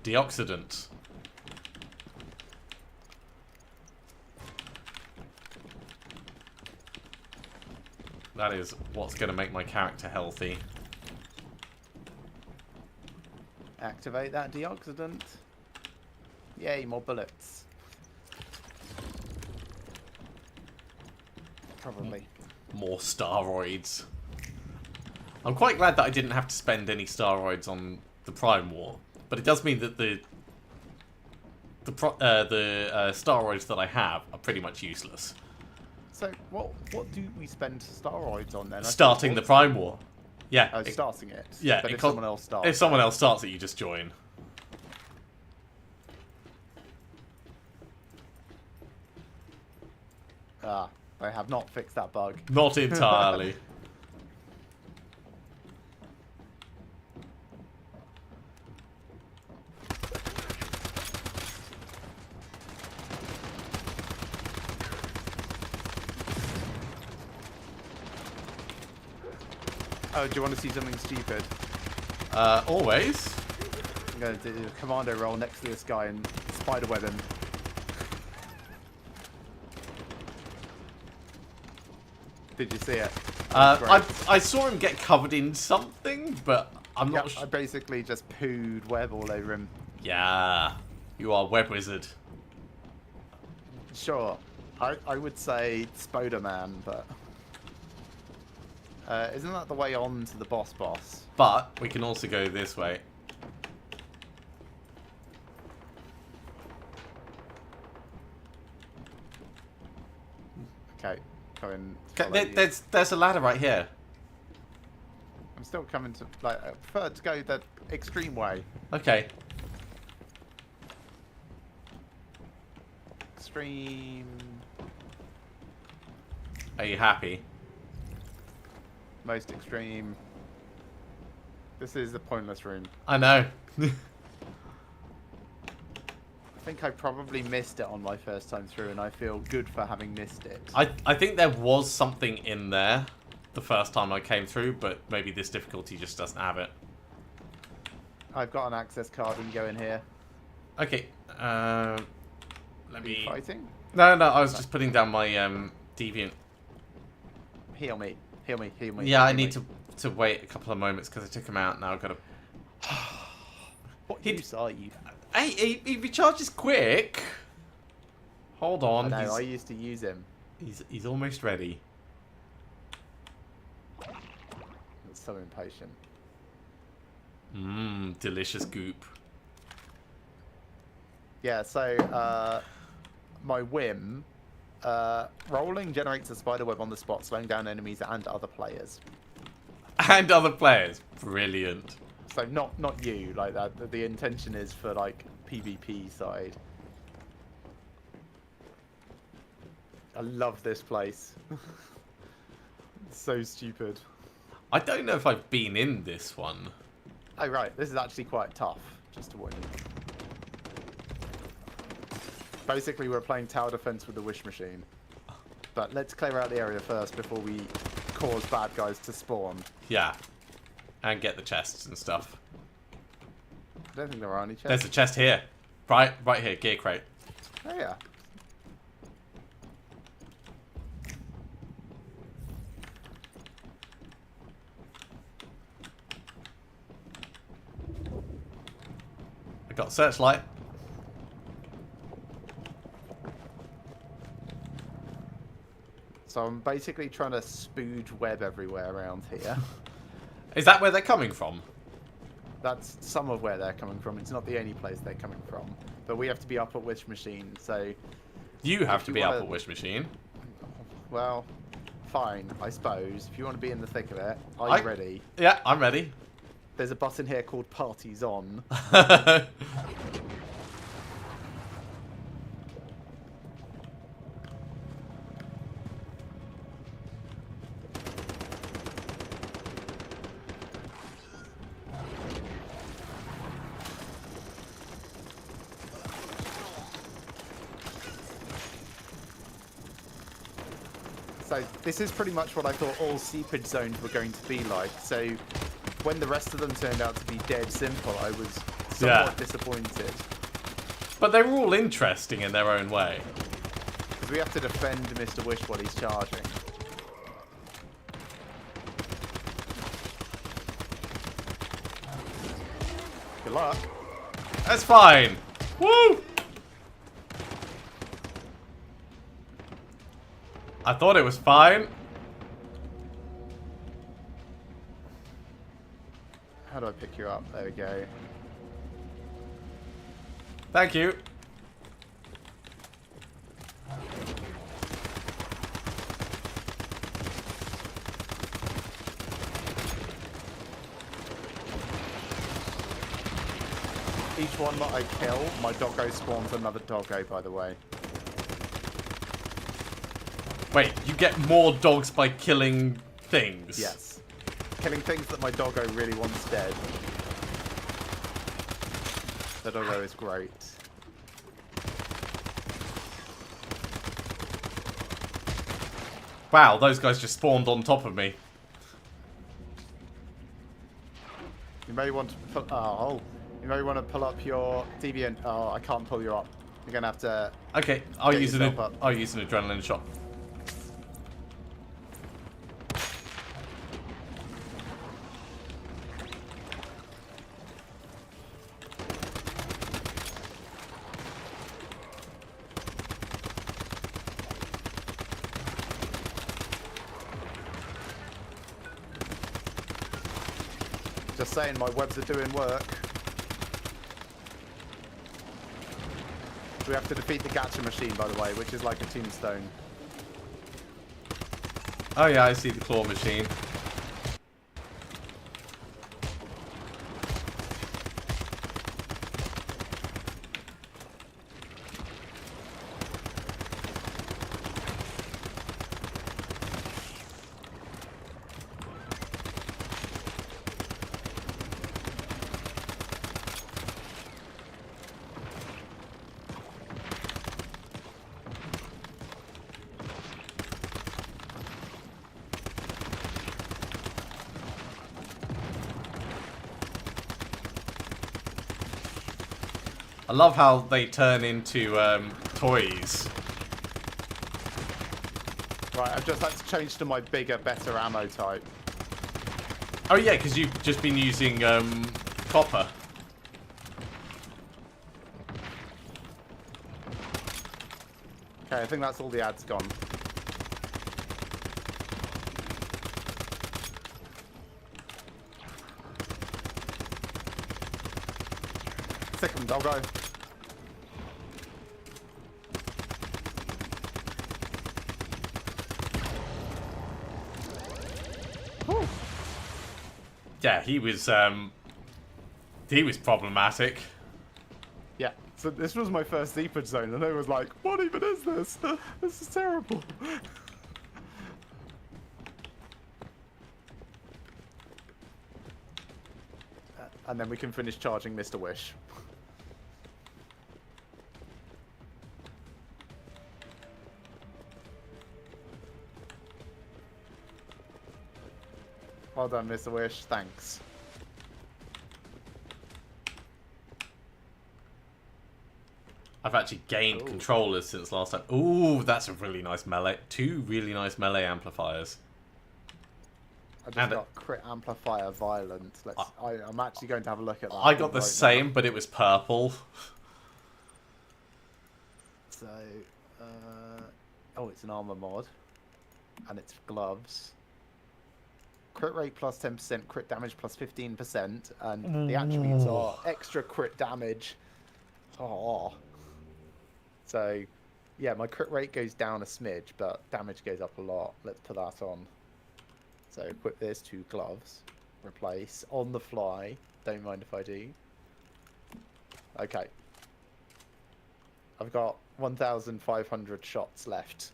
Deoxidant. That is what's going to make my character healthy. Activate that deoxidant. Yay, more bullets. Probably. More steroids. I'm quite glad that I didn't have to spend any steroids on the Prime War, but it does mean that the steroids that I have are pretty much useless. So, what do we spend steroids on then? Starting the Prime War. Yeah. Oh, starting it. Yeah. But if someone else starts. If someone else starts it, you just join. Ah, I have not fixed that bug. Not entirely. Oh, do you want to see something stupid? Always. I'm going to do a commando roll next to this guy and spiderweb him. Did you see it? I saw him get covered in something, but I'm not I sure. basically just pooed web all over him. Yeah. You are web wizard. Sure. I would say Spider-Man, but... isn't that the way on to the boss? But we can also go this way. Okay, going. There's a ladder right here. I'm still coming to. Like, I prefer to go the extreme way. Okay. Extreme. Are you happy? Most extreme. This is the pointless room. I know. I think I probably missed it on my first time through, and I feel good for having missed it. I think there was something in there the first time I came through, but maybe this difficulty just doesn't have it. I've got an access card. We can go in here. Okay. Let Are me. you fighting? No, I was just putting down my deviant. Heal me. Heal me. Heal me. Yeah, I heal need me. to wait a couple of moments because I took him out. Now I've got to. What use are you? Hey, he recharges quick. Hold on. I know. I used to use him. He's almost ready. I'm so impatient. Mmm, delicious goop. Yeah. So my whim. Rolling generates a spider web on the spot, slowing down enemies and other players. And other players. Brilliant. So not you, like that. The intention is for like PvP side. I love this place. It's so stupid. I don't know if I've been in this one. Oh right, this is actually quite tough. Just to warn you. Basically, we're playing tower defense with the wish machine. But let's clear out the area first before we cause bad guys to spawn. Yeah. And get the chests and stuff. I don't think there are any chests. There's a chest here. Right here, gear crate. Oh yeah. I got searchlight. So I'm basically trying to spooge web everywhere around here. Is that where they're coming from? That's some of where they're coming from. It's not the only place they're coming from. But we have to be up at Wish Machine, so... You have to be up wanna- at Wish Machine. Well, fine, I suppose. If you want to be in the thick of it, are you ready? Yeah, I'm ready. There's a button here called Parties On. So this is pretty much what I thought all seepage zones were going to be like. So when the rest of them turned out to be dead simple, I was somewhat disappointed. But they were all interesting in their own way. Because we have to defend Mr. Wish while he's charging. Good luck. That's fine. Woo! I thought it was fine. How do I pick you up? There we go. Thank you. Each one that I kill, my doggo spawns another doggo, by the way. Wait, you get more dogs by killing things? Yes. Killing things that my doggo really wants dead. The doggo is great. Wow, those guys just spawned on top of me. You may want to put. Oh, you may want to pull up your deviant. Oh, I can't pull you up. You're gonna have to. Okay, I'll Get use an yourself up. adrenaline shot. Just saying, my webs are doing work. We have to defeat the gacha machine, by the way, which is like a tombstone. Oh yeah, I see the claw machine. I love how they turn into toys. Right, I've just had to change to my bigger, better ammo type. Oh yeah, because you've just been using copper. Okay, I think that's all the ads gone. Second, I'll go. Whew. Yeah, he was problematic. Yeah, so this was my first seepage zone, and I was like, what even is this? This is terrible. And then we can finish charging Mr. Wish. Well done, Mr. Wish. Thanks. I've actually gained controllers since last time. Ooh, that's a really nice melee. 2 really nice melee amplifiers. I just got crit amplifier violent. I'm actually going to have a look at that. I got the same, but it was purple. So, oh, it's an armor mod, and it's gloves. Crit rate plus 10%, crit damage plus 15%, and the attributes are extra crit damage. Oh. So, yeah, my crit rate goes down a smidge, but damage goes up a lot. Let's put that on. So, equip this to gloves. Replace. On the fly. Don't mind if I do. Okay. I've got 1,500 shots left.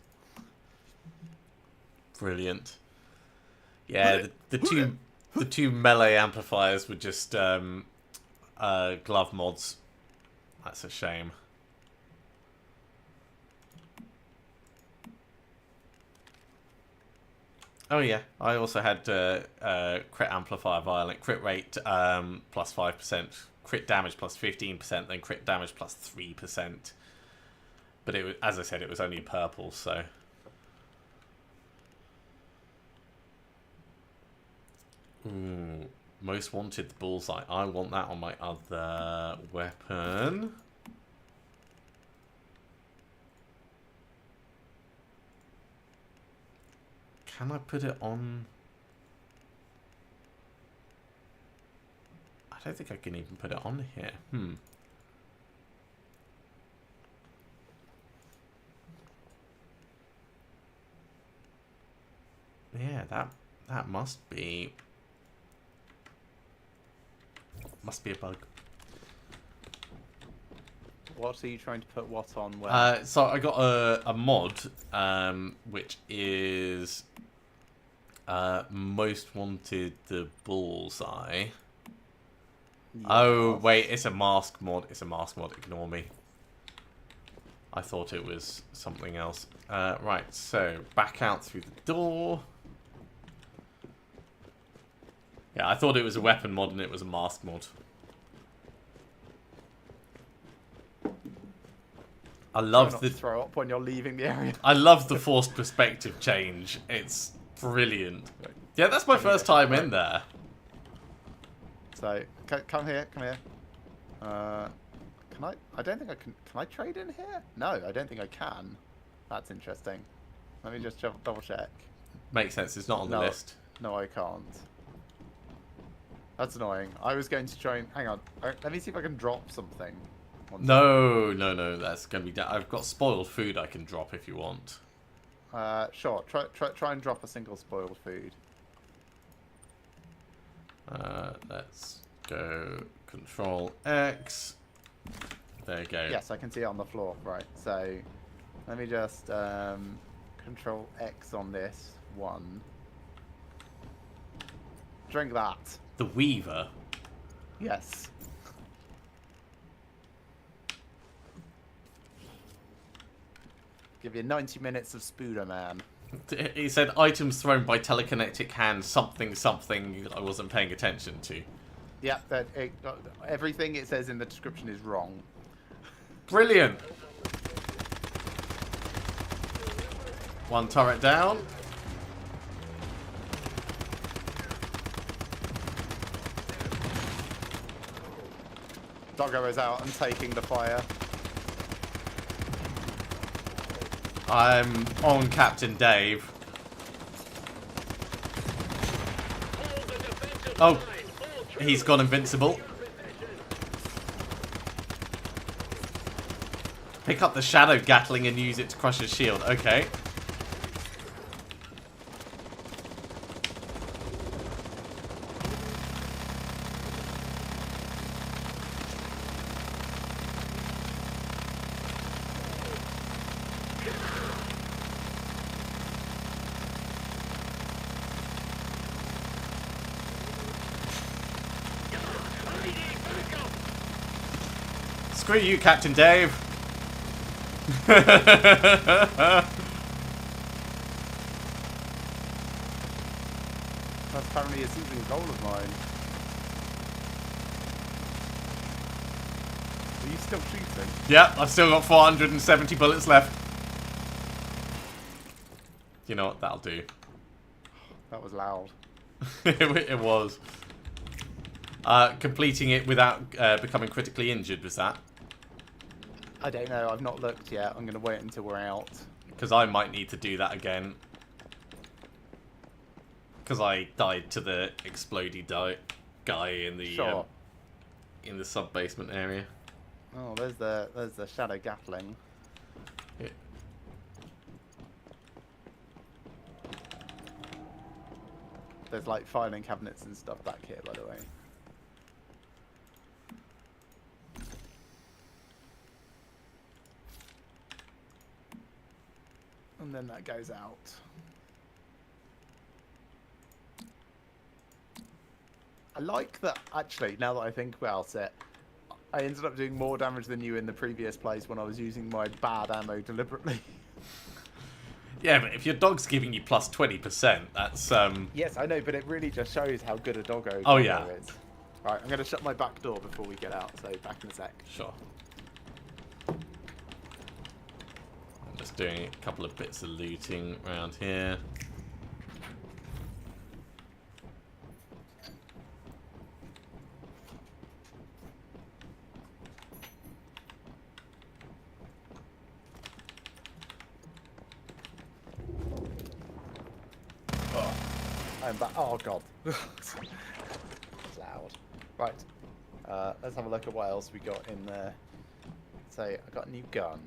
Brilliant. Yeah, the two melee amplifiers were just glove mods. That's a shame. Oh yeah, I also had crit amplifier violent, crit rate plus 5%, crit damage plus 15%, then crit damage plus 3%. But it was, as I said, it was only purple, so. Ooh, most wanted, the bullseye. I want that on my other weapon. Can I put it on? I don't think I can even put it on here. Yeah, that must be a bug. What are you trying to put what on where? So I got a mod, which is most wanted the bullseye. Yes. Oh wait, it's a mask mod. It's a mask mod. Ignore me. I thought it was something else. Right, so back out through the door. Yeah, I thought it was a weapon mod and it was a mask mod. I love the throw up when you're leaving the area. I love the forced perspective change. It's brilliant. Yeah, that's my first time in there. So come here, come here. Can I? I don't think I can. Can I trade in here? No, I don't think I can. That's interesting. Let me just double check. Makes sense. It's not on the list. No, I can't. That's annoying. I was going to try and hang on. Let me see if I can drop something. No. That's gonna be. I've got spoiled food I can drop if you want. Sure. Try and drop a single spoiled food. Let's go Control X. There you go. Yes, I can see it on the floor. Right. So let me just Control X on this one. Drink that. The Weaver. Yes. Give you 90 minutes of Spooder Man. He said items thrown by telekinetic hand, something I wasn't paying attention to. Yeah, everything it says in the description is wrong. Brilliant. One turret down. Doggo is out and taking the fire. I'm on Captain Dave. Oh, he's gone invincible. Pick up the Shadow Gatling and use it to crush his shield. Okay. Screw you, Captain Dave. That's apparently a season goal of mine. Are you still shooting? Yep, I've still got 470 bullets left. You know what? That'll do. That was loud. It was. Completing it without becoming critically injured, was that? I don't know. I've not looked yet. I'm going to wait until we're out. Because I might need to do that again. Because I died to the explodey guy in the sub basement area. Oh, there's the Shadow Gatling. Yeah. There's like filing cabinets and stuff back here, by the way. And then that goes out. I like that, actually, now that I think about it, I ended up doing more damage than you in the previous place when I was using my bad ammo deliberately. Yeah, but if your dog's giving you plus 20%, that's... Yes, I know, but it really just shows how good a doggo Oh, yeah. is. Right, I'm going to shut my back door before we get out, so back in a sec. Sure. I'm just doing a couple of bits of looting around here. I'm back. Oh, God. It's loud. Right. Let's have a look at what else we got in there. So, I got a new gun,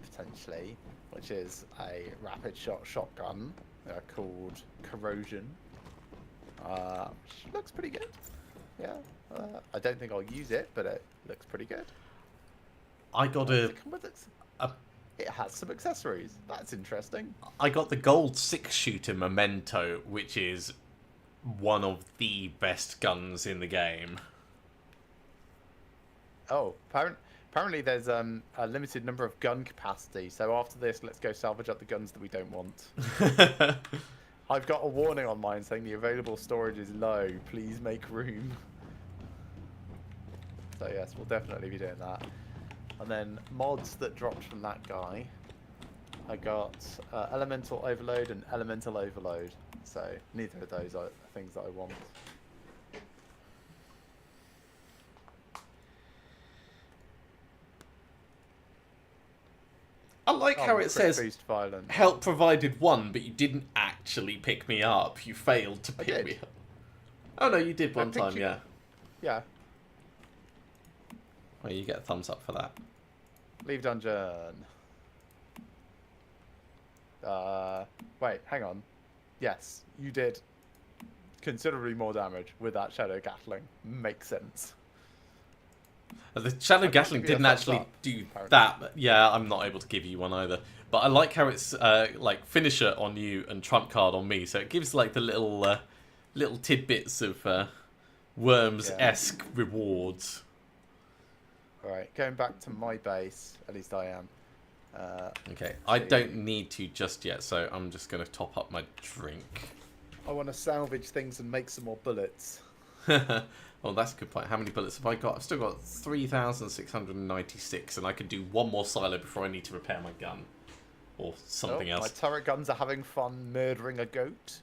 potentially, which is a rapid shot shotgun called Corrosion. Which looks pretty good. Yeah. I don't think I'll use it, but it looks pretty good. I got It has some accessories. That's interesting. I got the gold 6-shooter Memento, which is one of the best guns in the game. Oh, apparently there's a limited number of gun capacity. So after this, let's go salvage up the guns that we don't want. I've got a warning on mine saying the available storage is low. Please make room. So yes, we'll definitely be doing that. And then mods that dropped from that guy. I got Elemental Overload and Elemental Overload. So neither of those are things that I want. I like how it says boost violence. help provided 1, but you didn't actually pick me up. You failed to pick me up. Oh no, you did one time, yeah. Yeah. Well, you get a thumbs up for that. Leave dungeon. Wait, hang on. Yes, you did considerably more damage with that Shadow Gatling. Makes sense. The Shadow Gatling didn't actually do that. But yeah, I'm not able to give you one either. But I like how it's like finisher on you and trump card on me. So it gives like the little little tidbits of Worms-esque rewards. Alright, going back to my base. At least I am. Okay, I don't need to just yet, so I'm just going to top up my drink. I want to salvage things and make some more bullets. Well, that's a good point. How many bullets have I got? I've still got 3,696, and I could do one more silo before I need to repair my gun. Or something else. My turret guns are having fun murdering a goat.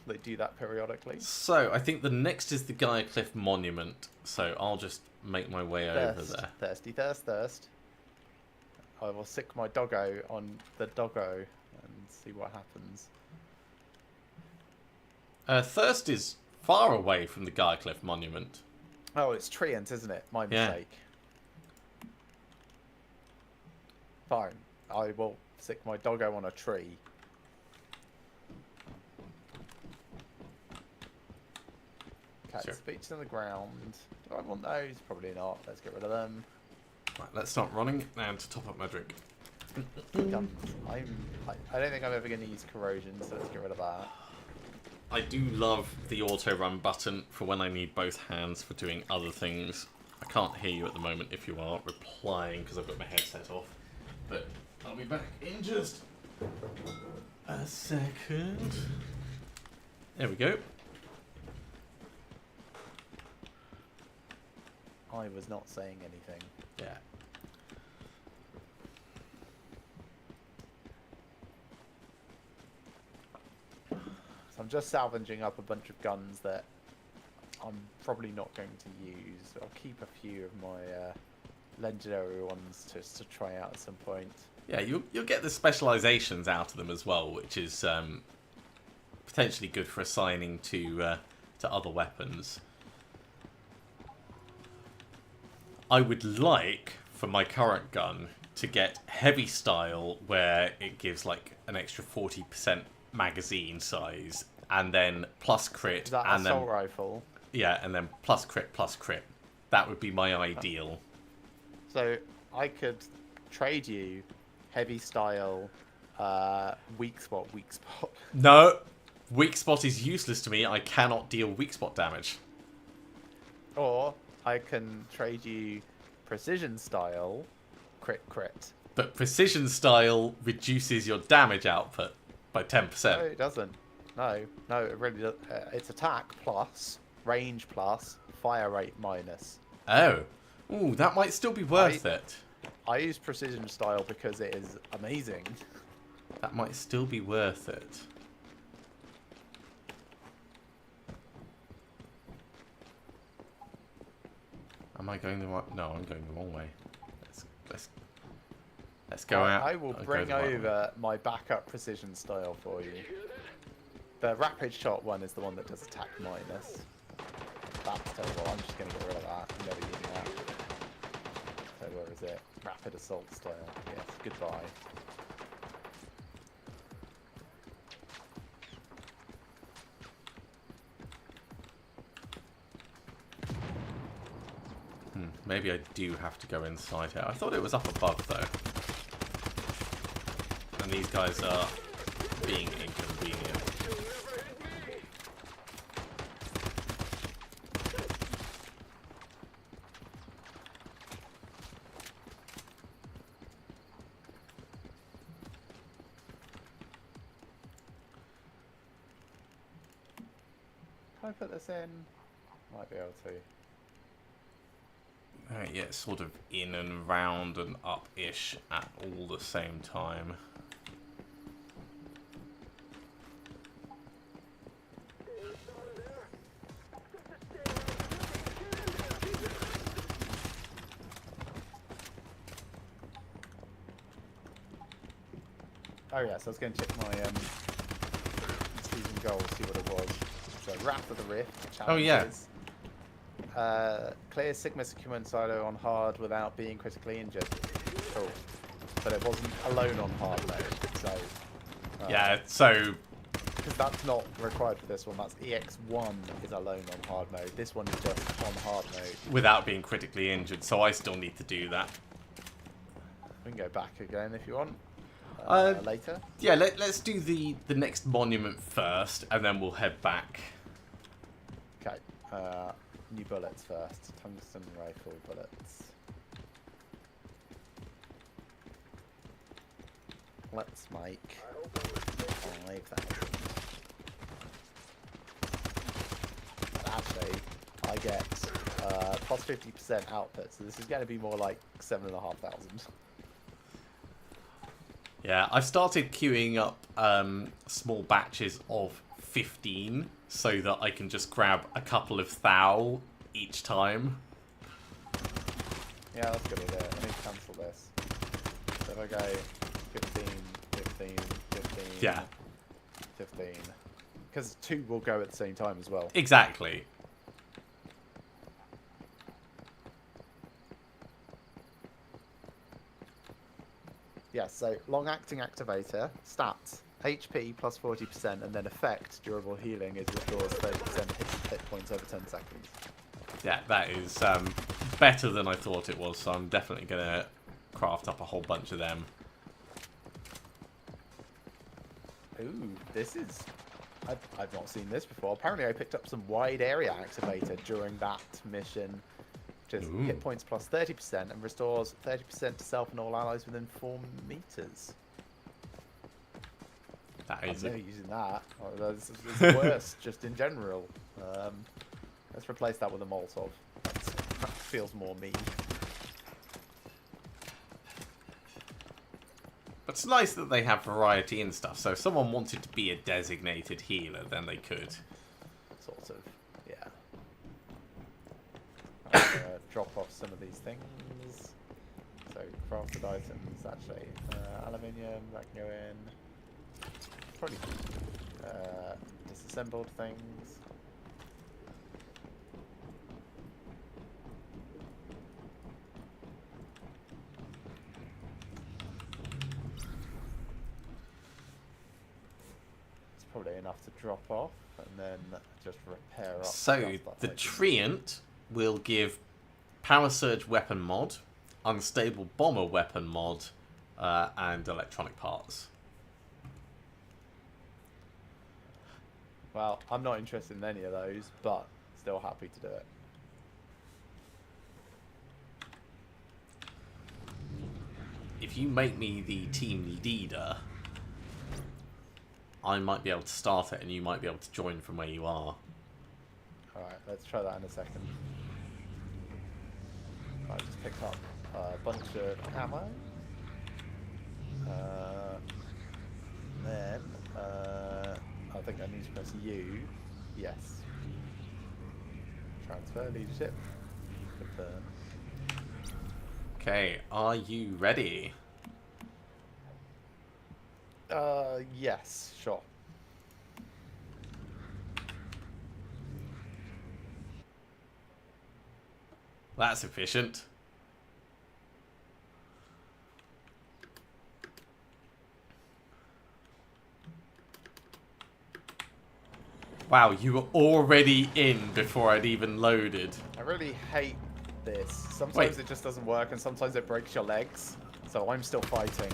They do that periodically. So, I think the next is the Gaia Cliff Monument. So, I'll just make my way over there. Thirsty, thirst. I will sick my doggo on the doggo and see what happens. Thirst is far away from the Gaia Cliff Monument. Oh, it's Treant, isn't it? My mistake. Fine. I will sick my doggo on a tree. Cat speech on the ground. Do I want those? Probably not. Let's get rid of them. Right, let's start running and to top up my drink. Guns. I don't think I'm ever going to use corrosion, so let's get rid of that. I do love the auto run button for when I need both hands for doing other things. I can't hear you at the moment if you are replying because I've got my headset off. But I'll be back in just a second. There we go. I was not saying anything. Yeah. So I'm just salvaging up a bunch of guns that I'm probably not going to use. I'll keep a few of my legendary ones to try out at some point. Yeah, you'll get the specializations out of them as well, which is potentially good for assigning to other weapons. I would like, for my current gun, to get heavy style, where it gives like an extra 40% magazine size, and then plus crit, Is that and assault then rifle? yeah, and then plus crit, plus crit. That would be my ideal. So I could trade you heavy style, weak spot. No, weak spot is useless to me. I cannot deal weak spot damage. Or I can trade you precision style, crit. But precision style reduces your damage output by 10%. No, it doesn't. No, it really doesn't. It's attack plus, range plus, fire rate minus. Oh. Ooh, that might still be worth it. I use precision style because it is amazing. That might still be worth it. Am I going the right? No, I'm going the wrong way. Let's go out. I will bring over my backup precision style for you. The rapid shot one is the one that does attack minus. That's terrible. I'm just going to get rid of that. I'm never using that. So where is it? Rapid assault style. Yes. Goodbye. Maybe I do have to go inside here. I thought it was up above though. And these guys are being inconvenient. Can I put this in? Might be able to. Yeah, it's sort of in and round and up-ish at all the same time. Oh yes, I was going to check my season goal, see what it was. So Wrath of the Rift. Oh yeah. Clear Sigma securement silo on hard without being critically injured. Cool. But it wasn't alone on hard mode, so... yeah, so... Because that's not required for this one. That's EX1 is alone on hard mode. This one is just on hard mode. Without being critically injured, so I still need to do that. We can go back again if you want. Later. Yeah, let's do the next monument first, and then we'll head back. Okay. New bullets first. Tungsten rifle bullets. Let's make 5,000. Actually, get plus 50% output. So this is going to be more like 7,500. Yeah, I've started queuing up small batches of 15 so that I can just grab a couple of thou each time. Yeah, that's a good idea. I need to cancel this. So if I go 15, 15, 15, Yeah. 15. Because 2 will go at the same time as well. Exactly. Yeah, so long-acting activator, stats, HP plus 40%, and then effect, durable healing, is restores 30% hit points over 10 seconds. Yeah, that is better than I thought it was, so I'm definitely going to craft up a whole bunch of them. Ooh, this is... I've not seen this before. Apparently I picked up some wide area activator during that mission. Which is hit points plus 30% and restores 30% to self and all allies within 4 meters. That is I'm never using that. It's worse, just in general. Let's replace that with a Molotov. That feels more me. But it's nice that they have variety and stuff, so if someone wanted to be a designated healer, then they could. Sort of, yeah. Drop off some of these things. So, crafted items, actually. Aluminium, that can go in. Probably disassembled things. It's probably enough to drop off and then just repair up. So, the Treant will give Power Surge weapon mod, Unstable Bomber weapon mod, and electronic parts. Well, I'm not interested in any of those, but still happy to do it. If you make me the team leader, I might be able to start it and you might be able to join from where you are. Alright, let's try that in a second. I just picked up a bunch of ammo. Then, I think I need to press U. Yes. Transfer leadership. Confirm. Okay, are you ready? Yes, sure. That's efficient. Wow, you were already in before I'd even loaded. I really hate this. Sometimes Wait. it just doesn't work and sometimes it breaks your legs. So I'm still fighting.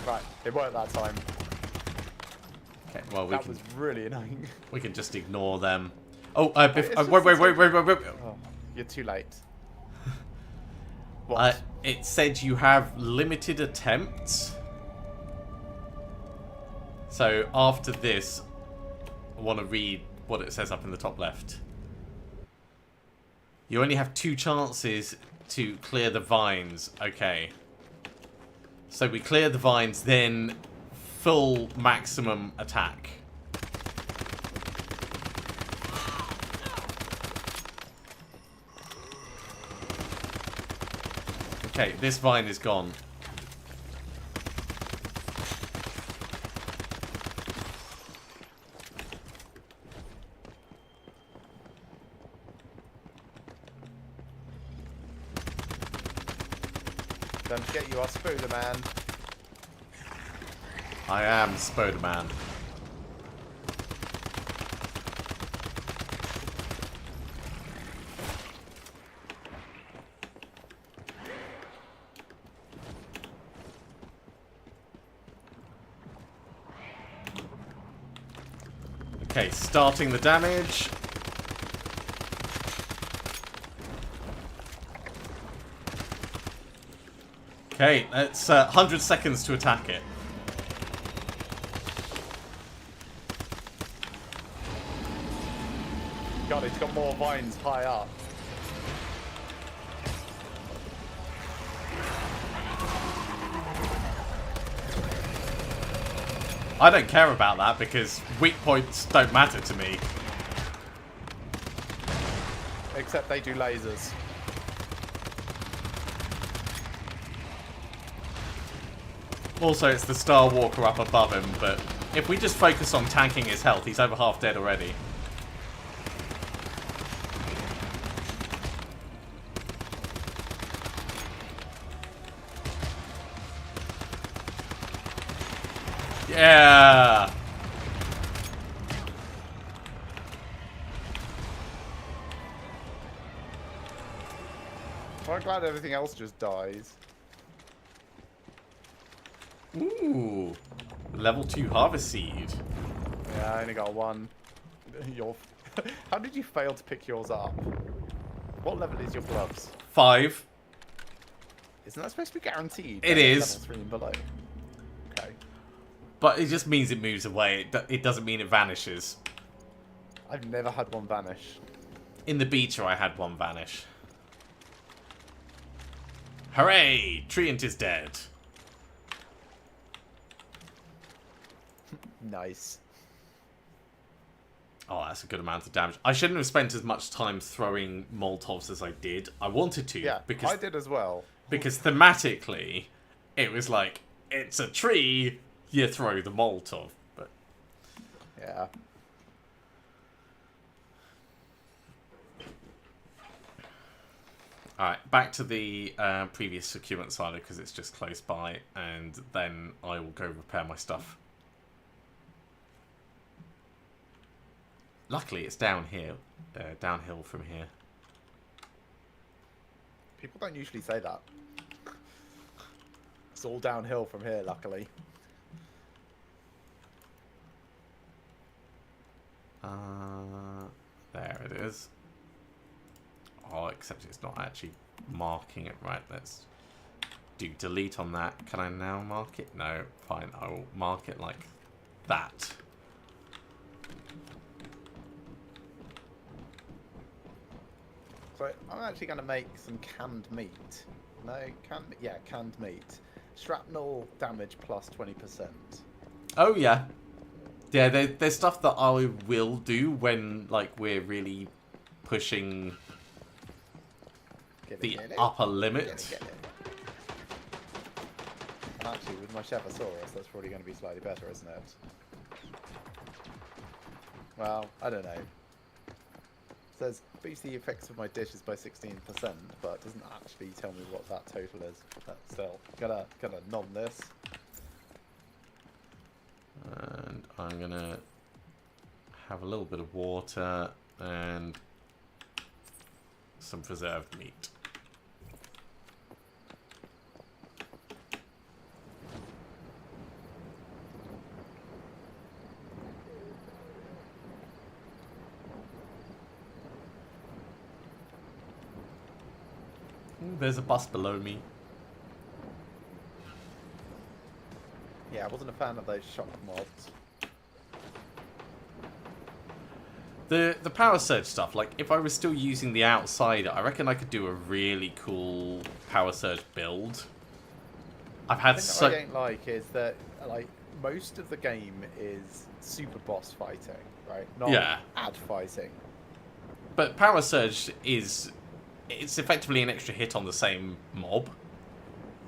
Right, it worked that time. Okay, well, That was really annoying. we can just ignore them. Oh, It's just wait. Oh, you're too late. What? It said you have limited attempts. So after this, I want to read what it says up in the top left. You only have 2 chances to clear the vines. Okay. So we clear the vines, then full maximum attack. Okay, this vine is gone. Don't forget you are Spider-Man. I am Spider-Man. Okay, starting the damage. Okay, it's 100 seconds to attack it. god, it's got more vines high up. I don't care about that because weak points don't matter to me. Except they do lasers. Also, it's the Star Walker up above him, but if we just focus on tanking his health, he's over half dead already. Yeah! I'm glad everything else just dies. Ooh. Level 2 Harvest Seed. Yeah, I only got one. How did you fail to pick yours up? What level is your gloves? 5. Isn't that supposed to be guaranteed? It is. Level 3 and below. Okay. But it just means it moves away. It doesn't mean it vanishes. I've never had one vanish. In the beta, I had one vanish. Hooray! Treant is dead. Nice. Oh, that's a good amount of damage. I shouldn't have spent as much time throwing Molotovs as I did. I wanted to. Yeah, because I did as well. Because thematically, it was like, it's a tree, you throw the Molotov. But yeah. Alright, back to the previous securement silo because it's just close by, and then I will go repair my stuff. Luckily, it's down here, downhill from here. People don't usually say that. It's all downhill from here, luckily. There it is. Oh, except it's not actually marking it right. Let's do delete on that. Can I now mark it? No, fine. I will mark it like that. So I'm actually going to make some canned meat. No, canned meat. Shrapnel damage plus 20%. Oh yeah, yeah. There's stuff that I will do when like we're really pushing the upper limit. Get it. And actually, with my Shevosaurus, that's probably going to be slightly better, isn't it? Well, I don't know. It says boost the effects of my dishes by 16%, but it doesn't actually tell me what that total is. But still, gonna nom this. And I'm gonna have a little bit of water and some preserved meat. Ooh, there's a bus below me. Yeah, I wasn't a fan of those shock mods. The power surge stuff, like if I was still using the outsider, I reckon I could do a really cool power surge build. I've had What I don't like is that like most of the game is super boss fighting, right? Not ad fighting. But power surge is it's effectively an extra hit on the same mob.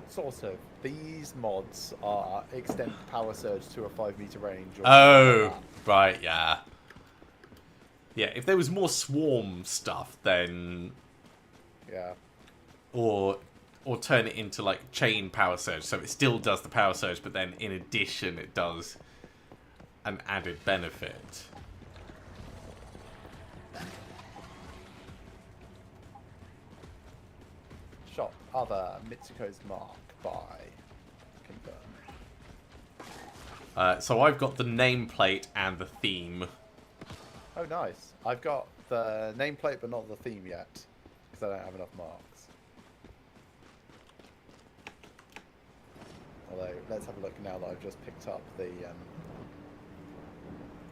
Sort of. These mods are extend power surge to a 5-meter range. Or oh, right, yeah. Yeah, if there was more swarm stuff, then... Yeah. Or turn it into, like, chain power surge. So it still does the power surge, but then in addition it does an added benefit. Shop other Mitsuko's mark by confirm. So I've got the nameplate and the theme. Oh, nice. I've got the nameplate, but not the theme yet, because I don't have enough marks. Although, let's have a look now that I've just picked up the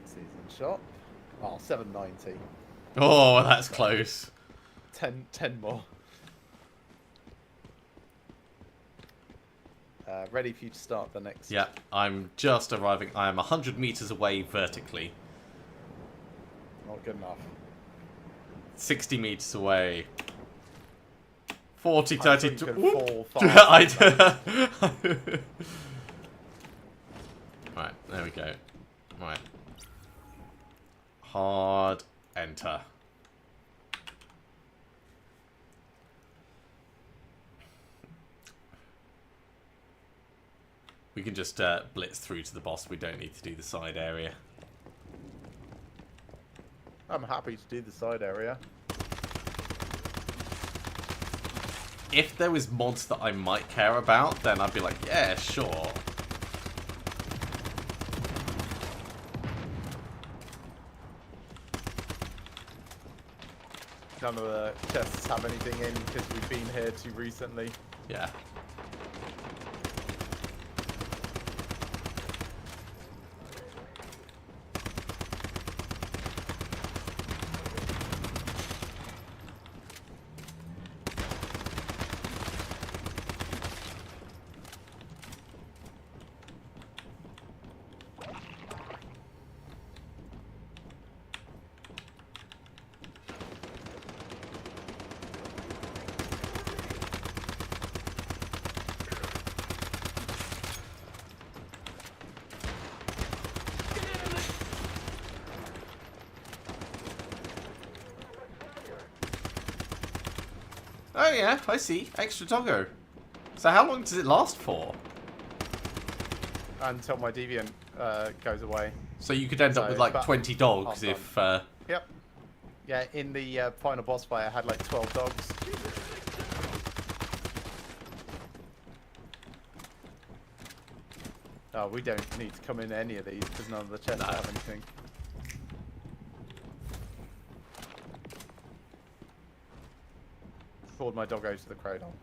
season shop. Oh, $7.90. Oh, that's close. 10 more. Ready for you to start the next. Yeah, I'm just arriving. I am 100 meters away vertically. Not good enough. 60 meters away. 40, I thought 30... you could Whoop. fall fast. Right, there we go. Right. Hard enter. We can just blitz through to the boss. We don't need to do the side area. I'm happy to do the side area. If there was mods that I might care about, then I'd be like, yeah, sure. None of the chests have anything in because we've been here too recently. Yeah. Oh yeah, I see. Extra doggo. So how long does it last for? Until my deviant goes away. So you could end up with like 20 dogs if... Yep. Yeah, in the final boss fight I had like 12 dogs. Oh, we don't need to come in any of these because none of the chests have anything. Forward my doggo to the cradle.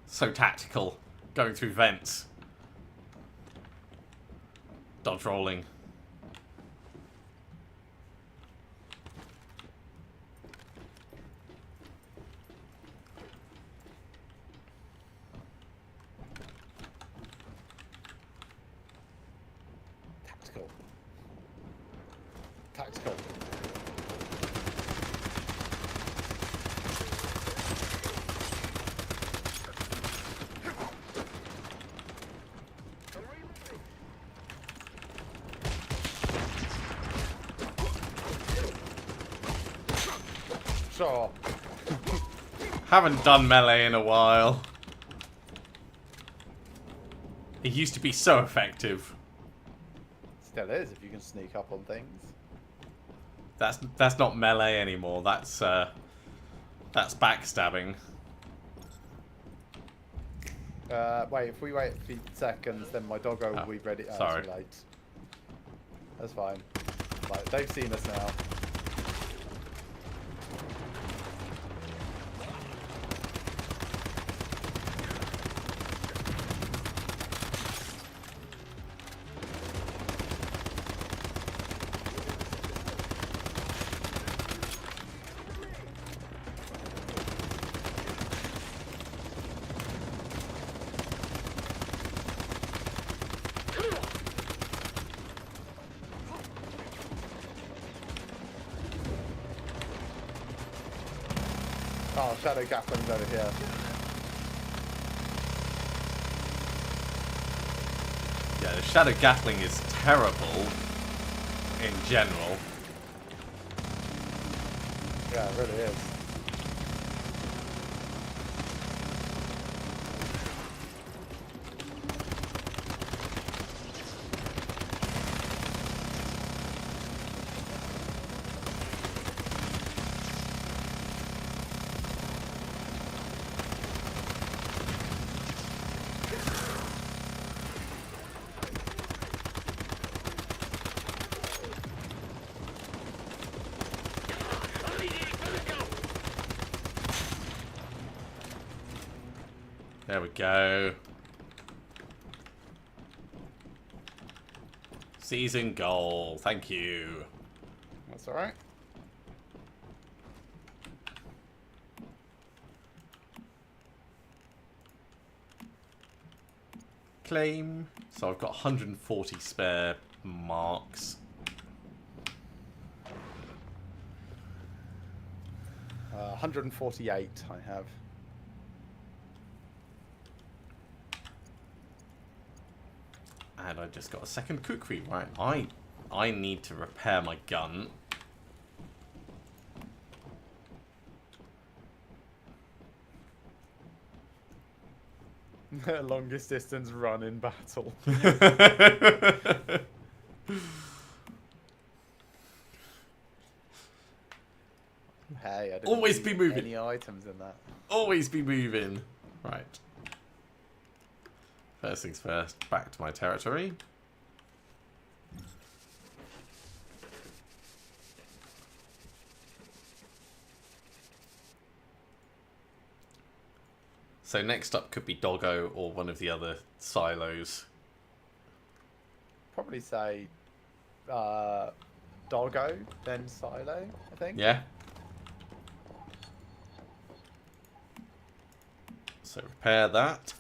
So tactical. Going through vents. Dodge rolling. Tactical. Tactical. Sure. Haven't done melee in a while. It used to be so effective. Still is if you can sneak up on things. That's not melee anymore. That's backstabbing. Wait, if we wait a few seconds, then my doggo will be ready. Oh, sorry. Too late. That's fine. Like, they've seen us now. Oh, Shadow Gatling's over here. Yeah, the Shadow Gatling is terrible in general. Yeah, it really is. There we go. Season goal. Thank you. That's all right. Claim. So I've got 140 spare marks. 148 I have. And I just got a second kukri. Right, I need to repair my gun. Longest distance run in battle. Hey, I didn't Always see be moving. any items in that. Always be moving. Right. First things first, back to my territory. So next up could be Doggo or one of the other silos. Probably say Doggo, then Silo, I think. Yeah. So repair that.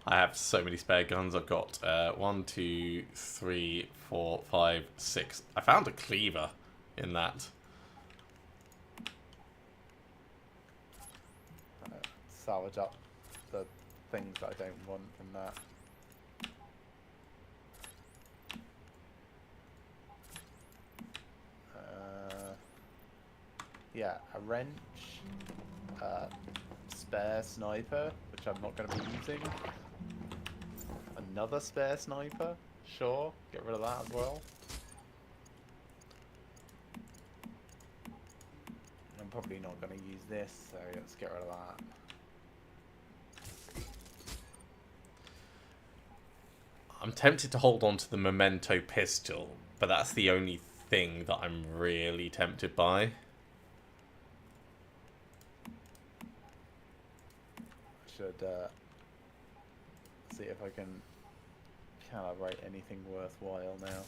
I have so many spare guns. I've got 1, 2, 3, 4, 5, 6. I found a cleaver in that. Salvage up the things that I don't want from that. Yeah, a wrench, spare sniper, which I'm not going to be using. Another spare sniper, sure, get rid of that as well. I'm probably not going to use this, so let's get rid of that. I'm tempted to hold on to the Memento pistol, but that's the only thing that I'm really tempted by. Should see if I can calibrate anything worthwhile now.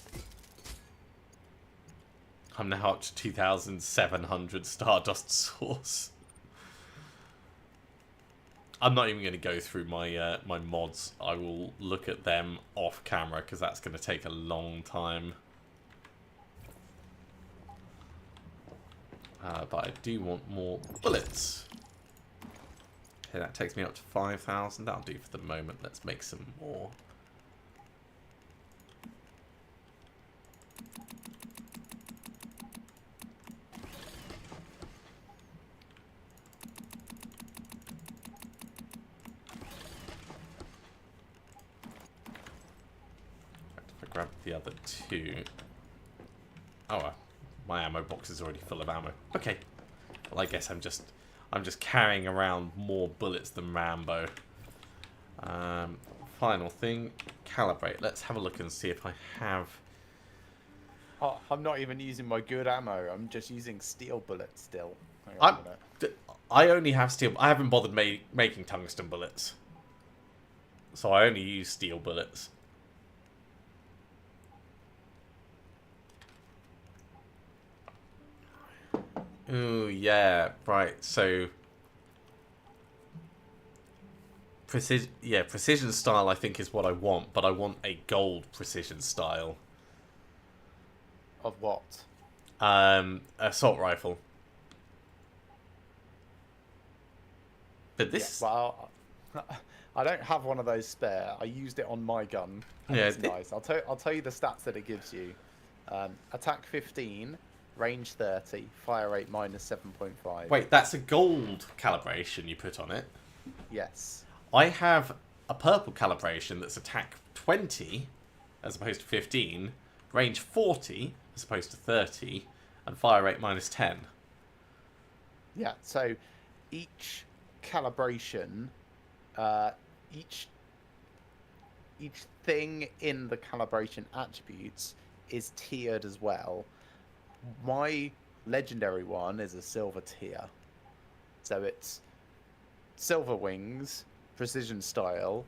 I'm now up to 2,700 Stardust source. I'm not even going to go through my my mods. I will look at them off camera because that's going to take a long time. But I do want more bullets. Okay, that takes me up to 5,000. That'll do for the moment. Let's make some more. If I grab the other two. Oh, my ammo box is already full of ammo. Okay. Well, I guess I'm just carrying around more bullets than Rambo. Final thing, calibrate. Let's have a look and see if I have... Oh, I'm not even using my good ammo. I'm just using steel bullets still. Hang on a minute. I only have steel... I haven't bothered making tungsten bullets. So I only use steel bullets. Ooh, yeah, right. So... precision style I think is what I want, but I want a gold precision style. Of what? Assault rifle. But this... Yeah, well, I don't have one of those spare. I used it on my gun. And Yeah, it's nice. I'll tell you the stats that it gives you. Attack 15, range 30, fire rate -7.5. Wait, that's a gold calibration you put on it. Yes. I have a purple calibration that's attack 20 as opposed to 15, range 40 as opposed to 30, and fire rate -10. Yeah, so each calibration, each thing in the calibration attributes is tiered as well. My legendary one is a silver tier. So it's silver wings, precision style,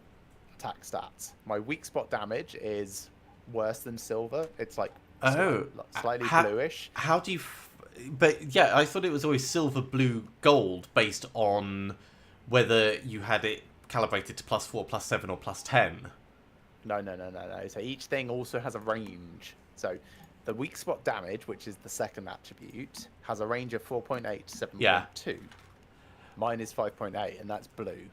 attack stats. My weak spot damage is worse than silver. It's like Oh, slightly how, bluish. how do you... But yeah, I thought it was always silver, blue, gold based on whether you had it calibrated to +4, +7, or +10. No. So each thing also has a range. So the weak spot damage, which is the second attribute, has a range of 4.8 to 7.2. Yeah. Mine is 5.8, and that's blue.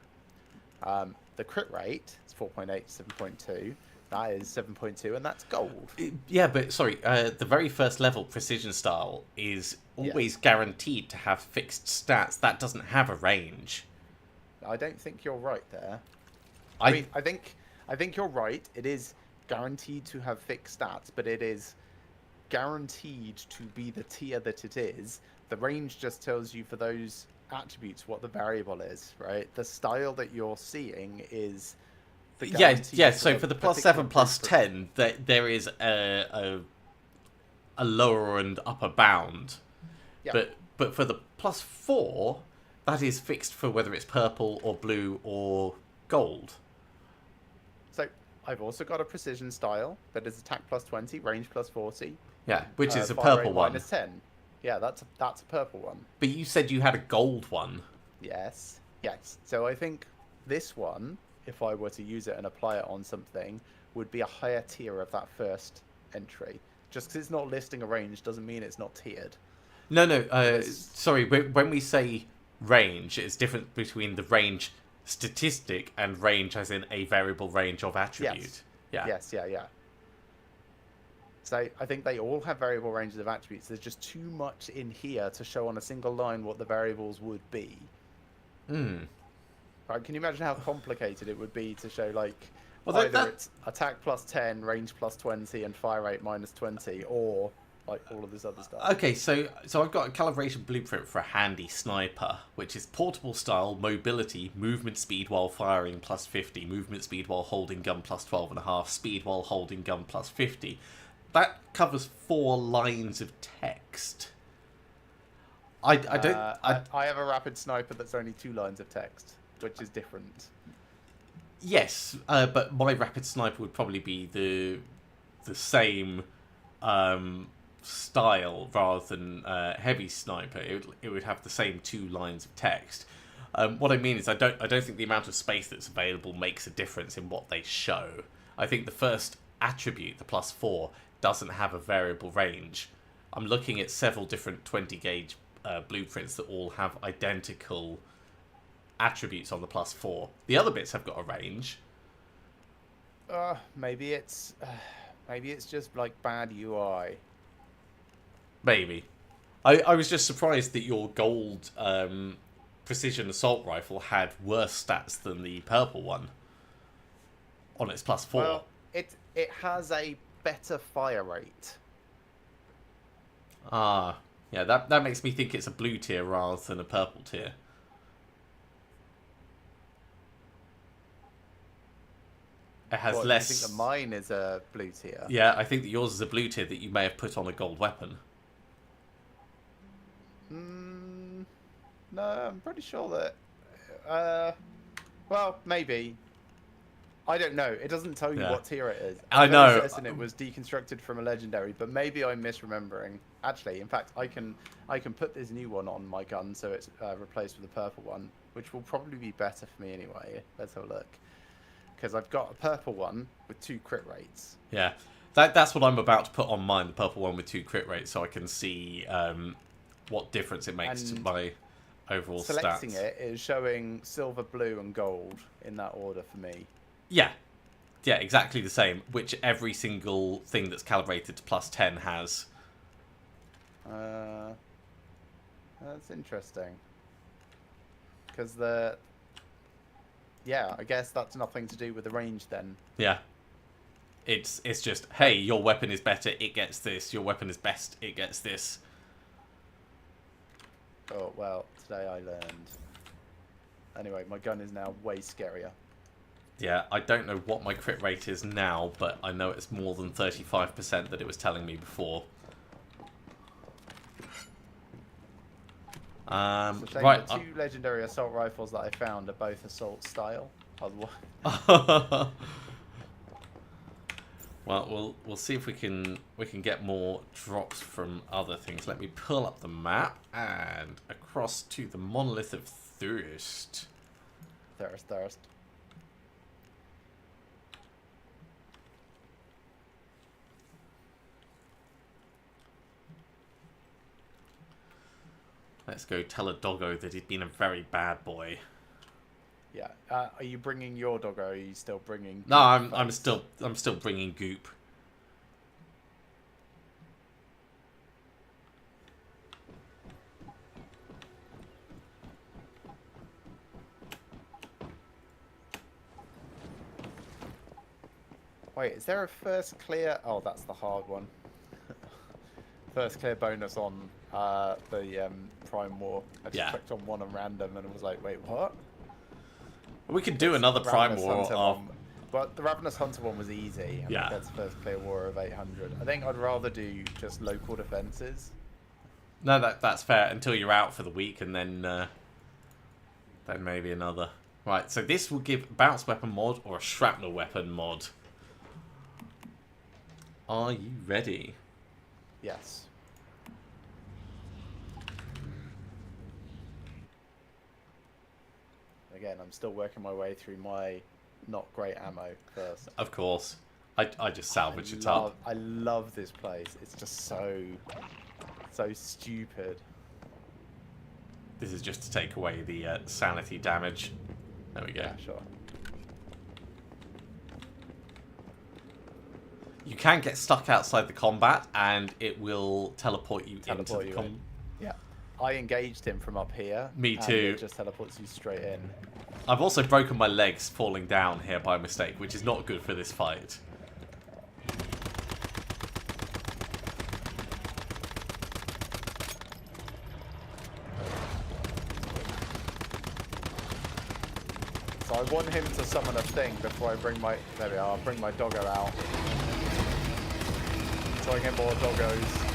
The crit rate is 4.8 to 7.2. That is 7.2, and that's gold. Yeah, but sorry, the very first level precision style is always guaranteed to have fixed stats. That doesn't have a range. I don't think you're right there. I mean, I think you're right. It is guaranteed to have fixed stats, but it is guaranteed to be the tier that it is. The range just tells you for those attributes what the variable is, right? The style that you're seeing is the yeah. So for the +7, +10, there is a lower and upper bound. Yeah. But for the +4, that is fixed for whether it's purple or blue or gold. So I've also got a precision style that is attack +20, range +40. Yeah, which is a fire purple rate one. -10. Yeah, that's a purple one. But you said you had a gold one. Yes. So I think this one, if I were to use it and apply it on something, would be a higher tier of that first entry. Just because it's not listing a range doesn't mean it's not tiered. No. Sorry, when we say range, it's different between the range statistic and range as in a variable range of attribute. Yes. Yeah. So I think they all have variable ranges of attributes. There's just too much in here to show on a single line what the variables would be. Right, can you imagine how complicated it would be to show, like, either it's attack +10, range +20, and fire rate -20, or like all of this other stuff. Okay, so I've got a calibration blueprint for a handy sniper, which is portable style, mobility, movement speed while firing +50, movement speed while holding gun +12.5, speed while holding gun +50. That covers 4 lines of text. I have a rapid sniper that's only 2 lines of text, which is different. Yes, but my rapid sniper would probably be the same style rather than heavy sniper. It would have the same 2 lines of text. What I mean is I don't think the amount of space that's available makes a difference in what they show. I think the first attribute, the +4, doesn't have a variable range. I'm looking at several different 20 gauge blueprints that all have identical attributes on the +4. The other bits have got a range. Maybe it's just like bad UI. Maybe. I was just surprised that your gold precision assault rifle had worse stats than the purple one on its +4. Well, it has a better fire rate. Yeah, that makes me think it's a blue tier rather than a purple tier. It has less... Do you think that mine is a blue tier? Yeah, I think that yours is a blue tier that you may have put on a gold weapon. No, I'm pretty sure that... well, maybe. I don't know. It doesn't tell you what tier it is. I know. And it was deconstructed from a legendary, but maybe I'm misremembering. Actually, in fact, I can put this new one on my gun, so it's replaced with a purple one, which will probably be better for me anyway. Let's have a look. Because I've got a purple one with 2 crit rates. Yeah, that's what I'm about to put on mine, the purple one with 2 crit rates, so I can see what difference it makes to my overall selecting stats. It is showing silver, blue, and gold in that order for me. Yeah, exactly the same, which every single thing that's calibrated to +10 has. That's interesting. Because yeah, I guess that's nothing to do with the range then. Yeah. It's just, hey, your weapon is better, it gets this. Your weapon is best, it gets this. Oh, well, today I learned. Anyway, my gun is now way scarier. Yeah, I don't know what my crit rate is now, but I know it's more than 35% that it was telling me before. Right. The 2 legendary assault rifles that I found are both assault style. Well, Well, we'll see if we can get more drops from other things. Let me pull up the map and across to the monolith of Thirst. Thirst. Let's go tell a doggo that he'd been a very bad boy. Yeah. Are you bringing your doggo? Or are you still bringing? No, I'm still bringing Goop. Wait, is there a first clear? Oh, that's the hard one. First clear bonus on the Prime War. I just clicked on one on random and it was like, wait, what? We could do another Prime War. But the Ravenous Hunter one was easy. I think that's first clear war of 800. I think I'd rather do just local defenses. No, that's fair until you're out for the week, and then maybe another. Right, so this will give bounce weapon mod or a shrapnel weapon mod. Are you ready? Yes. Again, I'm still working my way through my not great ammo first. Of course. I just salvage it up. I love this place. It's just so stupid. This is just to take away the sanity damage. There we go. Yeah, sure. You can get stuck outside the combat, and it will teleport you into the combat. Yeah. I engaged him from up here. Me too. And it just teleports you straight in. I've also broken my legs falling down here by mistake, which is not good for this fight. So I want him to summon a thing before I bring my... There we are. I'll bring my doggo out. So I get more doggos.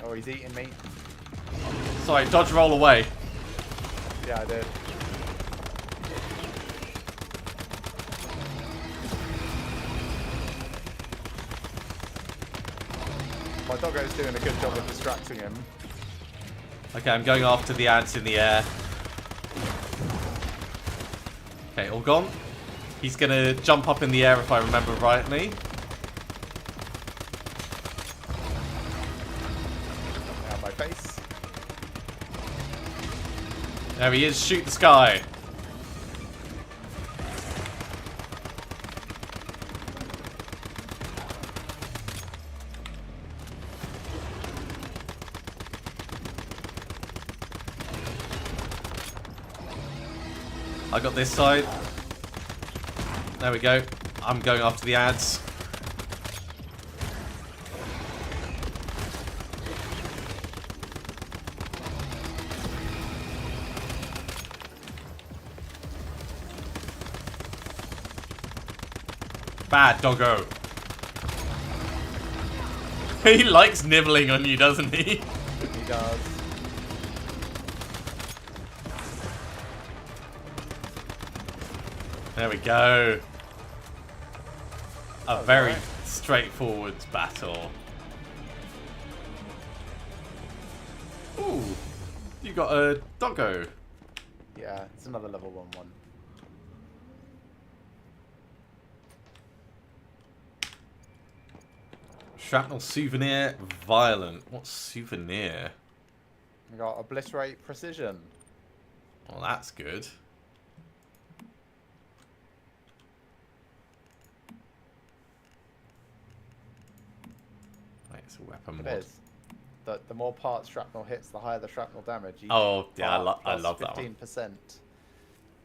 Oh, he's eating me. Sorry, dodge roll away. Yeah, I did. My doggo's doing a good job of distracting him. Okay, I'm going after the ants in the air. Okay, all gone. He's gonna jump up in the air if I remember rightly. Out my face. There he is, shoot the sky. I got this side. There we go. I'm going after the ads. Bad doggo. He likes nibbling on you, doesn't he? He does. There we go. A very straightforward battle. Ooh, you got a doggo. Yeah, it's another level 1/1. Shrapnel souvenir violent. What souvenir? We got obliterate precision. Well, that's good. It's a weapon mod. It is. The more parts shrapnel hits, the higher the shrapnel damage. Oh, yeah, I love that one. 15%.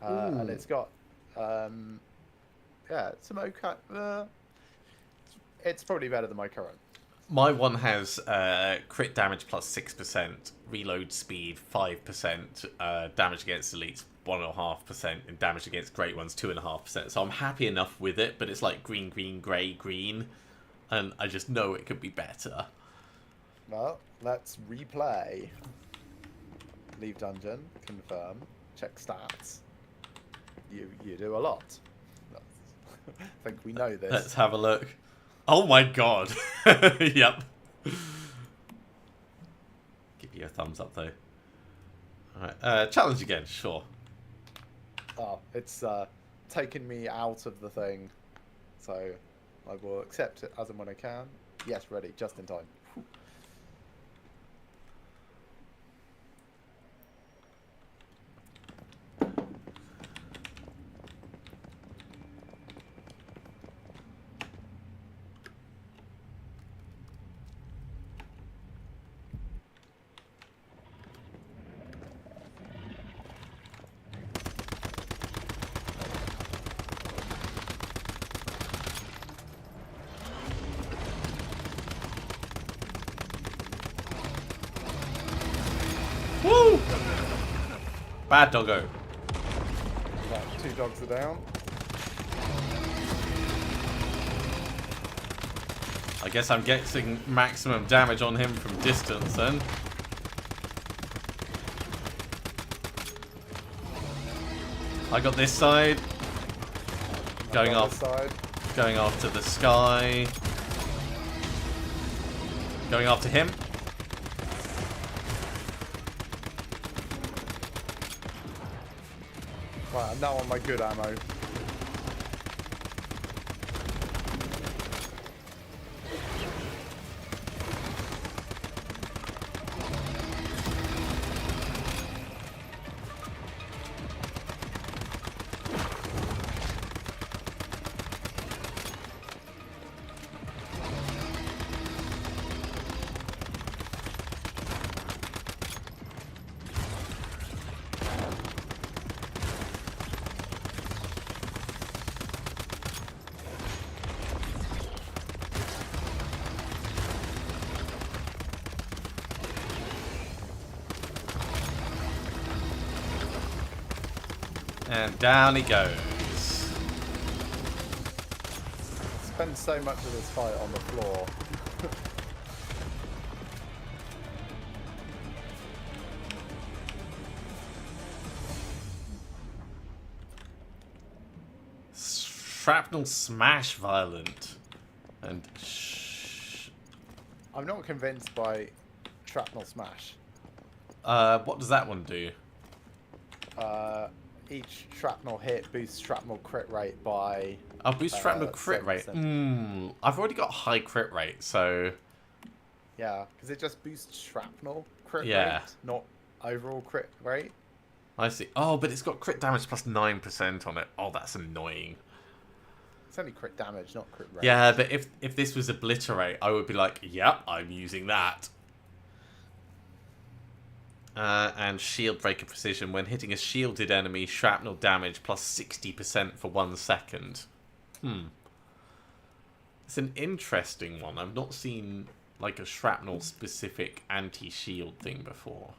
And it's got, yeah, some okay. It's probably better than my current. My one has crit damage plus 6%, reload speed 5%, damage against elites 1.5%, and damage against great ones 2.5%. So I'm happy enough with it, but it's like green, green, grey, green. And I just know it could be better. Well, let's replay. Leave dungeon. Confirm. Check stats. You do a lot. I think we know this. Let's have a look. Oh my god. Yep. Give you a thumbs up though. Alright, challenge again, sure. Oh, it's taken me out of the thing. So I will accept it as and when I can. Yes, ready, just in time. Woo! Bad doggo. Right, 2 dogs are down. I guess I'm getting maximum damage on him from distance then. I got this side. Going Got off. this side. Going after the sky. Going after him. Right, I'm now on my good ammo. And down he goes. Spend so much of this fight on the floor. Shrapnel smash violent. And I'm not convinced by shrapnel smash. what does that one do? Each shrapnel hit boosts shrapnel crit rate by... I'll boost shrapnel crit rate. 7%. I've already got high crit rate, so... Yeah, because it just boosts shrapnel crit Yeah. rate, not overall crit rate. I see. Oh, but it's got crit damage plus 9% on it. Oh, that's annoying. It's only crit damage, not crit rate. Yeah, but if this was obliterate, I would be like, yep, I'm using that. And shield breaker precision. When hitting a shielded enemy, shrapnel damage plus 60% for 1 second. It's an interesting one. I've not seen like a shrapnel specific anti-shield thing before.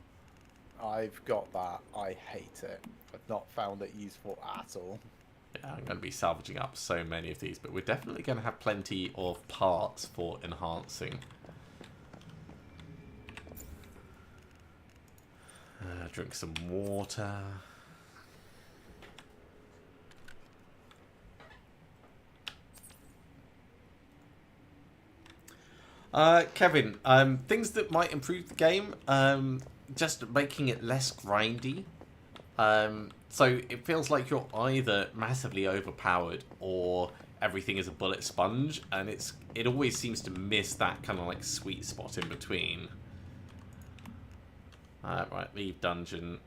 I've got that. I hate it. I've not found it useful at all. Yeah, I'm going to be salvaging up so many of these, but we're definitely going to have plenty of parts for enhancing. Drink some water. Kevin, things that might improve the game, just making it less grindy. So it feels like you're either massively overpowered or everything is a bullet sponge, and it always seems to miss that kind of like sweet spot in between. Right, leave dungeon.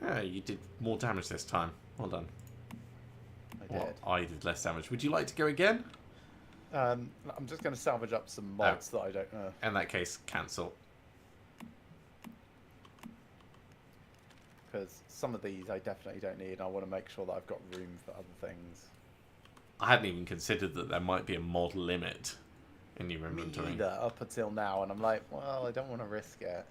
Yeah, you did more damage this time. Well done. I did. I did less damage. Would you like to go again? I'm just going to salvage up some mods that I don't know. In that case, cancel. Because some of these I definitely don't need. I want to make sure that I've got room for other things. I hadn't even considered that there might be a mod limit in your Me inventory. either, up until now, and I'm like, well, I don't want to risk it.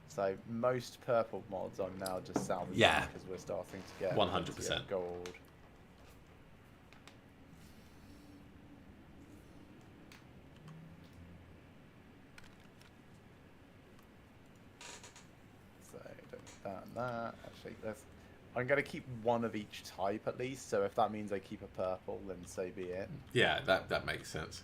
So most purple mods I'm now just salvaging because we're starting to get 100% gold. that and that. Actually, I'm going to keep one of each type at least, so if that means I keep a purple, then so be it. Yeah, that makes sense.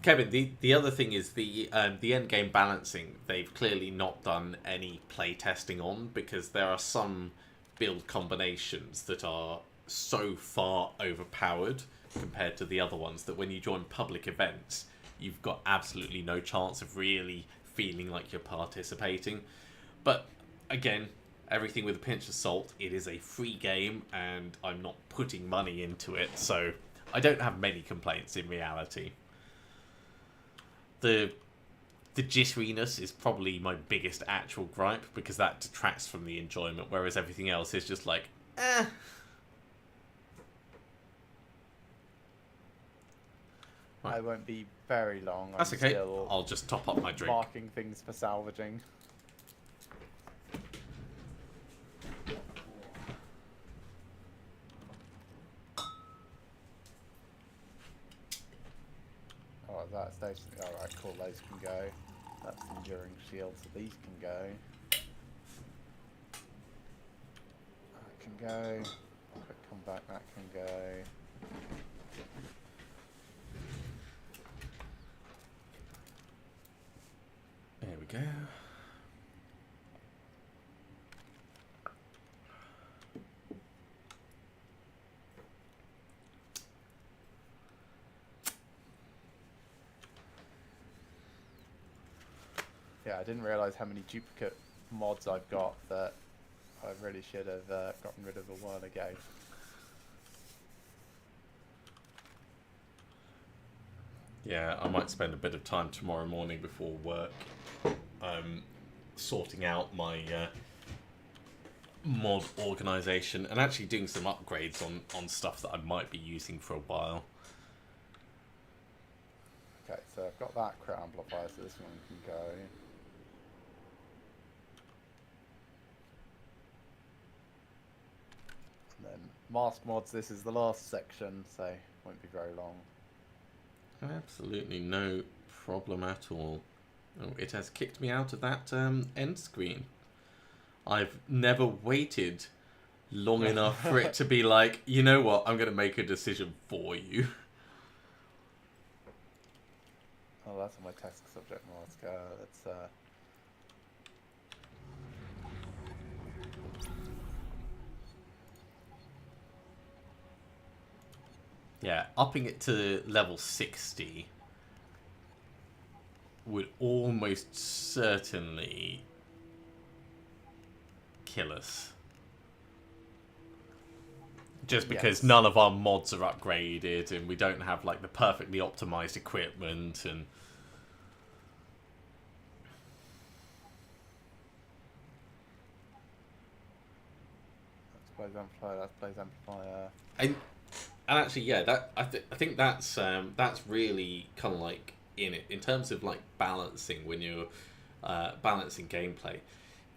Kevin, the other thing is the end game balancing. They've clearly not done any play testing on, because there are some build combinations that are so far overpowered compared to the other ones that when you join public events, you've got absolutely no chance of really feeling like you're participating. But again, everything with a pinch of salt. It is a free game, and I'm not putting money into it, so I don't have many complaints in reality. The jitteriness is probably my biggest actual gripe, because that detracts from the enjoyment, whereas everything else is just like, eh. Right. I won't be very long. That's okay. I'll just top up my drink. Marking things for salvaging. Oh, that station. Alright, cool. Those can go. That's the enduring shield, so these can go. That can go. Quick comeback, that can go. There we go. Yeah, I didn't realise how many duplicate mods I've got that I really should have gotten rid of a while ago. Yeah, I might spend a bit of time tomorrow morning before work sorting out my mod organisation and actually doing some upgrades on stuff that I might be using for a while. Okay, so I've got that crit amplifier, so this one can go. And then mask mods, this is the last section, so it won't be very long. Absolutely no problem at all. Oh, it has kicked me out of that end screen. I've never waited long enough for it to be like, you know what, I'm going to make a decision for you. Oh, that's on my task subject mask. That's Yeah, upping it to level 60 would almost certainly kill us. Just because none of our mods are upgraded and we don't have like the perfectly optimized equipment and that's Blaze Amplifier, that's Blaze Amplifier. And actually, yeah, I think that's really kind of like in it in terms of like balancing when you're balancing gameplay.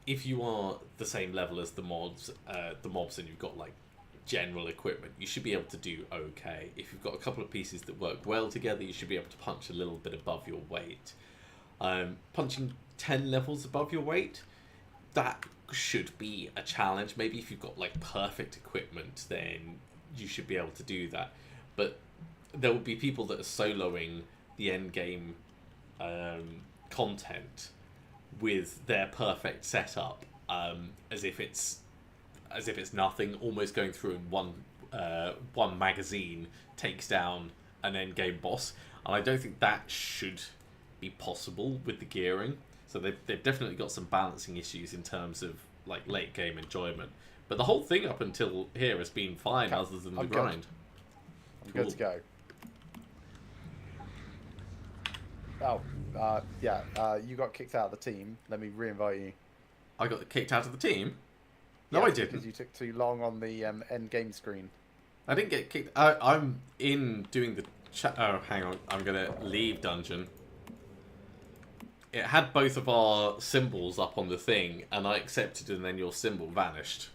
If you are the same level as the mobs, and you've got like general equipment, you should be able to do okay. If you've got a couple of pieces that work well together, you should be able to punch a little bit above your weight. Punching 10 levels above your weight, that should be a challenge. Maybe if you've got like perfect equipment, then you should be able to do that. But there will be people that are soloing the end game content with their perfect setup, as if it's nothing, almost going through in one magazine takes down an end game boss, and I don't think that should be possible with the gearing. So they've definitely got some balancing issues in terms of like late game enjoyment. But the whole thing up until here has been fine, okay, other than the grind. I'm good to go. Oh, yeah, you got kicked out of the team. Let me re-invite you. I got kicked out of the team? No, yes, I didn't. Because you took too long on the end game screen. I didn't get kicked. I'm in doing the chat. Oh, hang on. I'm going to leave dungeon. It had both of our symbols up on the thing, and I accepted, and then your symbol vanished.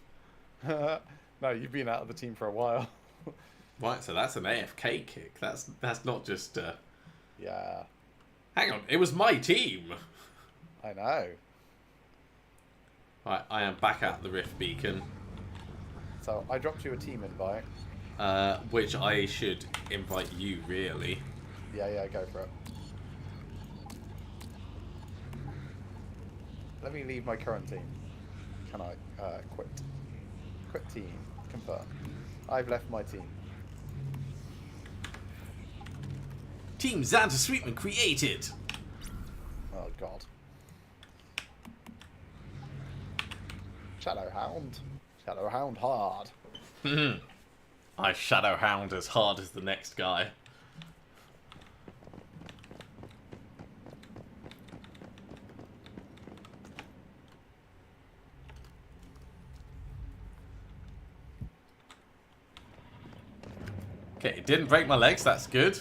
No, you've been out of the team for a while. Right, so that's an AFK kick. That's not just... Yeah. Hang on, it was my team. I know. I am back at the Rift Beacon. So I dropped you a team invite. Which I should invite you, really. Yeah, go for it. Let me leave my current team. Can I quit? Quit team. Confirm. I've left my team. Team Xanta Sweetman created! Oh, God. Shadowhound. Shadowhound hard. I Shadowhound as hard as the next guy. Okay, it didn't break my legs, that's good.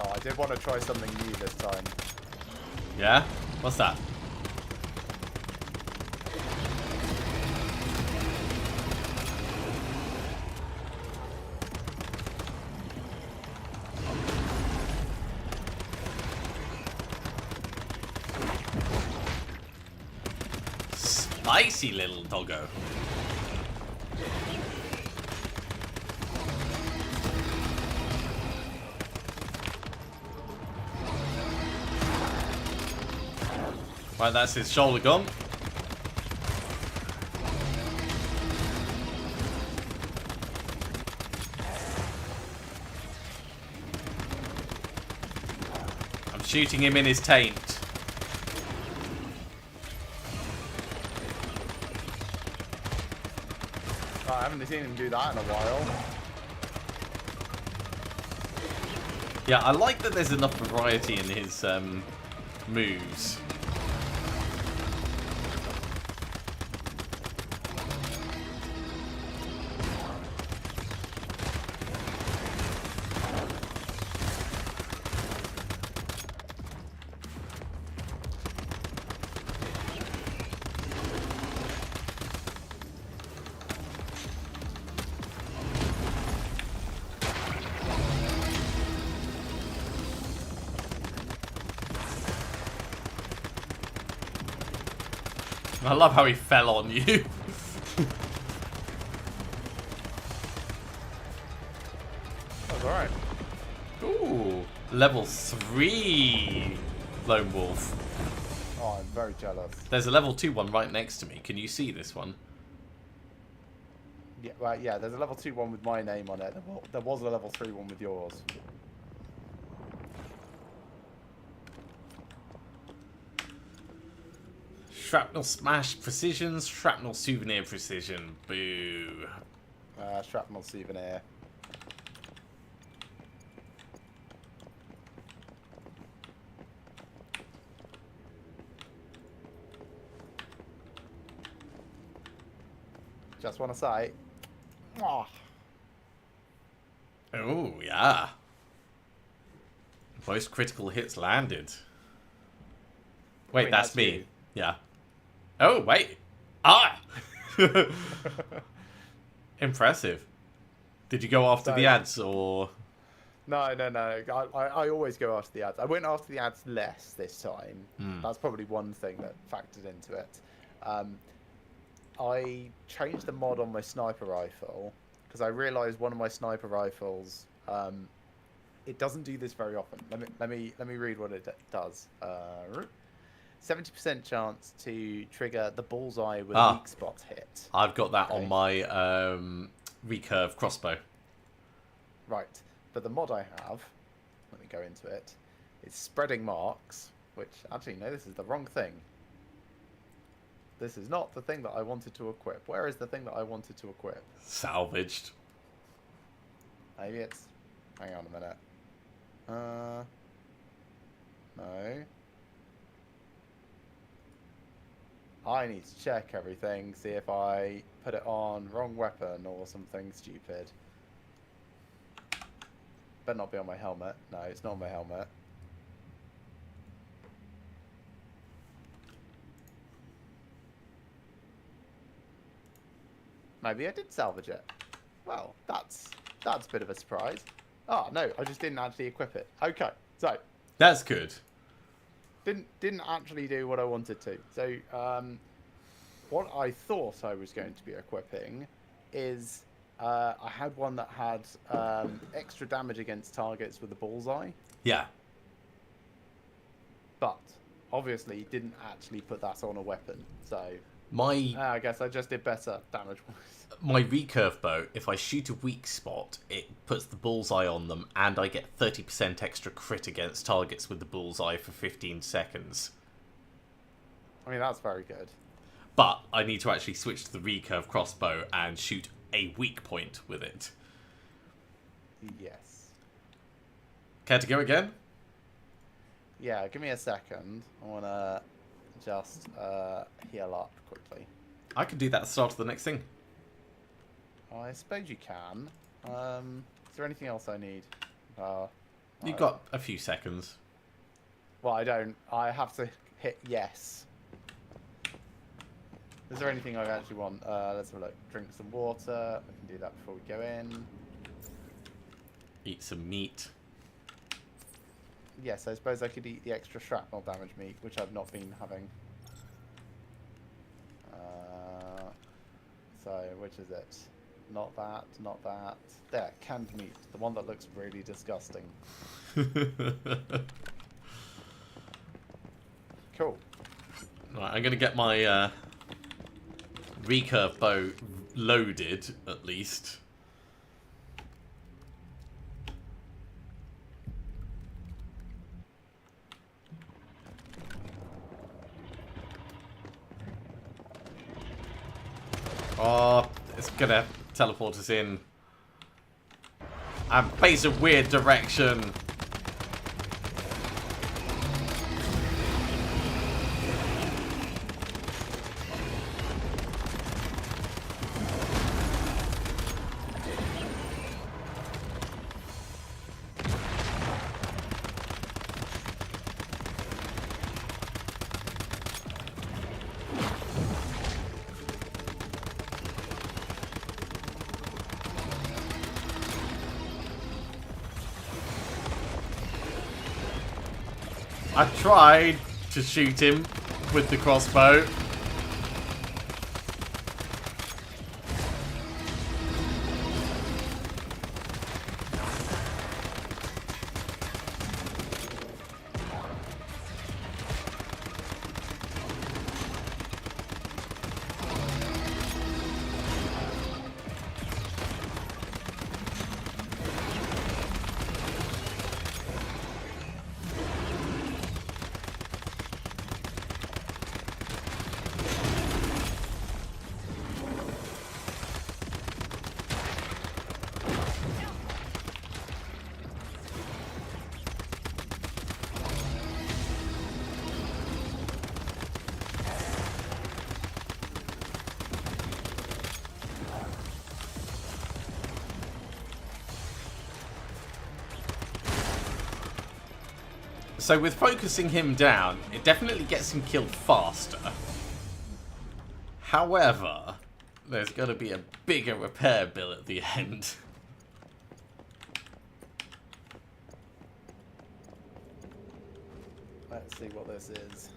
Oh, I did want to try something new this time. Yeah? What's that? Spicy little doggo. Right, that's his shoulder gone. I'm shooting him in his taint. Oh, I haven't seen him do that in a while. Yeah, I like that there's enough variety in his moves. I love how he fell on you. That's alright. Ooh, level 3 Lone Wolf. Oh, I'm very jealous. There's a level 2 one right next to me. Can you see this one? Yeah, well, yeah, there's a level 2 one with my name on it. There was a level 3 one with yours. Shrapnel Smash Precision, Shrapnel Souvenir Precision. Boo. Shrapnel souvenir. Just want to say, oh, Oh, yeah. Most critical hits landed. Wait, Wait, that's that's me. you. Yeah. Oh, wait. Ah! Impressive. Did you go after the ads, or...? no. I always go after the ads. I went after the ads less this time. That's probably one thing that factored into it. I changed the mod on my sniper rifle because I realised one of my sniper rifles, it doesn't do this very often. Let me read what it does. 70% chance to trigger the bullseye with a weak spot hit. I've got that on my recurve crossbow. Right, but the mod I have, let me go into it, is spreading marks, which, actually, no, this is the wrong thing. This is not the thing that I wanted to equip. Where is the thing that I wanted to equip? Salvaged. Maybe it's... Hang on a minute. No. I need to check everything, see if I put it on wrong weapon or something stupid. Better not be on my helmet. No, it's not on my helmet. Maybe I did salvage it. Well, that's a bit of a surprise. Oh, no, I just didn't actually equip it. Okay, so... That's good. didn't actually do what I wanted to. So what I thought I was going to be equipping is I had one that had extra damage against targets with the bullseye, Yeah. but obviously didn't actually put that on a weapon. So My I guess I just did better damage-wise. my recurve bow, if I shoot a weak spot, it puts the bullseye on them, and I get 30% extra crit against targets with the bullseye for 15 seconds. I mean, that's very good. But I need to actually switch to the recurve crossbow and shoot a weak point with it. Yes. Care to go again? Yeah, give me a second. I want to just heal up quickly. I could do that at the start of the next thing. I suppose you can. Is there anything else I need? You've got a few seconds. Well, I don't. I have to hit yes. Is there anything I actually want? Let's have a look. Drink some water. I can do that before we go in. Eat some meat. Yes, I suppose I could eat the extra shrapnel damage meat, which I've not been having. So, which is it? Not that, not that. There, canned meat. The one that looks really disgusting. Cool. Right, I'm going to get my recurve bow loaded, at least. Oh, it's going to teleport us in. And face a weird direction. I tried to shoot him with the crossbow. So with focusing him down, it definitely gets him killed faster. However, there's got to be a bigger repair bill at the end. Let's see what this is.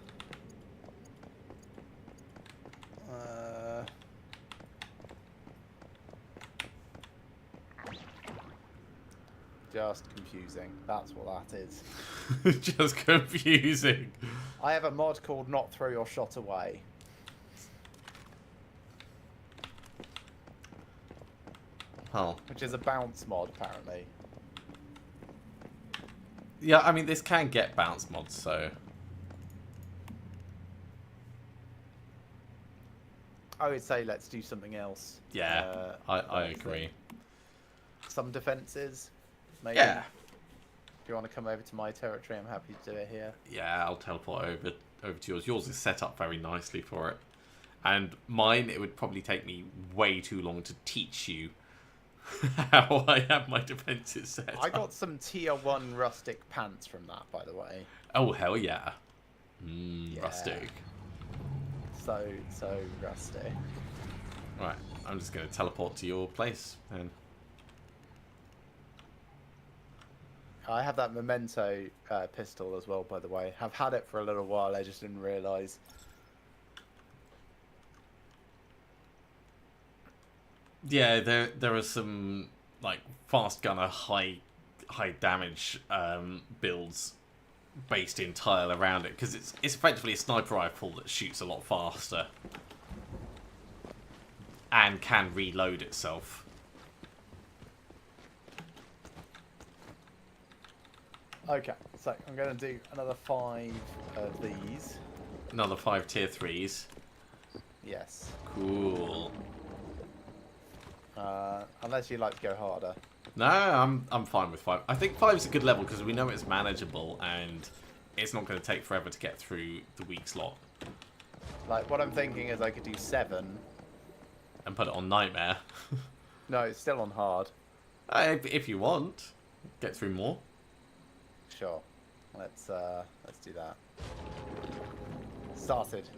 Just confusing. That's what that is. Just confusing. I have a mod called Not Throw Your Shot Away. Oh. Which is a bounce mod, apparently. Yeah, I mean, this can get bounce mods, so... I would say let's do something else. Yeah, I agree. Some defences, maybe. Yeah. If you want to come over to my territory, I'm happy to do it here. Yeah, I'll teleport over to yours. Yours is set up very nicely for it. And mine, it would probably take me way too long to teach you how I have my defences set up. I got some tier 1 rustic pants from that, by the way. Oh, hell yeah. Yeah. Rustic. So rustic. Right, I'm just going to teleport to your place then. I have that Memento pistol as well, by the way. I've had it for a little while. I just didn't realise. Yeah, there are some like fast gunner high damage builds based in tile around it because it's effectively a sniper rifle that shoots a lot faster and can reload itself. Okay, so I'm going to do another 5 of these. Another 5 tier 3s. Yes. Cool. Unless you like to go harder. No, I'm fine with 5. I think 5's a good level because we know it's manageable and it's not going to take forever to get through the weak slot. Like, what I'm thinking is I could do 7. And put it on Nightmare. No, it's still on hard. If you want. Get through more. Sure. Let's do that. Started.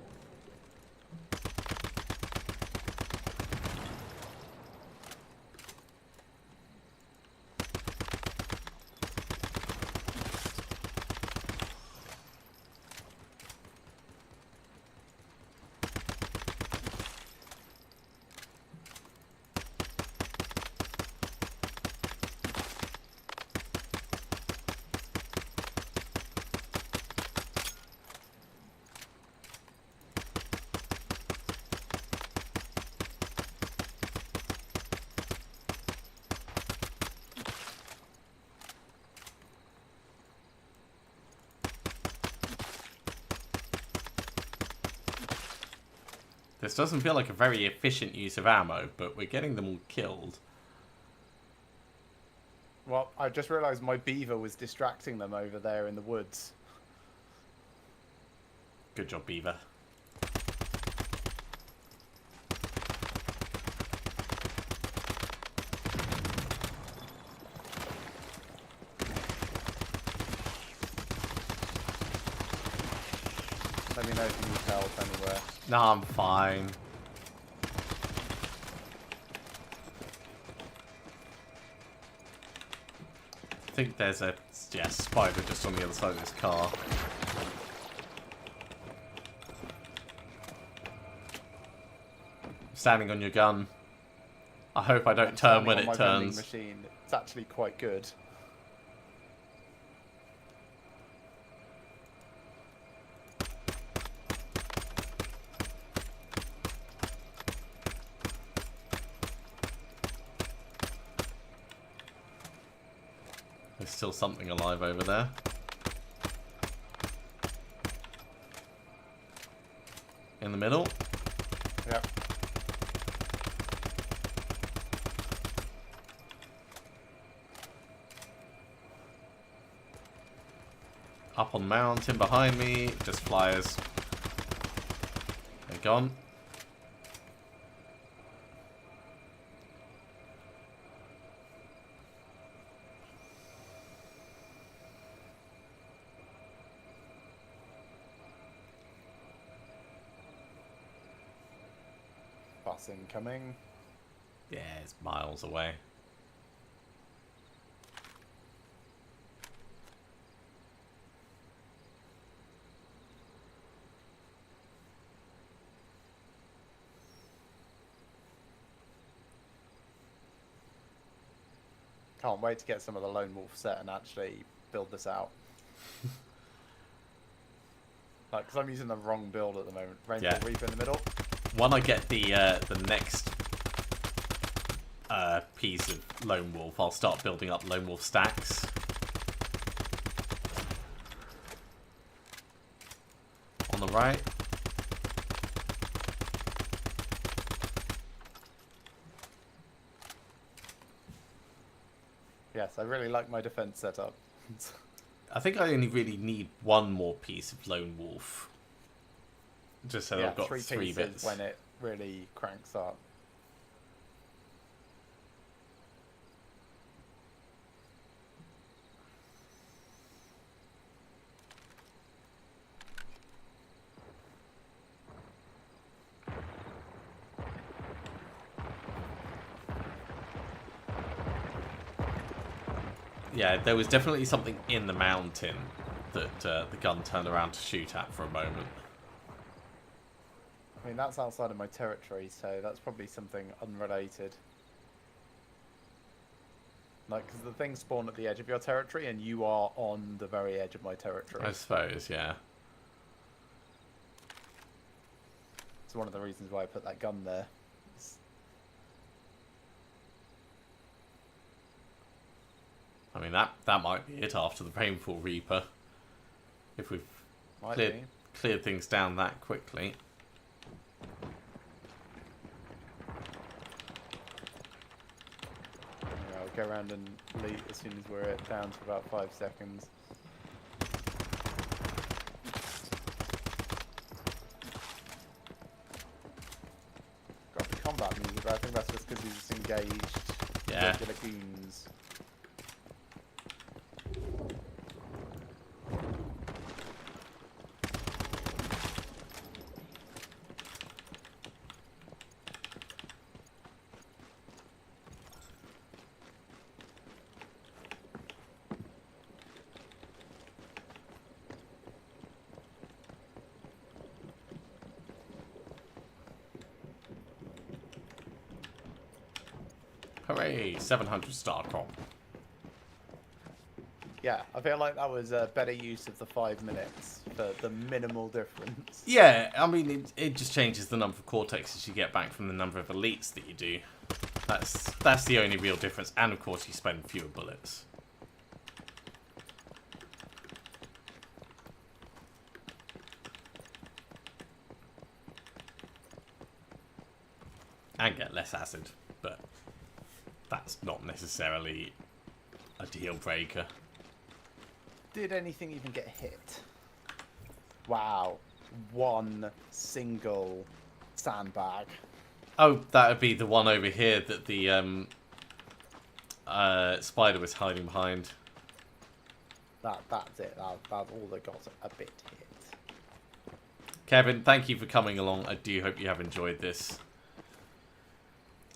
This doesn't feel like a very efficient use of ammo, but we're getting them all killed. Well, I just realised my beaver was distracting them over there in the woods. Good job, Beaver. Let me know if you need help anywhere. No, I'm fine. I think there's a spider just on the other side of this car. Standing on your gun. I hope I don't turn when it turns. Machine. It's actually quite good. There's still something alive over there. In the middle. Yep. Up on the mountain behind me. Just flyers. They're gone. Bus incoming. Yeah, it's miles away. Can't wait to get some of the Lone Wolf set and actually build this out. Like, because I'm using the wrong build at the moment. Rainbow Reaper in the middle. When I get the next piece of Lone Wolf, I'll start building up Lone Wolf stacks. On the right. Yes, I really like my defense setup. I think I only really need one more piece of Lone Wolf. Just so I've got three bits. When it really cranks up. Yeah, there was definitely something in the mountain that the gun turned around to shoot at for a moment. I mean, that's outside of my territory, so that's probably something unrelated. Like, because the things spawn at the edge of your territory, and you are on the very edge of my territory. I suppose, yeah. It's one of the reasons why I put that gun there. I mean, that might be it after the Painful Reaper. If we've cleared things down that quickly. Yeah, I'll go around and leave as soon as we're down to about 5 seconds. Got the combat music, but I think that's just because he's engaged regular goons. Hooray, 700 star crop. Yeah, I feel like that was a better use of the 5 minutes for the minimal difference. Yeah, I mean, it just changes the number of cortexes you get back from the number of elites that you do. That's the only real difference, and of course you spend fewer bullets. And get less acid, but that's not necessarily a deal breaker. Did anything even get hit? Wow. One single sandbag. Oh, that would be the one over here that the spider was hiding behind. That's it. That's all that got a bit hit. Kevin, thank you for coming along. I do hope you have enjoyed this.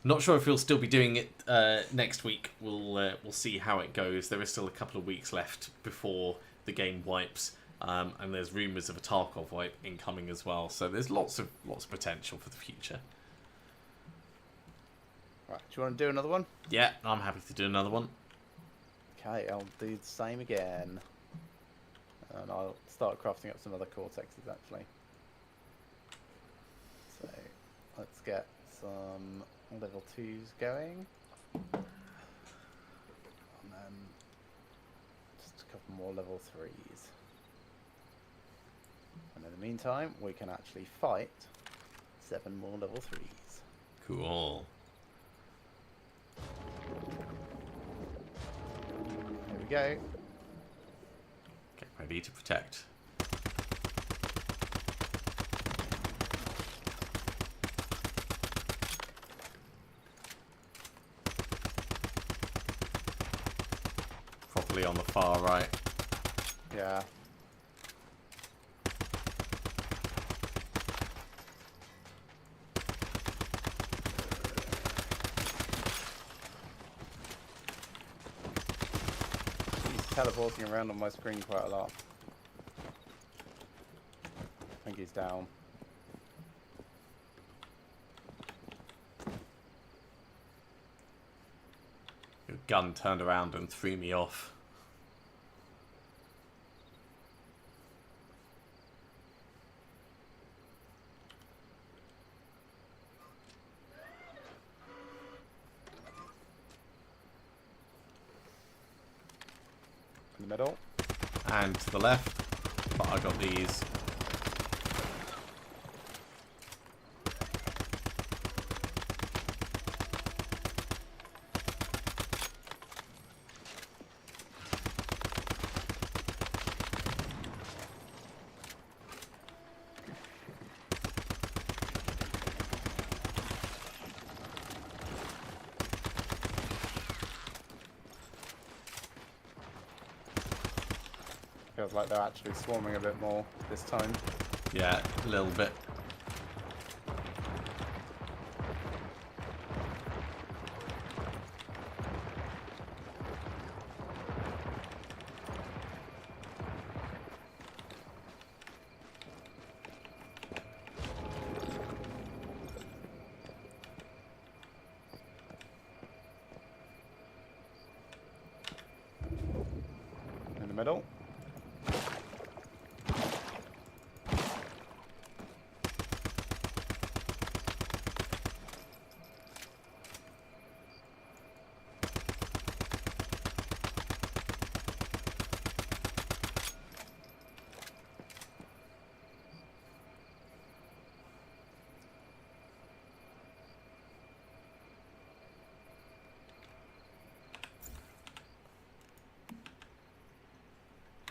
Not sure if we'll still be doing it next week. We'll see how it goes. There is still a couple of weeks left before the game wipes, and there's rumours of a Tarkov wipe incoming as well. So there's lots of potential for the future. Right, do you want to do another one? Yeah, I'm happy to do another one. Okay, I'll do the same again, and I'll start crafting up some other cortexes actually. So let's get some level 2s going, and then just a couple more level 3s, and in the meantime we can actually fight 7 more level 3s. Cool. Here we go. Get ready to protect. Probably on the far right. Yeah. He's teleporting around on my screen quite a lot. I think he's down. Your gun turned around and threw me off. In the middle. And to the left, but I got these. Feels like they're actually swarming a bit more this time. Yeah, a little bit.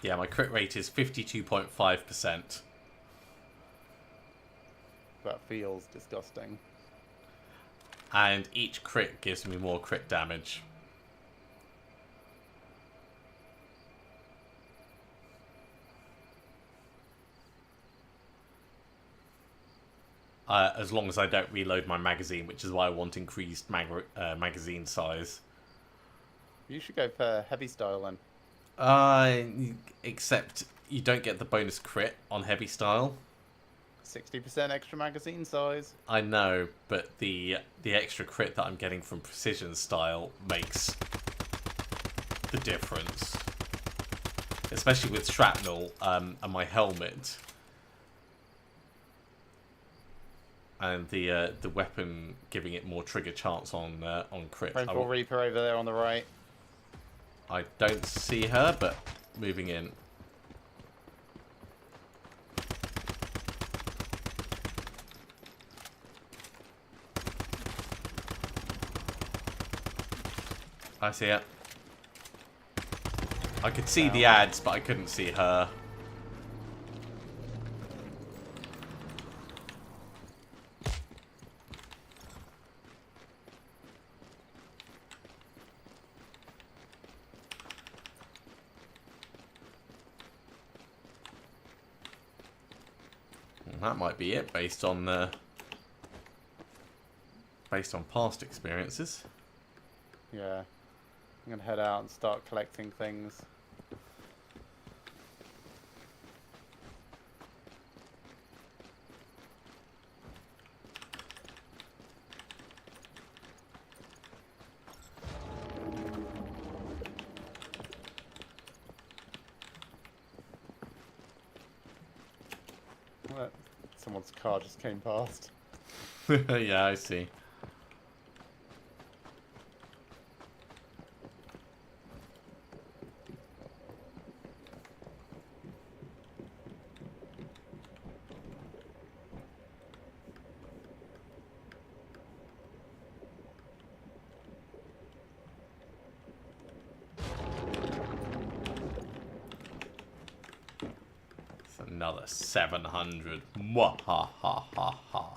Yeah, my crit rate is 52.5%. That feels disgusting. And each crit gives me more crit damage. As long as I don't reload my magazine, which is why I want increased magazine size. You should go for heavy style then. Except you don't get the bonus crit on heavy style. 60% extra magazine size. I know, but the extra crit that I'm getting from precision style makes the difference. Especially with shrapnel and my helmet. And the weapon giving it more trigger chance on crit. Rainfall Reaper over there on the right. I don't see her, but moving in. I see it. I could see the ads, but I couldn't see her. That might be it, based on past experiences. Yeah. I'm gonna head out and start collecting things. What? Someone's car just came past. Yeah, I see. Another 700. Mwahahaha.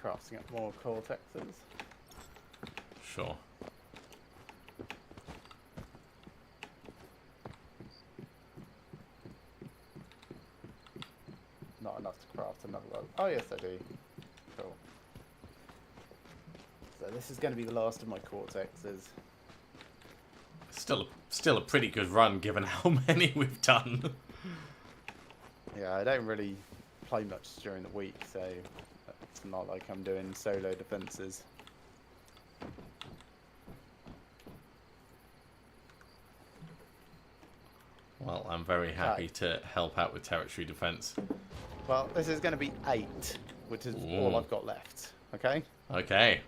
Crafting up more cortexes. Sure. Not enough to craft another one. Oh yes, I do. Cool. So this is going to be the last of my cortexes. Still a pretty good run given how many we've done. Yeah, I don't really play much during the week, so it's not like I'm doing solo defences. Well, I'm very happy to help out with territory defense. Well, this is going to be 8, which is all I've got left. Okay? Okay.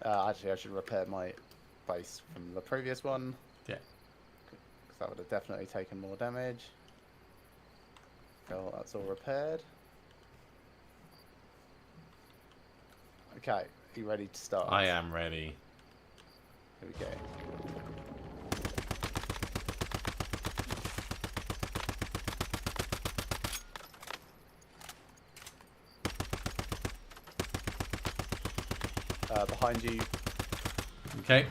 Actually, I should repair my base from the previous one. Yeah. Because that would have definitely taken more damage. Cool, that's all repaired. Okay, are you ready to start? I am ready. Here we go. Behind you. Okay.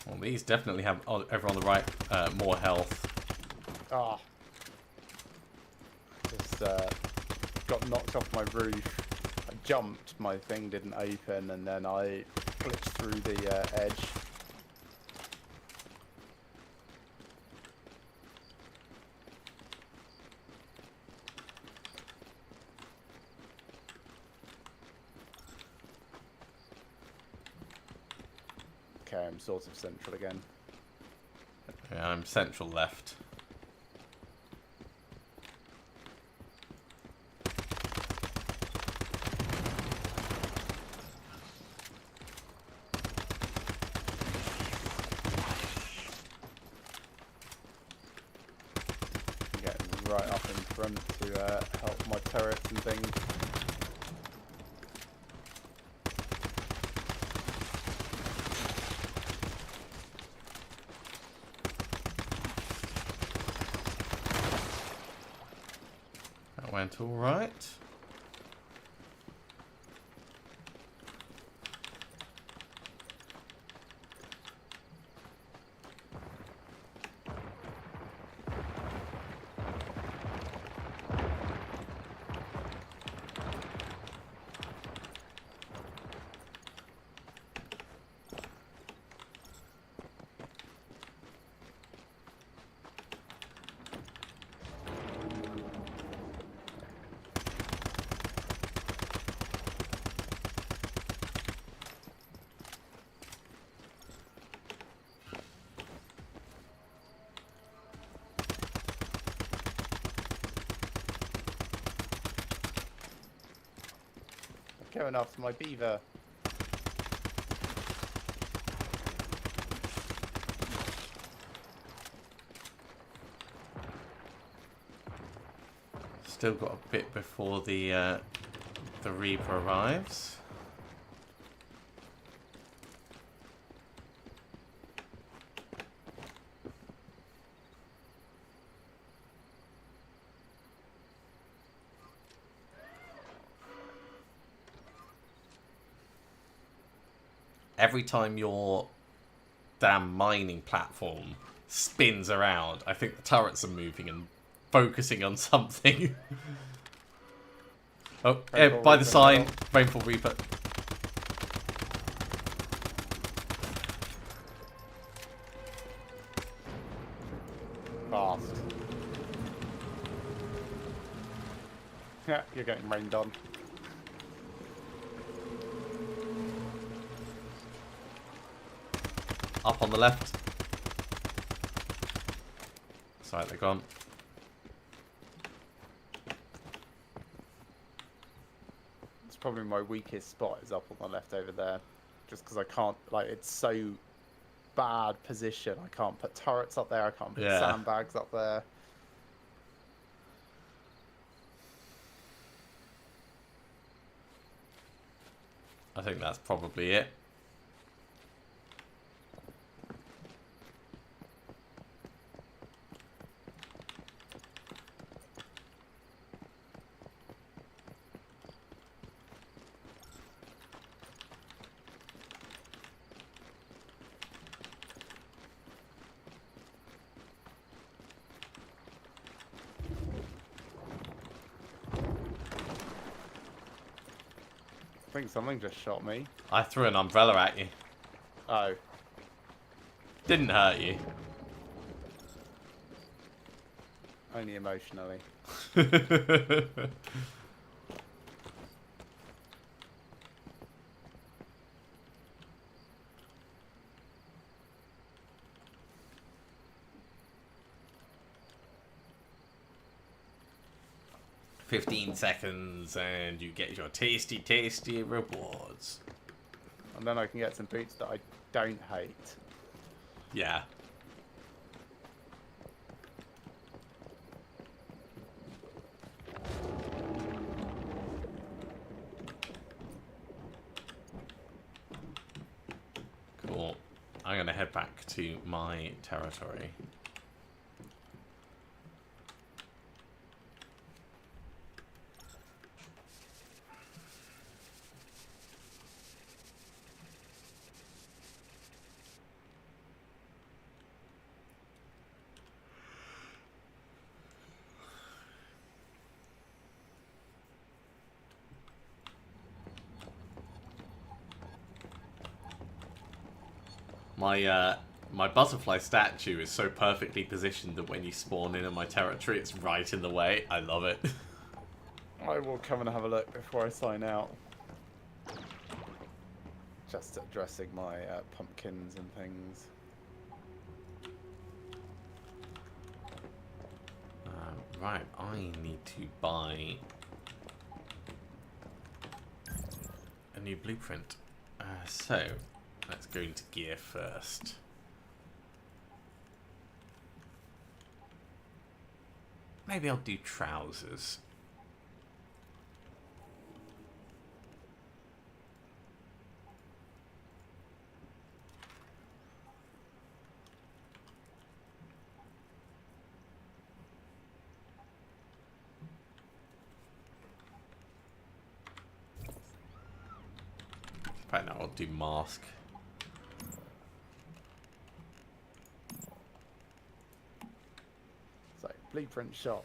Well, these definitely have over on the right more health. Ah. Just got knocked off my roof. I jumped, my thing didn't open, and then I glitched through the edge. Okay, I'm sort of central again. Yeah, I'm central left. I'm getting right up in front to help my turrets and things. That went all right. Going after my beaver. Still got a bit before the Reaper arrives. Every time your damn mining platform spins around, I think the turrets are moving and focusing on something. Oh, Rainfall by the Reaper sign, middle. Rainfall Reaper. Fast. Yeah, you're getting rained on. Up on the left. Sorry, they're gone. It's probably my weakest spot is up on the left over there. Just because I can't, like, it's so bad position. I can't put turrets up there. I can't put Yeah. sandbags up there. I think that's probably it. I think something just shot me. I threw an umbrella at you. Oh. Didn't hurt you. Only emotionally. 15 seconds and you get your tasty, tasty rewards. And then I can get some boots that I don't hate. Yeah. Cool. I'm going to head back to my territory. My butterfly statue is so perfectly positioned that when you spawn in my territory, it's right in the way. I love it. I will come and have a look before I sign out. just addressing my pumpkins and things. Right, I need to buy a new blueprint. So, let's go into gear first. Maybe I'll do trousers. Right now I'll do mask. So, blueprint shop.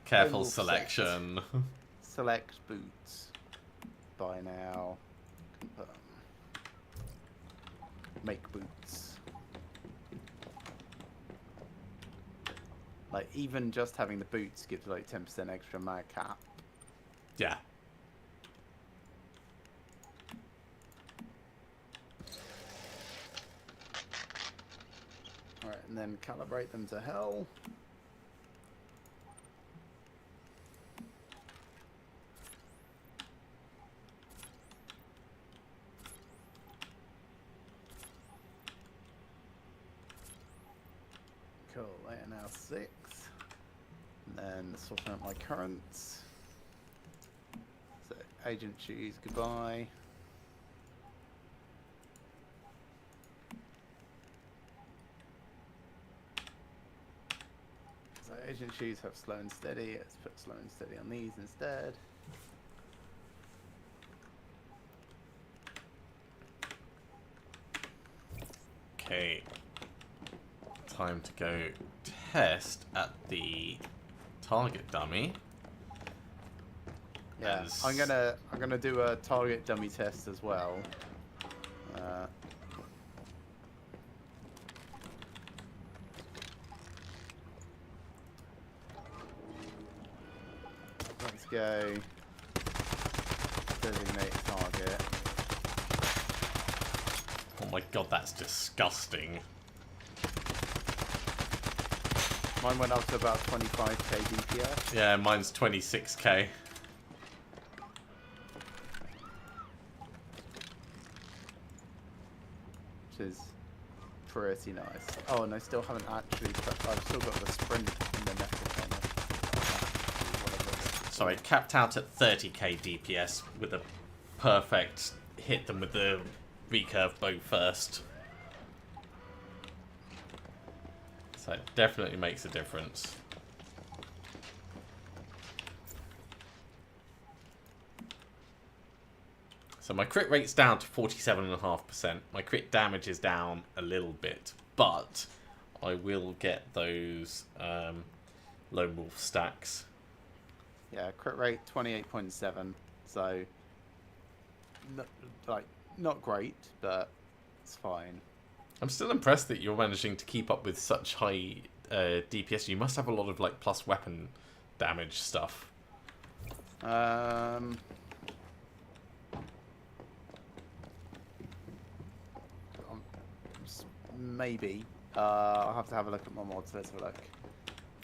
Careful Overall selection. Select boots. Buy now. Confirm. Make boots. Like, even just having the boots gives like 10% extra mag cap. Yeah. Alright, and then calibrate them to hell. Cool, they are now 6. And then sorting out my currents. So, agent shoes, goodbye. So, agent shoes have slow and steady. Let's put slow and steady on these instead. Okay. Time to go test at the target dummy. Yeah, As- I'm gonna do a target dummy test as well. Let's go. Designate target. Oh my god, that's disgusting. Mine went up to about 25k DPS. Yeah, mine's 26k. Which is pretty nice. Oh, and I still haven't actually. I've still got the sprint in the network on it. So I capped out at 30k DPS with a perfect hit them with the recurve bow first. So it definitely makes a difference. So my crit rate's down to 47.5%. My crit damage is down a little bit, but I will get those lone wolf stacks. Yeah, crit rate 28.7. So, not great, but it's fine. I'm still impressed that you're managing to keep up with such high DPS. You must have a lot of like plus weapon damage stuff. Maybe. I'll have to have a look at my mods. Let's have a look.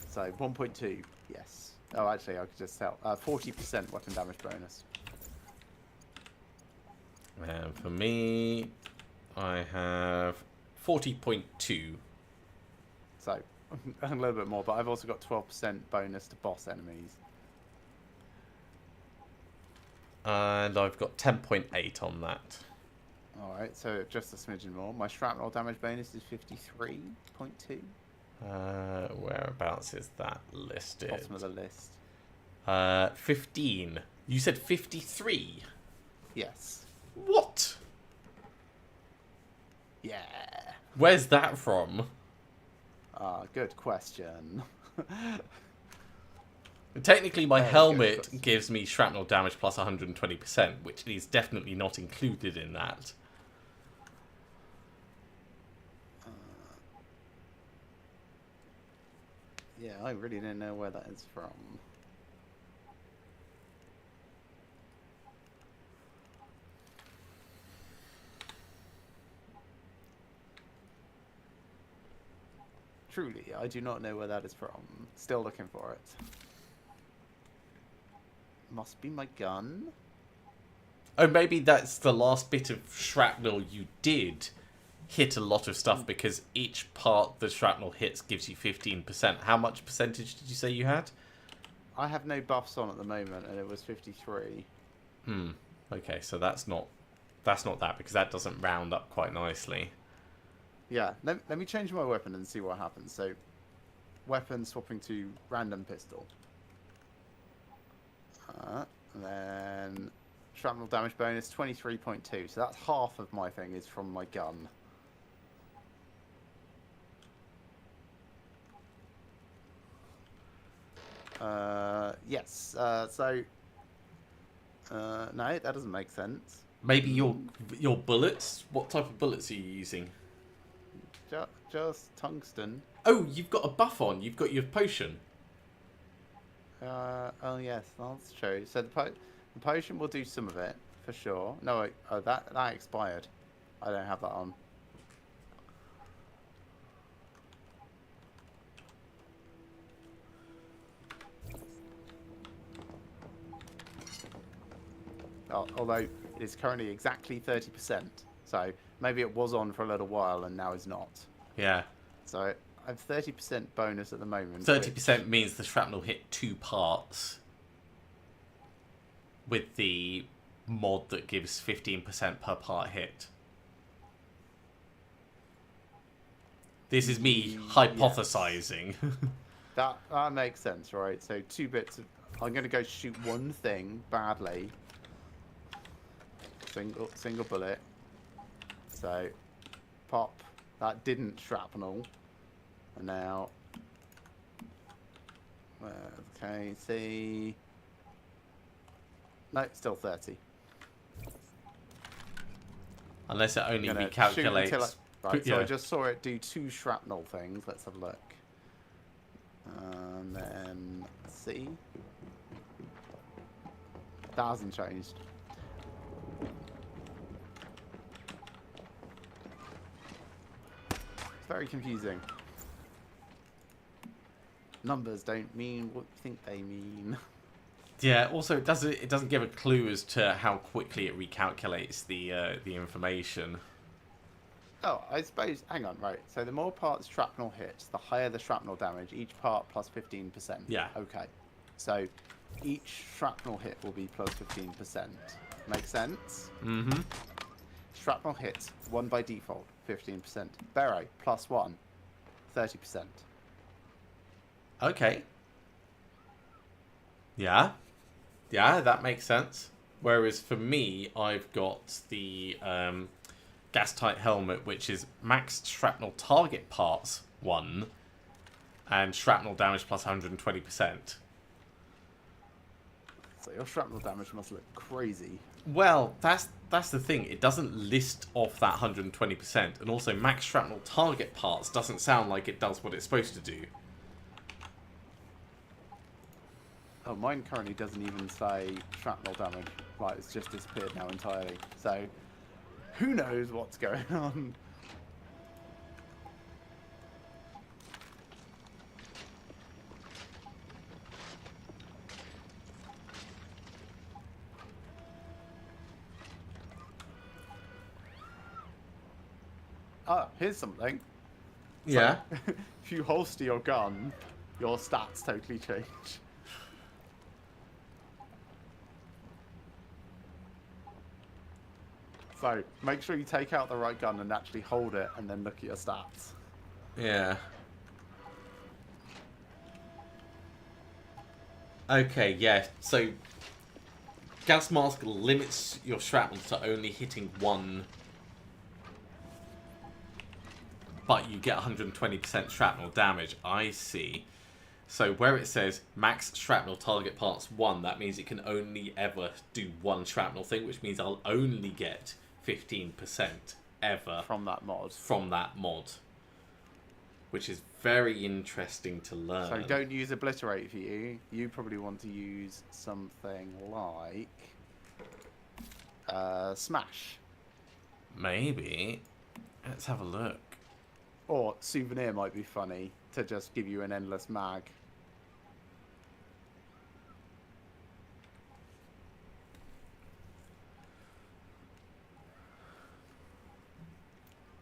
So 1.2, yes. Oh, actually, I could just tell. 40% weapon damage bonus. And for me, I have 40.2. So a little bit more, but I've also got 12% bonus to boss enemies. And I've got 10.8 on that. Alright, so just a smidgen more. My shrapnel damage bonus is 53.2. Whereabouts is that listed? Bottom of the list. 15. You said 53? Yes. What? Yeah. Where's that from? Good question. Technically, my Very good helmet question. gives me shrapnel damage plus 120%, which is definitely not included in that. Yeah, I really don't know where that is from. Truly, I do not know where that is from. Still looking for it. Must be my gun. Oh, maybe that's the last bit of shrapnel you did hit a lot of stuff, because each part the shrapnel hits gives you 15%. How much percentage did you say you had? I have no buffs on at the moment, and it was 53. Okay, so that's not that, because that doesn't round up quite nicely. Yeah, let me change my weapon and see what happens. So, weapon swapping to random pistol. And then shrapnel damage bonus 23.2. So that's half of my thing is from my gun. Yes. No, that doesn't make sense. Maybe your bullets. What type of bullets are you using? Just tungsten. Oh, you've got a buff on. You've got your potion. Oh yes, that's true. So the potion will do some of it for sure. No, wait, oh that expired. I don't have that on. Although it is currently exactly 30%. So maybe it was on for a little while and now is not. Yeah. So I have 30% bonus at the moment. 30% means the shrapnel hit 2 parts. With the mod that gives 15% per part hit. This is me hypothesizing. Yes. that makes sense, right? So 2 bits of... I'm going to go shoot one thing badly. Single bullet. So, pop. That didn't shrapnel. And now... Okay, see... No, still 30. Unless it only recalculates. Right, so I just saw it do 2 shrapnel things. Let's have a look. And then C. That hasn't changed. It's very confusing. Numbers don't mean what you think they mean. Yeah, also it doesn't give a clue as to how quickly it recalculates the information. Oh, I suppose... Hang on, right. So the more parts shrapnel hits, the higher the shrapnel damage. Each part plus 15%. Yeah. Okay. So each shrapnel hit will be plus 15%. Make sense? Mm-hmm. Shrapnel hits, 1 by default, 15%. Beret, plus 1, 30%. Okay. Yeah. Yeah, that makes sense. Whereas for me, I've got the gas-tight helmet, which is max shrapnel target parts 1, and shrapnel damage plus 120%. So your shrapnel damage must look crazy. Well, that's the thing. It doesn't list off that 120%, and also max shrapnel target parts doesn't sound like it does what it's supposed to do. Oh, mine currently doesn't even say shrapnel damage. Like, it's just disappeared now entirely. So, who knows what's going on? Ah, here's something. Yeah. So, if you holster your gun, your stats totally change. So, make sure you take out the right gun and actually hold it and then look at your stats. Yeah. Okay, yeah. So, gas mask limits your shrapnel to only hitting 1, but you get 120% shrapnel damage. I see. So where it says max shrapnel target parts 1, that means it can only ever do 1 shrapnel thing, which means I'll only get 15% ever from that mod. Which is very interesting to learn. So don't use obliterate for you. You probably want to use something like smash. Maybe. Let's have a look. Or souvenir might be funny to just give you an endless mag.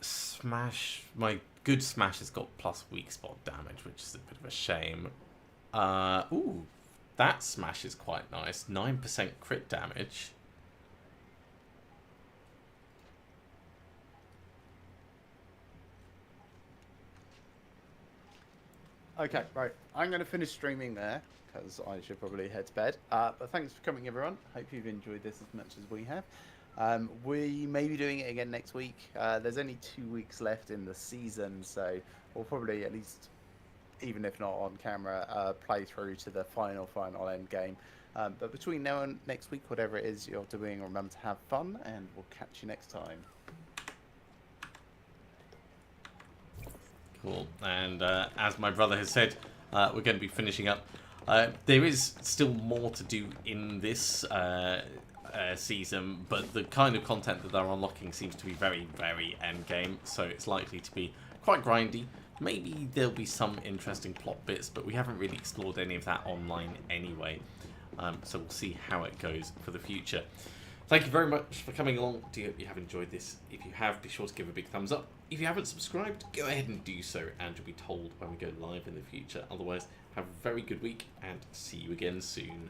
Smash. My good smash has got plus weak spot damage, which is a bit of a shame. Ooh, that smash is quite nice. 9% crit damage. Okay, right. I'm going to finish streaming there because I should probably head to bed. But thanks for coming, everyone. Hope you've enjoyed this as much as we have. We may be doing it again next week. There's only 2 weeks left in the season, so we'll probably, at least, even if not on camera, play through to the final end game. But between now and next week, whatever it is you're doing, remember to have fun, and we'll catch you next time. Cool. And as my brother has said, we're going to be finishing up. There is still more to do in this season, but the kind of content that they're unlocking seems to be very, very endgame, so it's likely to be quite grindy. Maybe there'll be some interesting plot bits, but we haven't really explored any of that online anyway, so we'll see how it goes for the future. Thank you very much for coming along. Do hope you have enjoyed this. If you have, be sure to give a big thumbs up. If you haven't subscribed, go ahead and do so, and you'll be told when we go live in the future. Otherwise, have a very good week, and see you again soon.